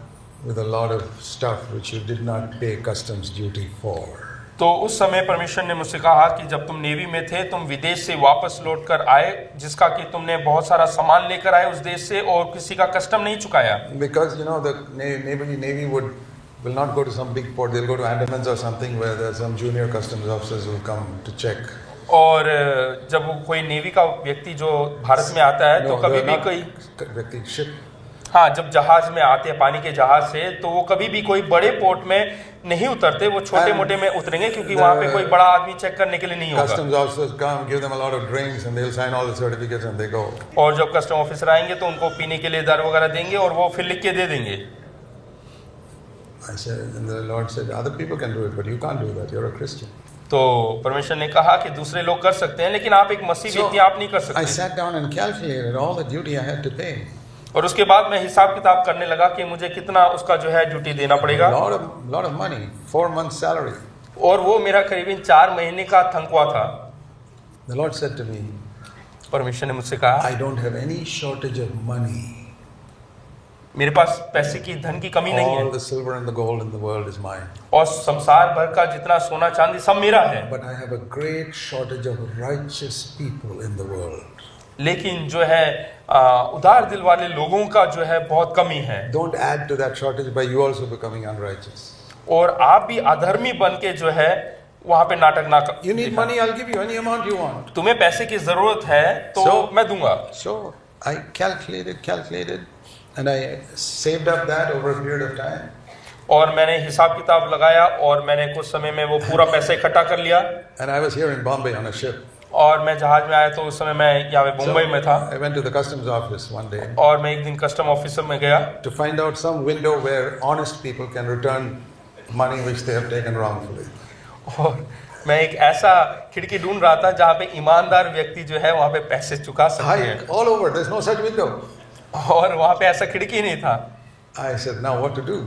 with a lot of stuff which you did not pay customs duty for.
तो उस समय परमेश्वर ने मुझसे कहा कि जब तुम नेवी में थे, तुम विदेश से वापस लौट कर आए, जिसका कि तुमने बहुत सारा सामान लेकर आए उस देश से और किसी का कस्टम नहीं चुकाया।
Because you know the Navy will not go to some big port. They'll go to Andamans or something where there's some junior customs officers will come to check.
और जब कोई नेवी का व्यक्ति जो भारत में आता है तो कभी भी कोई
व्यक्ति ship.
हाँ, जब जहाज में आते हैं पानी के जहाज से, तो वो कभी भी कोई बड़े पोर्ट में नहीं उतरते, वो छोटे मोटे में उतरेंगे क्योंकि वहाँ पे कोई बड़ा आदमी चेक करने के लिए नहीं होगा।
Customs officers come, give them a lot of drinks, and they'll sign all the certificates and they go.
और जब कस्टम ऑफिसर आएंगे तो उनको पीने के लिए दारू वगैरह देंगे और वो फिर लिख के दे देंगे।
I said, and the Lord said, other people can do it, but you can't do that. You're a Christian.
तो परमेश्वर ने कहा कि दूसरे लोग कर सकते हैं, लेकिन आप एक मसीह व्यक्ति आप नहीं कर
I
सकते।
sat down and calculated all the duty I had to pay.
और उसके बाद मैं हिसाब किताब करने लगा कि मुझे कितना उसका जो है ड्यूटी देना पड़ेगा।
Lot of money, 4 months salary.
और वो मेरा करीबन 4 महीने का तनख्वाह था।
The Lord said to me,
परमेश्वर ने मुझसे कहा,
I don't have any shortage of money.
मेरे पास पैसे की धन की कमी नहीं
All
है
the silver and the gold in the world is mine.
और संसार भर का जितना सोना चांदी सब मेरा है,
But I have a great shortage of righteous people in the world.
लेकिन जो है उदार दिल वाले लोगों का जो है बहुत कमी है।
Don't add to that shortage by you also becoming unrighteous.
और आप भी अधर्मी बन के जो है वहां पे नाटक ना कर।
You need money, I'll give you any amount you want.
तुम्हें पैसे की जरूरत है तो मैं दूंगा।
So I calculated, and I saved up that over a period of time.
और मैंने हिसाब किताब लगाया और मैंने कुछ समय में वो पूरा पैसा इकट्ठा कर लिया।
And I was here in Bombay on a ship.
और मैं जहाज में आया तो उस समय मैं यहाँ पे मुंबई में था।
I went to the customs office one day.
और मैं एक दिन कस्टम ऑफिसर में गया
to find out some window where honest people can return money which they have taken wrongfully.
और मैं एक ऐसा खिड़की ढूंढ रहा था जहाँ पे ईमानदार व्यक्ति जो है वहाँ पे पैसे चुका सकते हैं।
All over, there's no such window.
और वहाँ पे ऐसा खिड़की नहीं था।
I said, now what to do?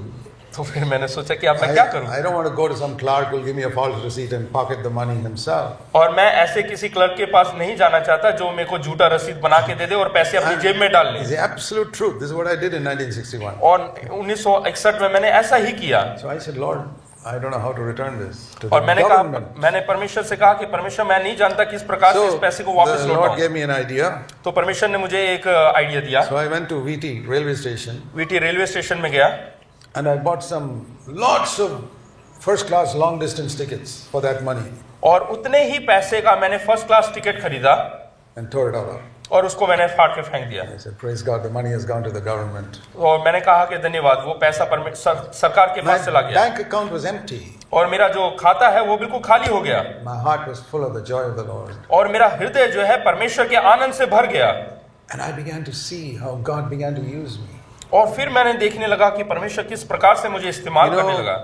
तो फिर मैंने सोचा कि अब मैं क्या करूं।
I don't want to go to some clerk who will give me a false receipt and pocket the money himself.
और मैं ऐसे किसी क्लर्क के पास नहीं जाना चाहता जो मेरे को झूठा रसीद बना के दे दे और पैसे अपनी जेब में डाल ले।
It's the absolute truth. This is what I did in 1961.
और 1961 में मैंने ऐसा ही किया।
So I said, Lord, I don't know how to return this to
और
the
मैंने
government.
कहा, मैंने परमेश्वर से कहा कि परमेश्वर मैं नहीं जानता किस प्रकार से इस पैसे को वापस
the Lord
लौटाऊं।
gave me an idea.
तो परमेश्वर ने मुझे एक आइडिया दिया।
So I went to VT railway station.
VT railway station में गया
and I bought lots of first class long distance tickets for that money
और उतने ही पैसे का मैंने फर्स्ट क्लास टिकट खरीदा
and tore it all up.
और उसको मैंने फाड़ के फेंक दिया।
I said, praise God, the money has gone to the government.
और मैंने कहा कि धन्यवाद, वो पैसा सरकार के पास चला
My
गया
bank account was empty.
और मेरा जो खाता है वो बिल्कुल खाली हो गया
My heart was full of the joy of the Lord.
और मेरा हृदय जो है परमेश्वर के आनंद से भर गया।
And I began to see how God began to use me.
और फिर मैंने देखने लगा कि परमेश्वर किस प्रकार से मुझे इस्तेमाल करने लगा।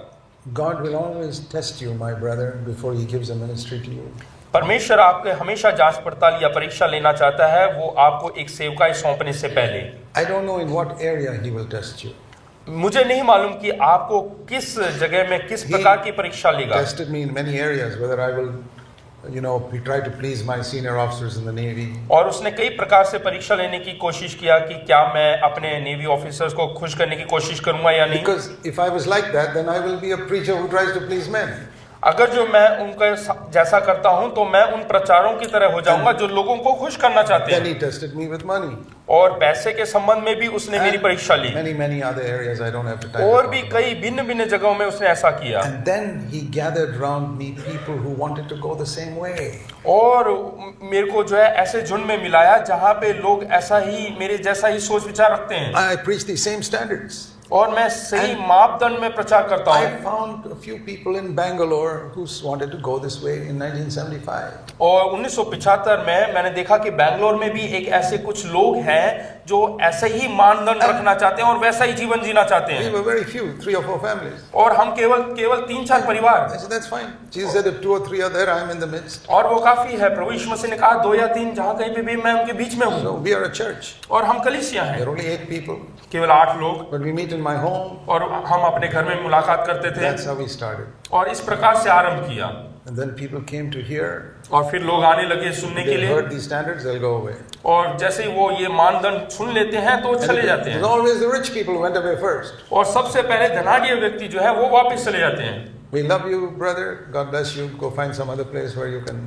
God will always test you, my brother, before He gives a ministry to you.
परमेश्वर आपके हमेशा जांच पड़ताल या परीक्षा लेना चाहता है, वो आपको एक सेवकाई सौंपने से पहले।
I don't know in what area He will test you.
मुझे नहीं मालूम कि आपको किस जगह में किस प्रकार की परीक्षा लेगा।
Tested me in many areas, whether I will, try to please my senior officers in the Navy.
और उसने कई प्रकार से परीक्षा लेने की कोशिश किया कि क्या मैं अपने नेवी ऑफिसर्स को खुश करने की कोशिश करूंगा या नहीं।
Because if I was like that, then I will be a preacher who tries to please men.
अगर जो मैं उनका जैसा करता हूं तो मैं उन प्रचारों की तरह हो जाऊंगा जो लोगों को खुश करना चाहते
Then
हैं।
He tested me with money.
और पैसे के संबंध में भी उसने मेरी परीक्षा ली।
Many other areas I don't have to time.
और भी कई भिन्न जगहों में उसने ऐसा किया।
And then He gathered round me people who wanted to go the same way.
और मेरे को जो है ऐसे झुंड में मिलाया जहाँ पे लोग ऐसा ही मेरे जैसा ही सोच विचार रखते हैं।
I preach the same standards.
और मैं सही मापदंड में प्रचार करता हूँ।
I found a few people in Bangalore who wanted to go this way in 1975.
और 1975 में मैंने देखा कि बैंगलोर में भी एक ऐसे कुछ लोग हैं जो ऐसे ही मानदंड रखना चाहते हैं और वैसा ही जीवन जीना चाहते
We
हैं।
were very few, 3 or 4 families.
और हम केवल 3-4 परिवार।
I said, that's fine. Jesus said, if 2 or 3 are there, I am in the midst.
और वो काफी है। प्रभु यीशु मसीह ने कहा 2 या 3 जहाँ कहीं पे भी मैं उनके बीच में हूँ।
So we are a church.
और हम कलीसिया
There
हैं,
are only 8 people,
केवल 8 लोग।
but we meet in my home.
और हम अपने घर में मुलाकात करते थे
That's how we started.
और इस प्रकार से आरंभ किया
And then people came to hear.
और फिर लोग आने लगे सुनने के
They
लिए
heard these standards, they'll go away.
और जैसे ही वो ये मानदंड सुन लेते हैं तो चले जाते
It's
हैं
always the rich people who went away first.
और सबसे पहले धनाढ्य व्यक्ति जो है वो वापस चले जाते हैं।
We love you, brother. God bless you. Go find some other place where you can.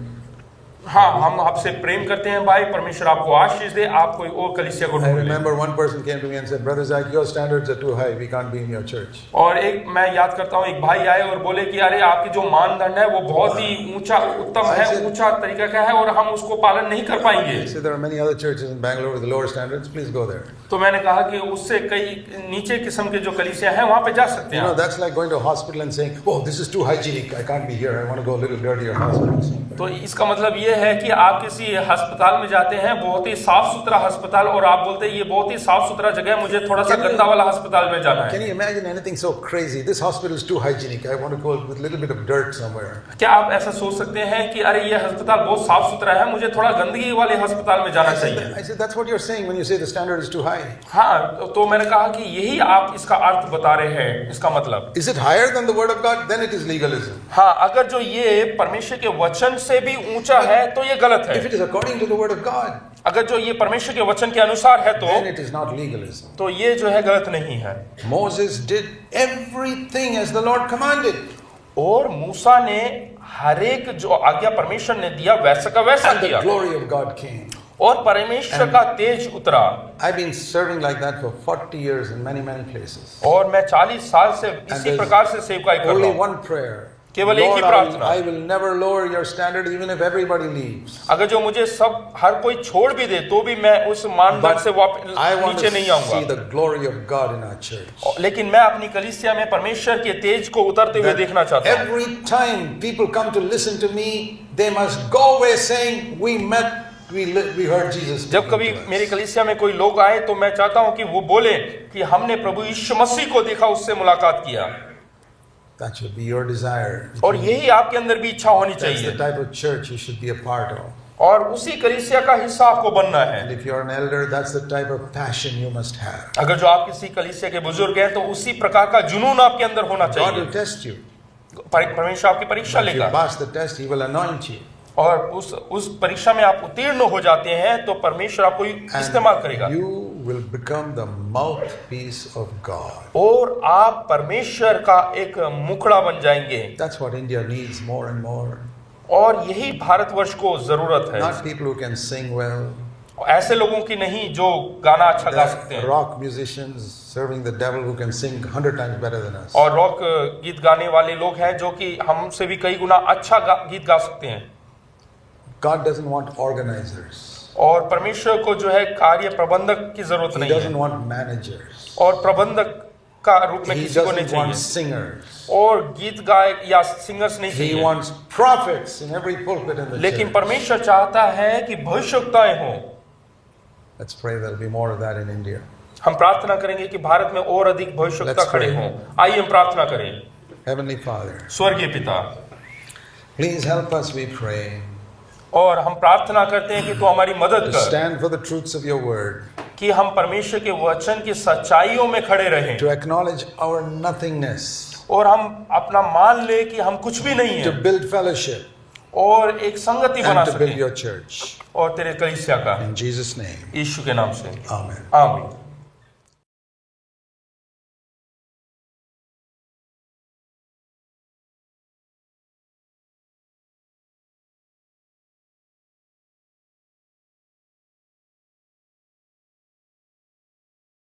हाँ, हम आपसे प्रेम करते हैं भाई, परमेश्वर आपको आशीष दे, आप कोई और कलीसिया को
I
ढूंढ लें।
remember one person came to me and said, Brother Zach, your standards are too high. We can't be in your church.
और एक मैं याद करता हूँ, एक भाई आए और बोले कि अरे आपकी जो मानदंड है वो बहुत ही ऊंचा उत्तम है, ऊंचा तरीका का है और हम उसको पालन नहीं कर पाएंगे।
He said, there are many other churches in Bangalore with lower standards. Please go there.
तो मैंने कहा कि उससे कई नीचे किस्म के जो कलीसिया हैं वहाँ पे जा सकते
You know,
हैं।
that's like going to a hospital and saying, oh, this is too hygienic. I can't be here. I want to go a little dirtier hospital.
तो इसका मतलब ये है कि आप किसी अस्पताल में जाते हैं, बहुत ही साफ सुथरा अस्पताल, और आप बोलते हैं ये बहुत ही साफ सुथरा जगह है, मुझे थोड़ा सा गंदा वाला अस्पताल में जाना
Can
है।
you imagine anything so crazy? This hospital is too hygienic. I want to go with a little bit of dirt somewhere.
क्या आप ऐसा सोच सकते हैं कि अरे ये अस्पताल बहुत साफ सुथरा है, मुझे थोड़ा गंदगी वाले अस्पताल में जाना चाहिए?
I said, that's what you're saying when you say the standard is too high.
हाँ, तो मैंने कहा कि यही आप इसका अर्थ बता रहे हैं, इसका मतलब।
Is it higher than the word of God? Then it is legalism.
हाँ, अगर जो ये परमेश्वर के वचन से भी ऊंचा है तो ये गलत है।
If it is according to the word of God,
अगर जो ये परमेश्वर के वचन के अनुसार है
then it is not legalism.
तो ये जो है गलत नहीं है।
Moses did everything as the Lord commanded.
और मूसा ने हर एक जो आज्ञा परमेश्वर ने दिया वैसा का वैसा
And the
किया
glory of God came.
और परमेश्वर का तेज उतरा।
I've been serving like that for 40 years in many, many places.
और मैं 40 साल से इसी
there's
प्रकार से सेवकाई कर
Only
रहा हूँ।
one prayer.
केवल एक ही
Lord,
प्रार्थना।
I will never lower your standard even if everybody leaves.
अगर जो मुझे सब हर कोई छोड़ भी दे तो भी मैं उस मानदंड से
I want
नीचे
to
नहीं
see
आऊंगा।
the glory of God in our church.
लेकिन मैं अपनी कलीसिया में परमेश्वर के तेज को उतरते हुए देखना चाहता हूँ।
Every time people come to listen to me, they must go away saying, we heard Jesus.
जब कभी मेरी कलीसिया में कोई लोग आए तो मैं चाहता हूँ कि वो बोले कि हमने प्रभु यीशु मसीह को देखा, उससे मुलाकात किया।
That should be your desire.
और यही आपके अंदर भी इच्छा होनी
That's the
चाहिए
type of church you should be a part of.
और उसी कलीसिया का हिस्सा आपको बनना है।
And if you're an elder, that's the type of passion you must have.
अगर जो आप किसी कलीसिया के बुजुर्ग हैं तो उसी प्रकार का जुनून आपके अंदर होना
God
चाहिए।
will test you.
परमेश्वर आपकी परीक्षा
If you
लेगा
pass the test, He will anoint you.
और उस परीक्षा में आप उत्तीर्ण हो जाते हैं तो परमेश्वर आपको इस्तेमाल करेगा
And you will become the mouthpiece of God.
और आप परमेश्वर का एक मुखड़ा बन जाएंगे।
That's what India needs more and more.
और यही भारतवर्ष को जरूरत है।
Not people who can sing well.
ऐसे लोगों की नहीं जो गाना अच्छा गा सकते हैं
Rock musicians serving the devil who can sing 100 times better than us.
और रॉक गीत गाने वाले लोग हैं जो कि हमसे भी कई गुना अच्छा गीत गा सकते हैं।
God doesn't want organizers.
और परमेश्वर को जो है कार्य प्रबंधक की जरूरत
He
नहीं
doesn't
है
want managers.
और प्रबंधक का रूप में
He
किसी को नहीं
doesn't want
चाहिए
singers.
और गीत गायक या सिंगर्स नहीं
He
चाहिए।
wants prophets in every pulpit in the
लेकिन
church.
परमेश्वर चाहता है कि भविष्यवक्ताएं हों।
Let's pray there'll be more of that in India.
हम प्रार्थना करेंगे कि भारत में और अधिक भविष्यवक्ता
Let's
खड़े
pray.
हों। आइए हम प्रार्थना करें।
Heavenly Father,
स्वर्गीय पिता,
please help us, we pray,
और हम प्रार्थना करते हैं कि तू हमारी मदद
to
कर
stand for the truths of your word,
कि हम परमेश्वर के वचन की सच्चाइयों में खड़े रहें
to acknowledge our nothingness,
और हम अपना मान ले कि हम कुछ भी नहीं
to
है
build fellowship,
और एक संगति बना
and to build
सके
your church.
और तेरे कलीसिया का
In Jesus' name,
यीशु के नाम से
amen.
आमीन।